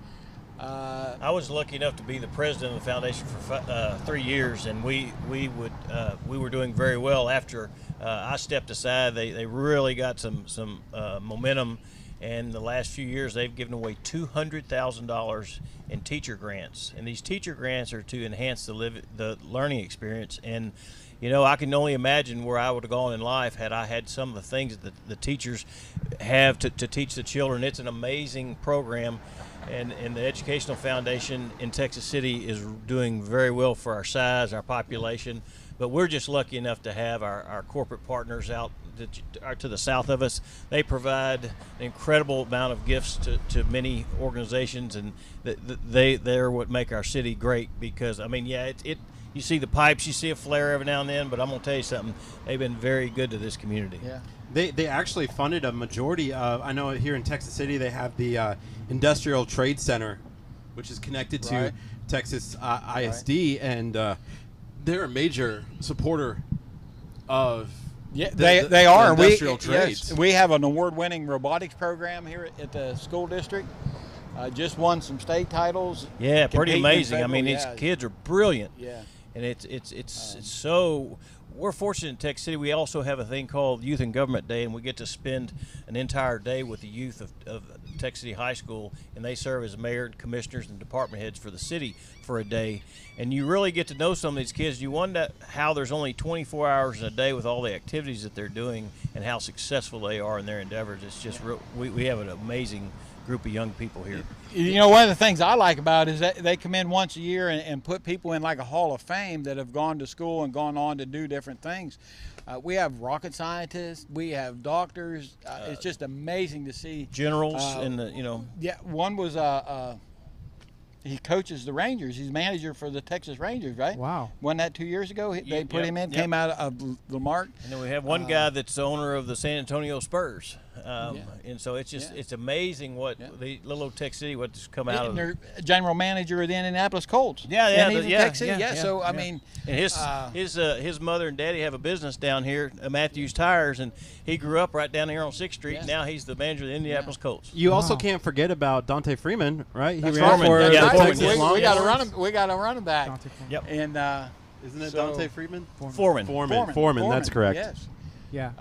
I was lucky enough to be the president of the foundation for 3 years, and we were doing very well after I stepped aside. They really got some momentum, and the last few years they've given away $200,000 in teacher grants, and these teacher grants are to enhance the learning experience. And I can only imagine where I would have gone in life had I had some of the things that the teachers have to teach the children. It's an amazing program. And the Educational Foundation in Texas City is doing very well for our size, our population. But we're just lucky enough to have our corporate partners out to the south of us. They provide an incredible amount of gifts to many organizations, and they're what make our city great. Because, you see the pipes, you see a flare every now and then, but I'm going to tell you something. They've been very good to this community. Yeah. They actually funded a majority of, I know here in Texas City they have the Industrial Trade Center, which is connected to Texas ISD, and they're a major supporter of they are. industrial trades. Yes, we have an award-winning robotics program here at the school district. Just won some state titles. Yeah, pretty amazing. Federal, these kids are brilliant. Yeah. And it's so. We're fortunate in Texas City. We also have a thing called Youth and Government Day, and we get to spend an entire day with the youth of Texas City High School, and they serve as mayor and commissioners and department heads for the city for a day. And you really get to know some of these kids. You wonder how there's only 24 hours in a day with all the activities that they're doing and how successful they are in their endeavors. It's just we have an amazing group of young people here. One of the things I like about it is that they come in once a year and put people in like a hall of fame that have gone to school and gone on to do different things. We have rocket scientists, we have doctors. It's just amazing to see generals Yeah, one was he coaches the Rangers. He's manager for the Texas Rangers, right? Wow. Won that 2 years ago. They put him in, came out of Lamarck. And then we have one guy that's the owner of the San Antonio Spurs. And so it's just it's amazing what the little old Tech City what's come out of. Their general manager of the Indianapolis Colts. Yeah. So I mean, and his mother and daddy have a business down here, Matthews Tires, and he grew up right down here on 6th Street. Now he's the manager of the Indianapolis Colts. You also can't forget about Dante Freeman, right? He That's ran for the Texas we Longhorns. got a running back. Yep. And isn't it Dante Freeman? Foreman. That's correct. Yes. Yeah.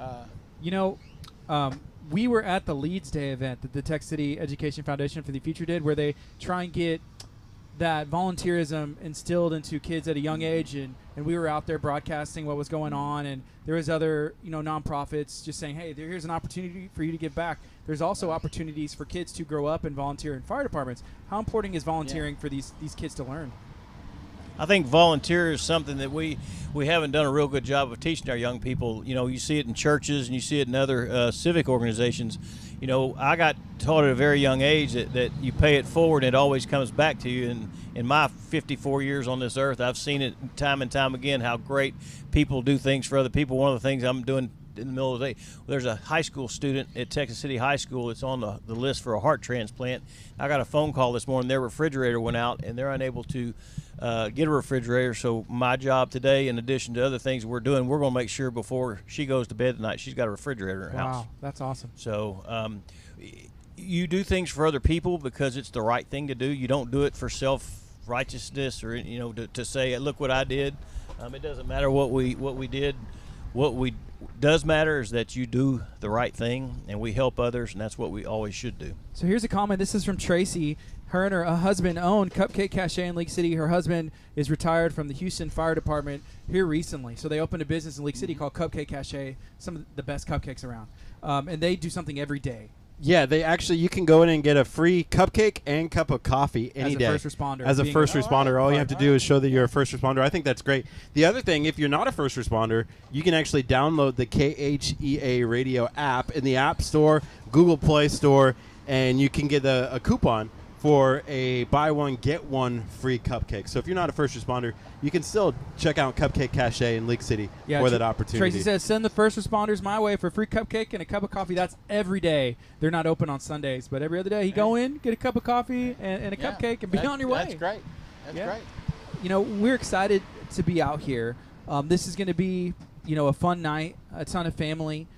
We were at the Leeds Day event that the Tech City Education Foundation for the Future did, where they try and get that volunteerism instilled into kids at a young age, and we were out there broadcasting what was going on, and there was other nonprofits just saying, hey, here's an opportunity for you to give back. There's also opportunities for kids to grow up and volunteer in fire departments. How important is volunteering for these kids to learn? I think volunteer is something that we haven't done a real good job of teaching our young people. You see it in churches and you see it in other civic organizations. I got taught at a very young age that you pay it forward and it always comes back to you. And in my 54 years on this earth, I've seen it time and time again how great people do things for other people. One of the things I'm doing in the middle of the day, there's a high school student at Texas City High School that's on the list for a heart transplant. I got a phone call this morning. Their refrigerator went out and they're unable to get a refrigerator. So my job today, in addition to other things we're doing, we're going to make sure before she goes to bed tonight she's got a refrigerator in her house. Wow, that's awesome. So you do things for other people because it's the right thing to do. You don't do it for self-righteousness or to say, look what I did. It doesn't matter what we did. What does matter is that you do the right thing and we help others, and that's what we always should do. So here's a comment. This is from Tracy. Her and her husband own Cupcake Cache in League City. Her husband is retired from the Houston Fire Department here recently. So they opened a business in League City called Cupcake Cache, some of the best cupcakes around. And they do something every day. Yeah, you can go in and get a free cupcake and cup of coffee any day. As a first responder. As a first responder, all you have to do is show that you're a first responder. I think that's great. The other thing, if you're not a first responder, you can actually download the KHEA radio app in the App Store, Google Play Store, and you can get a coupon for a buy one, get one free cupcake. So if you're not a first responder, you can still check out Cupcake Cache in League City for that opportunity. Tracy says, send the first responders my way for a free cupcake and a cup of coffee. That's every day. They're not open on Sundays, but every other day you go in, get a cup of coffee and a cupcake, and be on your way. That's great. That's great. We're excited to be out here. This is going to be, a fun night, a ton of family.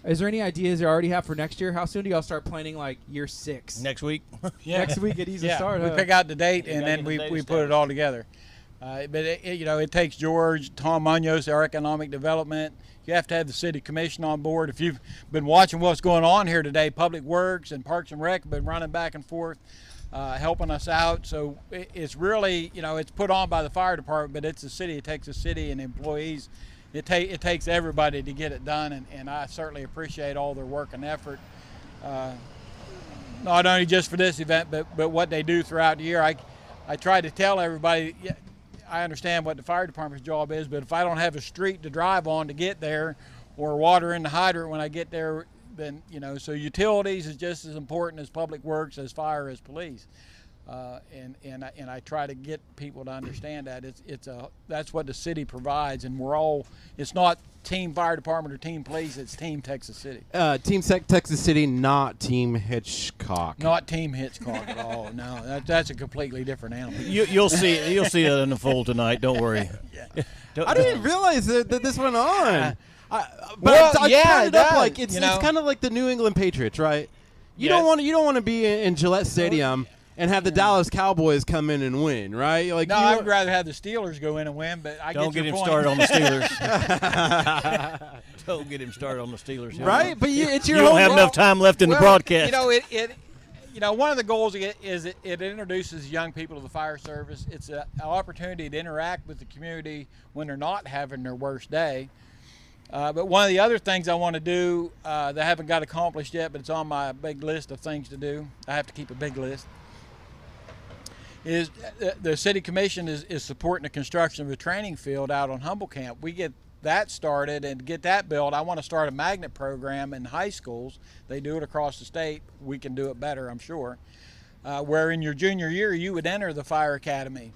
Is there any ideas you already have for next year? How soon do y'all start planning, like, year 6? Next week. Next week at Easy Start. We pick out the date, and then we put it all together. But, it takes George, Tom Munoz, our economic development. You have to have the city commission on board. If you've been watching what's going on here today, Public Works and Parks and Rec have been running back and forth, helping us out. So it's really, it's put on by the fire department, but it's the city. It takes the city and employees. It takes everybody to get it done, and I certainly appreciate all their work and effort, not only just for this event, but what they do throughout the year. I try to tell everybody, I understand what the fire department's job is, but if I don't have a street to drive on to get there or water in the hydrant when I get there, then, so utilities is just as important as public works, as fire, as police. And I try to get people to understand that that's what the city provides, and it's not Team Fire Department or Team Police, it's Team Texas City. Team Texas City, not Team Hitchcock. Not Team Hitchcock at all. No, that's a completely different animal. You'll see it unfold tonight. Don't worry. I didn't realize that this went on. It's kind of like the New England Patriots, right? You don't want to be in Gillette Stadium and have the Dallas Cowboys come in and win, right? Like, no, I would rather have the Steelers go in and win, but I don't get him point. started on the Steelers. Don't get him started on the Steelers, right? But it's your you don't have enough time left in the broadcast. One of the goals is it introduces young people to the fire service. It's an opportunity to interact with the community when they're not having their worst day. But one of the other things I want to do that I haven't got accomplished yet, but it's on my big list of things to do. I have to keep a big list. Is the city commission is supporting the construction of a training field out on Humble Camp. We get that started, and to get that built, I want to start a magnet program in high schools. They do it across the state. We can do it better, I'm sure. Where in your junior year you would enter the fire academy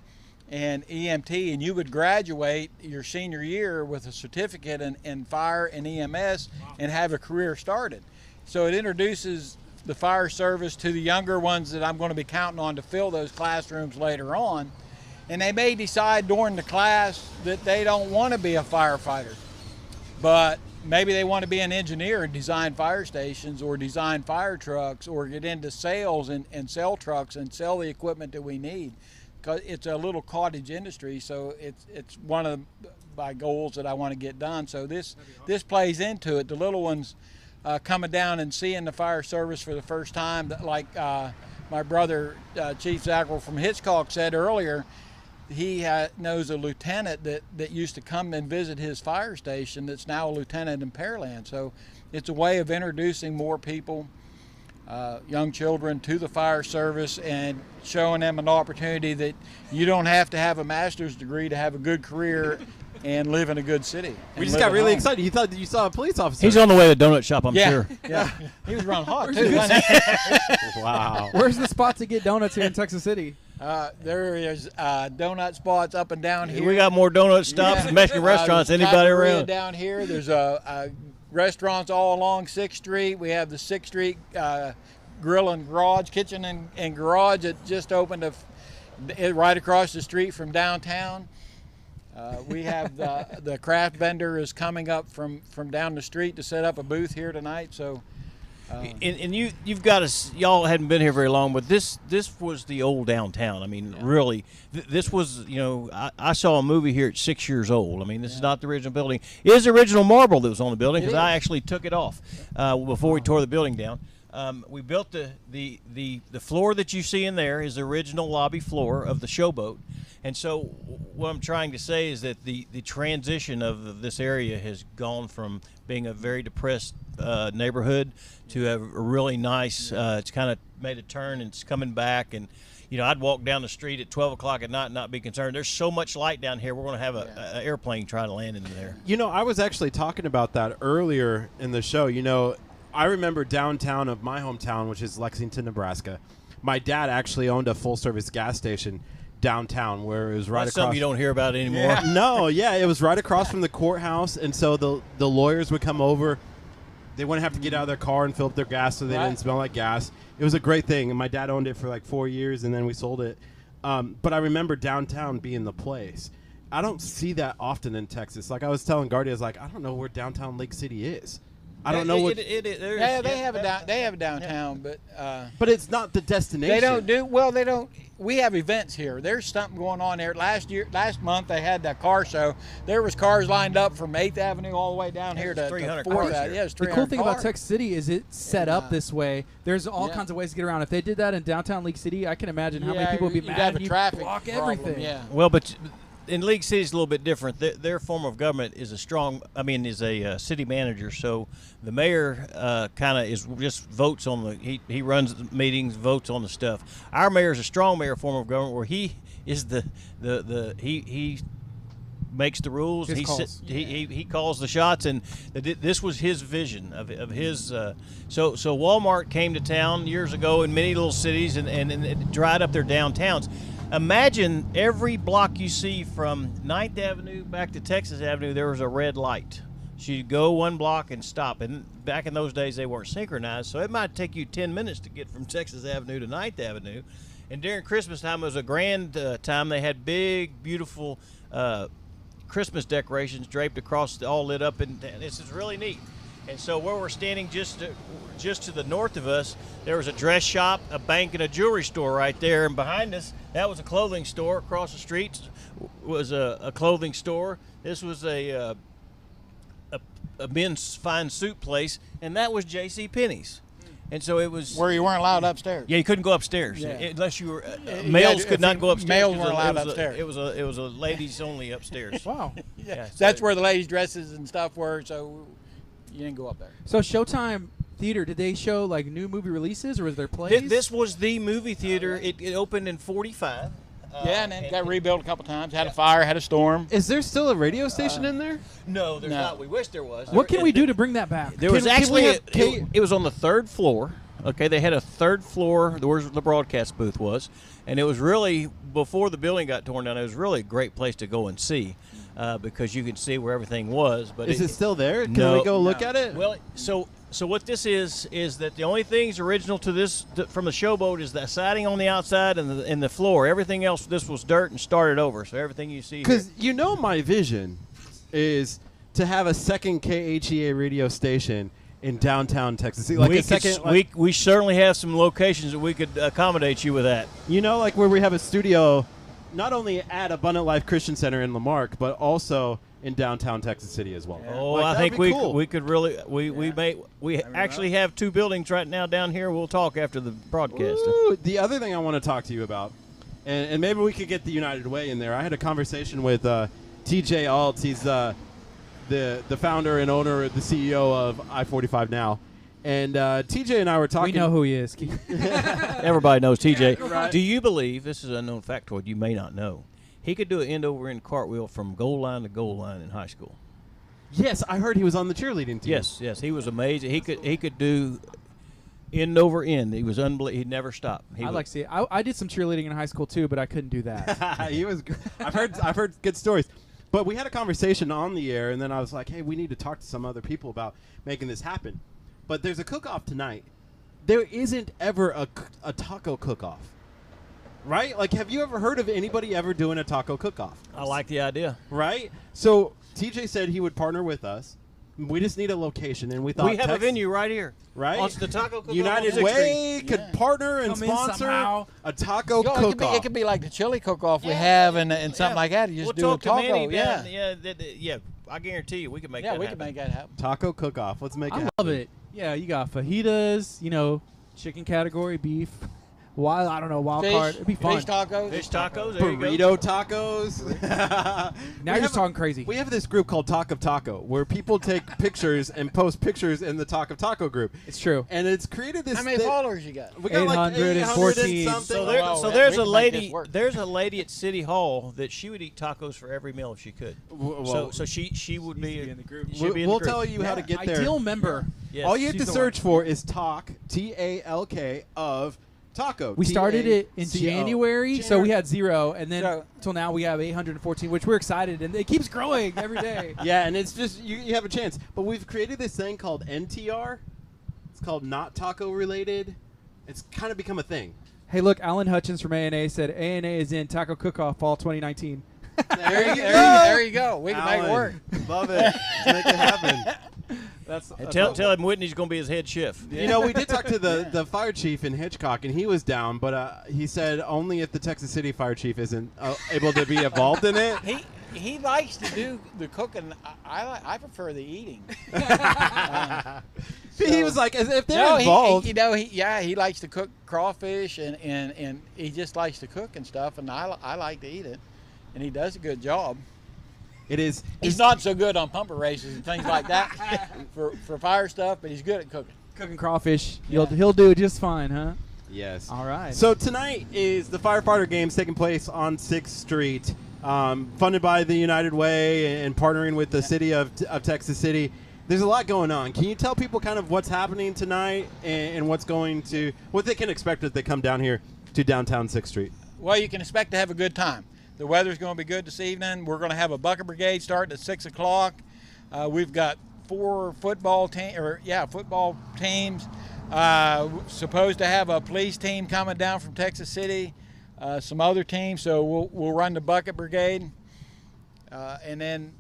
and EMT, and you would graduate your senior year with a certificate in fire and EMS and have a career started. So it introduces the fire service to the younger ones that I'm going to be counting on to fill those classrooms later on. And they may decide during the class that they don't want to be a firefighter, but maybe they want to be an engineer and design fire stations or design fire trucks or get into sales and sell trucks and sell the equipment that we need. Because it's a little cottage industry, so it's one of my goals that I want to get done. So this plays into it. The little ones coming down and seeing the fire service for the first time, like my brother Chief Zackrell from Hitchcock said earlier, he knows a lieutenant that used to come and visit his fire station that's now a lieutenant in Pearland. So it's a way of introducing more people, young children, to the fire service and showing them an opportunity that you don't have to have a master's degree to have a good career and live in a good city. We just got really excited. You thought you saw a police officer. He's on the way to the donut shop, I'm sure. Yeah, he was running hot too. Wow. Where's the spot to get donuts here in Texas City? There is donut spots up and down here. We got more donut stops and Mexican restaurants than anybody Cafeteria around. down here. There's restaurants all along 6th Street. We have the 6th Street Grill and Garage, Kitchen and Garage that just opened right across the street from downtown. We have the craft vendor is coming up from down the street to set up a booth here tonight. So, and you've got us. Y'all hadn't been here very long, but this was the old downtown. I mean, really, this was. I saw a movie here at 6 years old. I mean, this is not the original building. It is the original marble that was on the building because I actually took it off before we tore the building down. We built the floor that you see in there is the original lobby floor of the Showboat. And so what I'm trying to say is that the transition of this area has gone from being a very depressed neighborhood to a really nice, it's kind of made a turn and it's coming back. And, I'd walk down the street at 12 o'clock at night and not be concerned. There's so much light down here. We're going to have an airplane try to land into there. I was actually talking about that earlier in the show. I remember downtown of my hometown, which is Lexington, Nebraska. My dad actually owned a full-service gas station downtown where it was right That's across. Something you don't hear about anymore. No, it was right across from the courthouse, and so the lawyers would come over. They wouldn't have to get out of their car and fill up their gas so they didn't smell like gas. It was a great thing, and my dad owned it for like 4 years, and then we sold it. But I remember downtown being the place. I don't see that often in Texas. Like I was telling Gardy, I was like, I don't know where downtown Lake City is. I don't know what. They have a downtown, but it's not the destination. They don't do well. They don't. We have events here. There's something going on there. Last month they had that car show. There was cars lined up from 8th Avenue all the way down here to 300 4th. cars Yeah, it's 300 The cool thing cars. about Texas City is it's set up this way. There's all kinds of ways to get around. If they did that in downtown League City, I can imagine how many people would be mad. Have a traffic block problem, everything. Yeah. Well, but in League City is a little bit different. Their form of government is is a city manager. So the mayor kind of is just votes on he runs the meetings, votes on the stuff. Our mayor is a strong mayor form of government where he is he makes the rules. He calls the shots, and this was his vision of his. So Walmart came to town years ago in many little cities and it dried up their downtowns. Imagine every block you see from 9th Avenue back to Texas Avenue, there was a red light. So you'd go one block and stop. And back in those days, they weren't synchronized, so it might take you 10 minutes to get from Texas Avenue to 9th Avenue. And during Christmas time, it was a grand time. They had big, beautiful Christmas decorations draped across, all lit up, and this is really neat. And so where we're standing just to the north of us, there was a dress shop, a bank, and a jewelry store right there. And behind us, that was a clothing store. Across the street was a clothing store. This was a men's fine suit place, and that was J.C. Penney's. And so it was where you weren't allowed upstairs. Yeah, you couldn't go upstairs unless you were. Males could not go upstairs. Males weren't allowed upstairs. It was a ladies only upstairs. Wow. Yeah, so that's where the ladies' dresses and stuff were. So you didn't go up there. So Showtime Theater, did they show like new movie releases, or was there plays? This was the movie theater. It opened in '45. And then got rebuilt a couple times. Had a fire, had a storm. Is there still a radio station in there? No, there's not. We wish there was. What can we do to bring that back? There was actually it was on the 3rd floor. Okay, they had a 3rd floor where the broadcast booth was, and it was really, before the building got torn down, it was really a great place to go and see because you could see where everything was. But is it still there? Can we go look at it? Well, so So what this is that the only things original to this from the showboat is the siding on the outside and the floor. Everything else, this was dirt and started over. So everything you see here. Because you know my vision is to have a second KHEA radio station in downtown Texas City. Like we certainly have some locations that we could accommodate you with that. You know, like where we have a studio, not only at Abundant Life Christian Center in Lamarck, but also in downtown Texas City as well. Oh, like, I think cool. we could really we actually have 2 buildings right now down here. We'll talk after the broadcast. Ooh, the other thing I want to talk to you about, and maybe we could get the United Way in there. I had a conversation with TJ Alt. He's the founder and owner, the CEO of I-45 Now. And TJ and I were talking. We know who he is. Everybody knows TJ. Right. Do you believe, this is an unknown factoid you may not know, he could do an end-over-end cartwheel from goal line to goal line in high school? Yes, I heard he was on the cheerleading team. Yes, he was amazing. He could do end over end. He was unbelievable. He never stopped. I'd like to see it. I did some cheerleading in high school too, but I couldn't do that. He was. I've heard good stories. But we had a conversation on the air, and then I was like, hey, we need to talk to some other people about making this happen. But there's a cook-off tonight. There isn't ever a taco cook-off, right? Like, have you ever heard of anybody ever doing a taco cook-off? I like the idea. Right? So TJ said he would partner with us. We just need a location, and we thought we have a venue right here. Right? On the taco cook-off United on 6th Way Street. could partner and Come in sponsor somehow. a taco cook-off. It could be like the chili cook-off we have and something like that. You just We'll do a talk to taco. Manny yeah. I guarantee you we can make that happen. we can make that happen. Taco cook-off. Let's make it I happen. love it. Yeah, you got fajitas, chicken category, beef. I don't know, wild card. It'd be fun. Fish tacos. Fish tacos. There you go. Burrito tacos. Now you're just talking crazy. We have this group called Talk of Taco, where people take pictures and post pictures in the Talk of Taco group. It's true. And it's created this. How many followers you got? We got like 814. something. So there's a lady at City Hall that she would eat tacos for every meal if she could. Well, So she would be in the group. We'll tell you how to get there. Ideal member. Yes. All you have She's to the search for is Talk, Talk of Taco. We started it in TACO. January, so we had 0, and then So- till now we have 814, which we're excited, and it keeps growing every day. Yeah, and it's just you have a chance. But we've created this thing called NTR. It's called Not Taco Related. It's kind of become a thing. Hey, look, Alan Hutchins from ANA said ANA is in Taco Cook-Off Fall 2019. There you go. We can make it work. Love it. Let's make it happen. That's Tell him Whitney's going to be his head chef. You know, we did talk to the fire chief in Hitchcock, and he was down, but he said only if the Texas City fire chief isn't able to be involved in it. He likes to do the cooking. I prefer the eating. He was like, if they're involved. He likes to cook crawfish and he just likes to cook and stuff, and I like to eat it, and he does a good job. It is. He's not so good on pumper races and things like that for fire stuff, but he's good at cooking. Cooking crawfish. He'll do it just fine, huh? Yes. All right. So tonight is the firefighter games taking place on 6th Street, funded by the United Way and partnering with the city of Texas City. There's a lot going on. Can you tell people kind of what's happening tonight and what they can expect as they come down here to downtown 6th Street? Well, you can expect to have a good time. The weather's going to be good this evening. We're going to have a bucket brigade starting at 6 o'clock. We've got 4 football teams. Supposed to have a police team coming down from Texas City, some other teams. So we'll run the bucket brigade, and then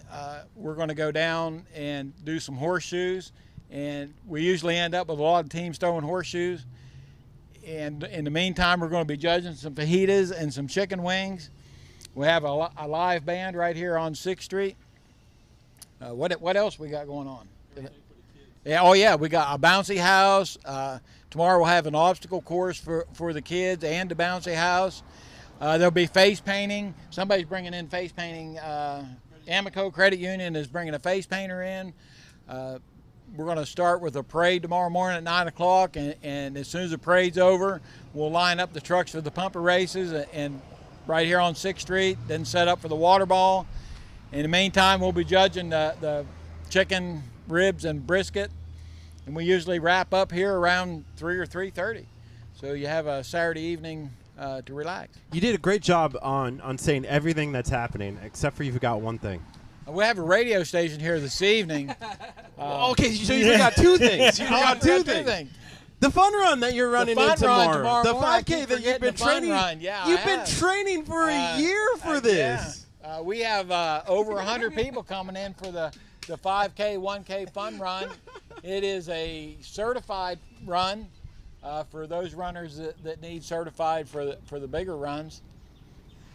we're going to go down and do some horseshoes. And we usually end up with a lot of teams throwing horseshoes. And in the meantime, we're going to be judging some fajitas and some chicken wings. We have a live band right here on 6th Street. What else we got going on? Yeah, we got a bouncy house. Tomorrow we'll have an obstacle course for the kids and the bouncy house. There'll be face painting. Somebody's bringing in face painting. Amico Credit Union is bringing a face painter in. We're going to start with a parade tomorrow morning at 9 o'clock, and as soon as the parade's over, we'll line up the trucks for the pumper races and right here on 6th Street, then set up for the water ball. In the meantime, we'll be judging the chicken, ribs, and brisket. And we usually wrap up here around 3 or 3:30. So you have a Saturday evening to relax. You did a great job on saying everything that's happening, except for you forgot one thing. We have a radio station here this evening. Okay, so you got two things. You got two things. things. The fun run that you're running in tomorrow. The 5K that you've been training. Yeah, you've been training for a year for this. Yeah. We have over 100 people coming in for the 5K, 1K fun run. It is a certified run for those runners that need certified for the bigger runs.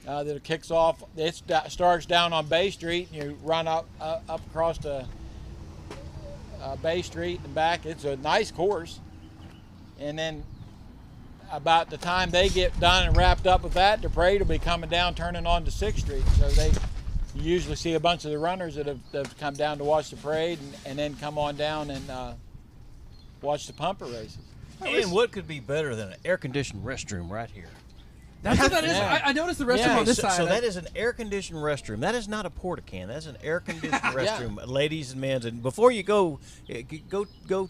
That kicks off. It starts down on Bay Street, and you run up across the Bay Street and back. It's a nice course. And then about the time they get done and wrapped up with that, the parade will be coming down, turning on to 6th Street. So you usually see a bunch of the runners that have come down to watch the parade and then come on down and watch the pumper races. And what could be better than an air-conditioned restroom right here? That's what that is. I noticed the restroom on this side. So that is an air-conditioned restroom. That is not a porta-can. That's an air-conditioned restroom, ladies and men's. And before you go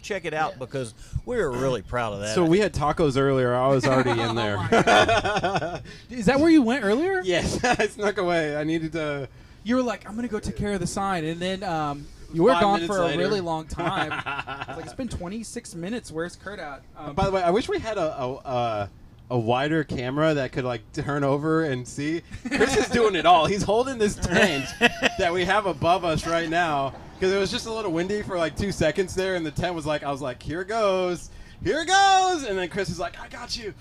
check it out because we're really proud of that. So we had tacos earlier. I was already in there. Is that where you went earlier? Yes, I snuck away. I needed to. You were like, I'm gonna go take care of the sign, and then you were gone for a really long time. I was like, it's been 26 minutes. Where's Curt at? By the way, I wish we had a wider camera that could like turn over and see. Chris is doing it all. He's holding this tent that we have above us right now because it was just a little windy for like 2 seconds there, and the tent was like, I was like, here it goes, and then Chris is like, I got you.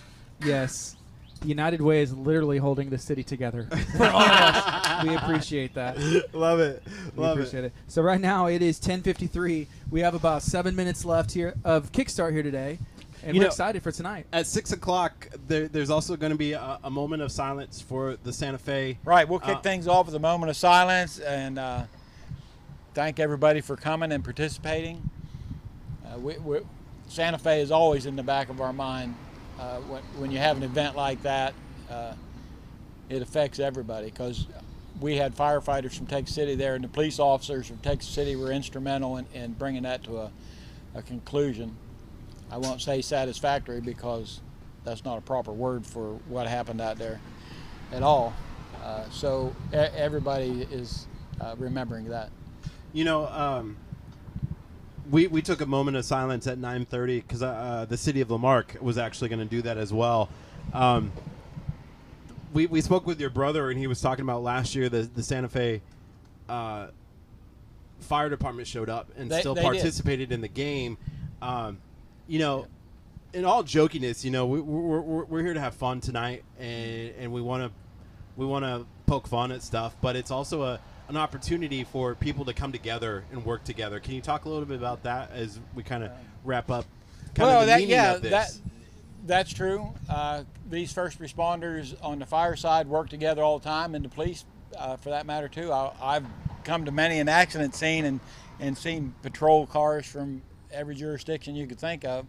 Yes, the United Way is literally holding the city together for all of us. We appreciate that. Love it. We appreciate it. So right now it is 10:53. We have about 7 minutes left here of Kickstart here today. And we're excited for tonight. At 6 o'clock, there's also going to be a moment of silence for the Santa Fe. Right. We'll kick things off with a moment of silence and thank everybody for coming and participating. Santa Fe is always in the back of our mind. When you have an event like that, it affects everybody because we had firefighters from Texas City there, and the police officers from Texas City were instrumental in bringing that to a conclusion. I won't say satisfactory because that's not a proper word for what happened out there at all. So everybody is remembering that. You know, we took a moment of silence at 9:30 because the city of Lamarck was actually going to do that as well. We spoke with your brother, and he was talking about last year the Santa Fe fire department showed up and still participated in the game. You know, in all jokiness, you know, we're here to have fun tonight, and we want to poke fun at stuff, but it's also an opportunity for people to come together and work together. Can you talk a little bit about that as we kind of wrap up? That's true. These first responders on the fire side work together all the time, and the police, for that matter, too. I've come to many an accident scene and seen patrol cars from every jurisdiction you could think of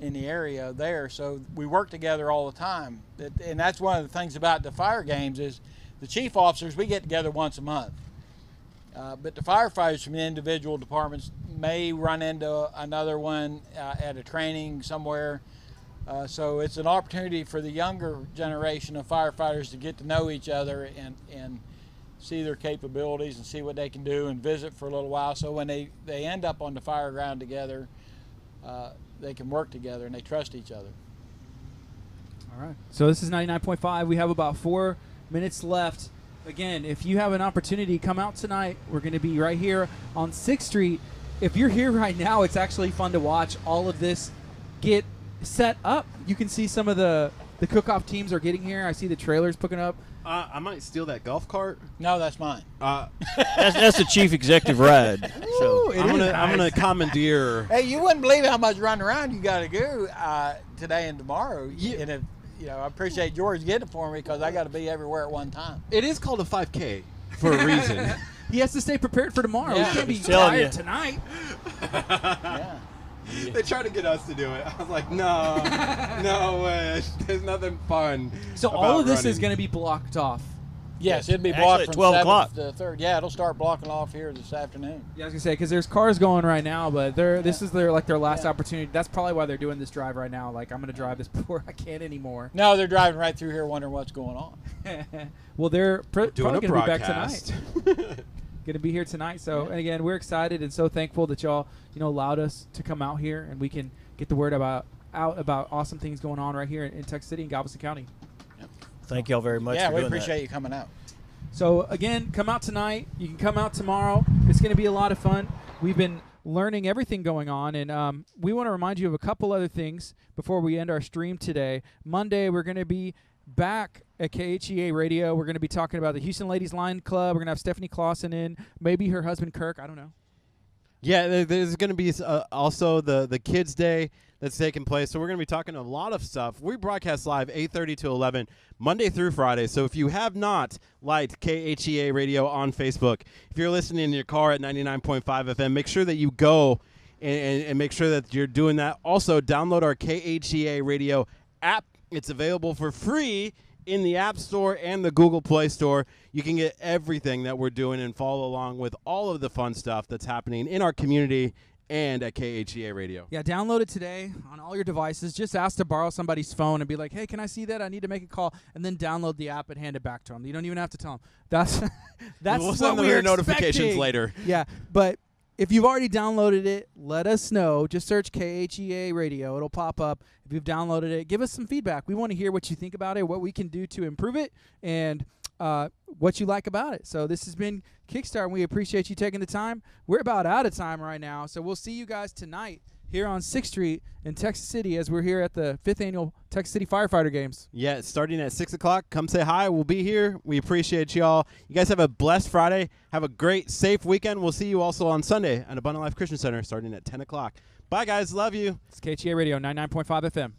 in the area there. So we work together all the time. And that's one of the things about the fire games is the chief officers, we get together once a month. But the firefighters from the individual departments may run into another one at a training somewhere. So it's an opportunity for the younger generation of firefighters to get to know each other and see their capabilities and see what they can do and visit for a little while. So when they end up on the fire ground together, they can work together and they trust each other. All right. So this is 99.5. We have about 4 minutes left. Again, if you have an opportunity, come out tonight. We're going to be right here on 6th Street. If you're here right now, it's actually fun to watch all of this get set up. You can see some of the cook-off teams are getting here. I see the trailers picking up. I might steal that golf cart. No, that's mine. That's the chief executive ride. So I'm gonna commandeer. Hey, you wouldn't believe how much running around you got to do today and tomorrow. Yeah. And if, I appreciate George getting it for me because I got to be everywhere at one time. It is called a 5K for a reason. He has to stay prepared for tomorrow. Yeah, he can't be telling tired tonight. Yeah. They tried to get us to do it. I was like, no way. There's nothing fun. So all of this is going to be blocked off. Yes, it'd be Actually, blocked at from 12 o'clock. 7th to 3rd. Yeah, it'll start blocking off here this afternoon. Yeah, I was going to say, because there's cars going right now, but this is their last opportunity. That's probably why they're doing this drive right now. Like, I'm going to drive this before I can't anymore. No, they're driving right through here wondering what's going on. Well, they're probably doing going to a be back broadcast tonight. going to be here tonight. So, and again, we're excited and so thankful that y'all, allowed us to come out here and we can get the word out about awesome things going on right here in Texas City and Galveston County. Thank y'all very much. Yeah, for we doing appreciate that. you coming out. So again, come out tonight. You can come out tomorrow. It's going to be a lot of fun. We've been learning everything going on, and we want to remind you of a couple other things before we end our stream today. Monday, we're going to be back at KHEA Radio. We're going to be talking about the Houston Ladies Line Club. We're going to have Stephanie Clausen in, maybe her husband Kirk. I don't know. Yeah, there's going to be also the Kids Day that's taking place. So we're going to be talking a lot of stuff. We broadcast live 8:30 to 11, Monday through Friday. So if you have not liked KHEA Radio on Facebook, if you're listening in your car at 99.5 FM, make sure that you go and make sure that you're doing that. Also, download our KHEA Radio app. It's available for free in the App Store and the Google Play Store. You can get everything that we're doing and follow along with all of the fun stuff that's happening in our community and at KHEA Radio. Yeah, download it today on all your devices. Just ask to borrow somebody's phone and be like, hey, can I see that? I need to make a call. And then download the app and hand it back to them. You don't even have to tell them. That's we'll what send them we're their notifications expecting. later. Yeah, but if you've already downloaded it, let us know. Just search KHEA Radio. It'll pop up. If you've downloaded it, give us some feedback. We want to hear what you think about it, what we can do to improve it, and what you like about it. So this has been Kickstart, and we appreciate you taking the time. We're about out of time right now, so we'll see you guys tonight here on 6th Street in Texas City as we're here at the 5th Annual Texas City Firefighter Games. Yeah, it's starting at 6 o'clock. Come say hi. We'll be here. We appreciate y'all. You guys have a blessed Friday. Have a great, safe weekend. We'll see you also on Sunday at Abundant Life Christian Center starting at 10 o'clock. Bye, guys. Love you. It's KHEA Radio 99.5 FM.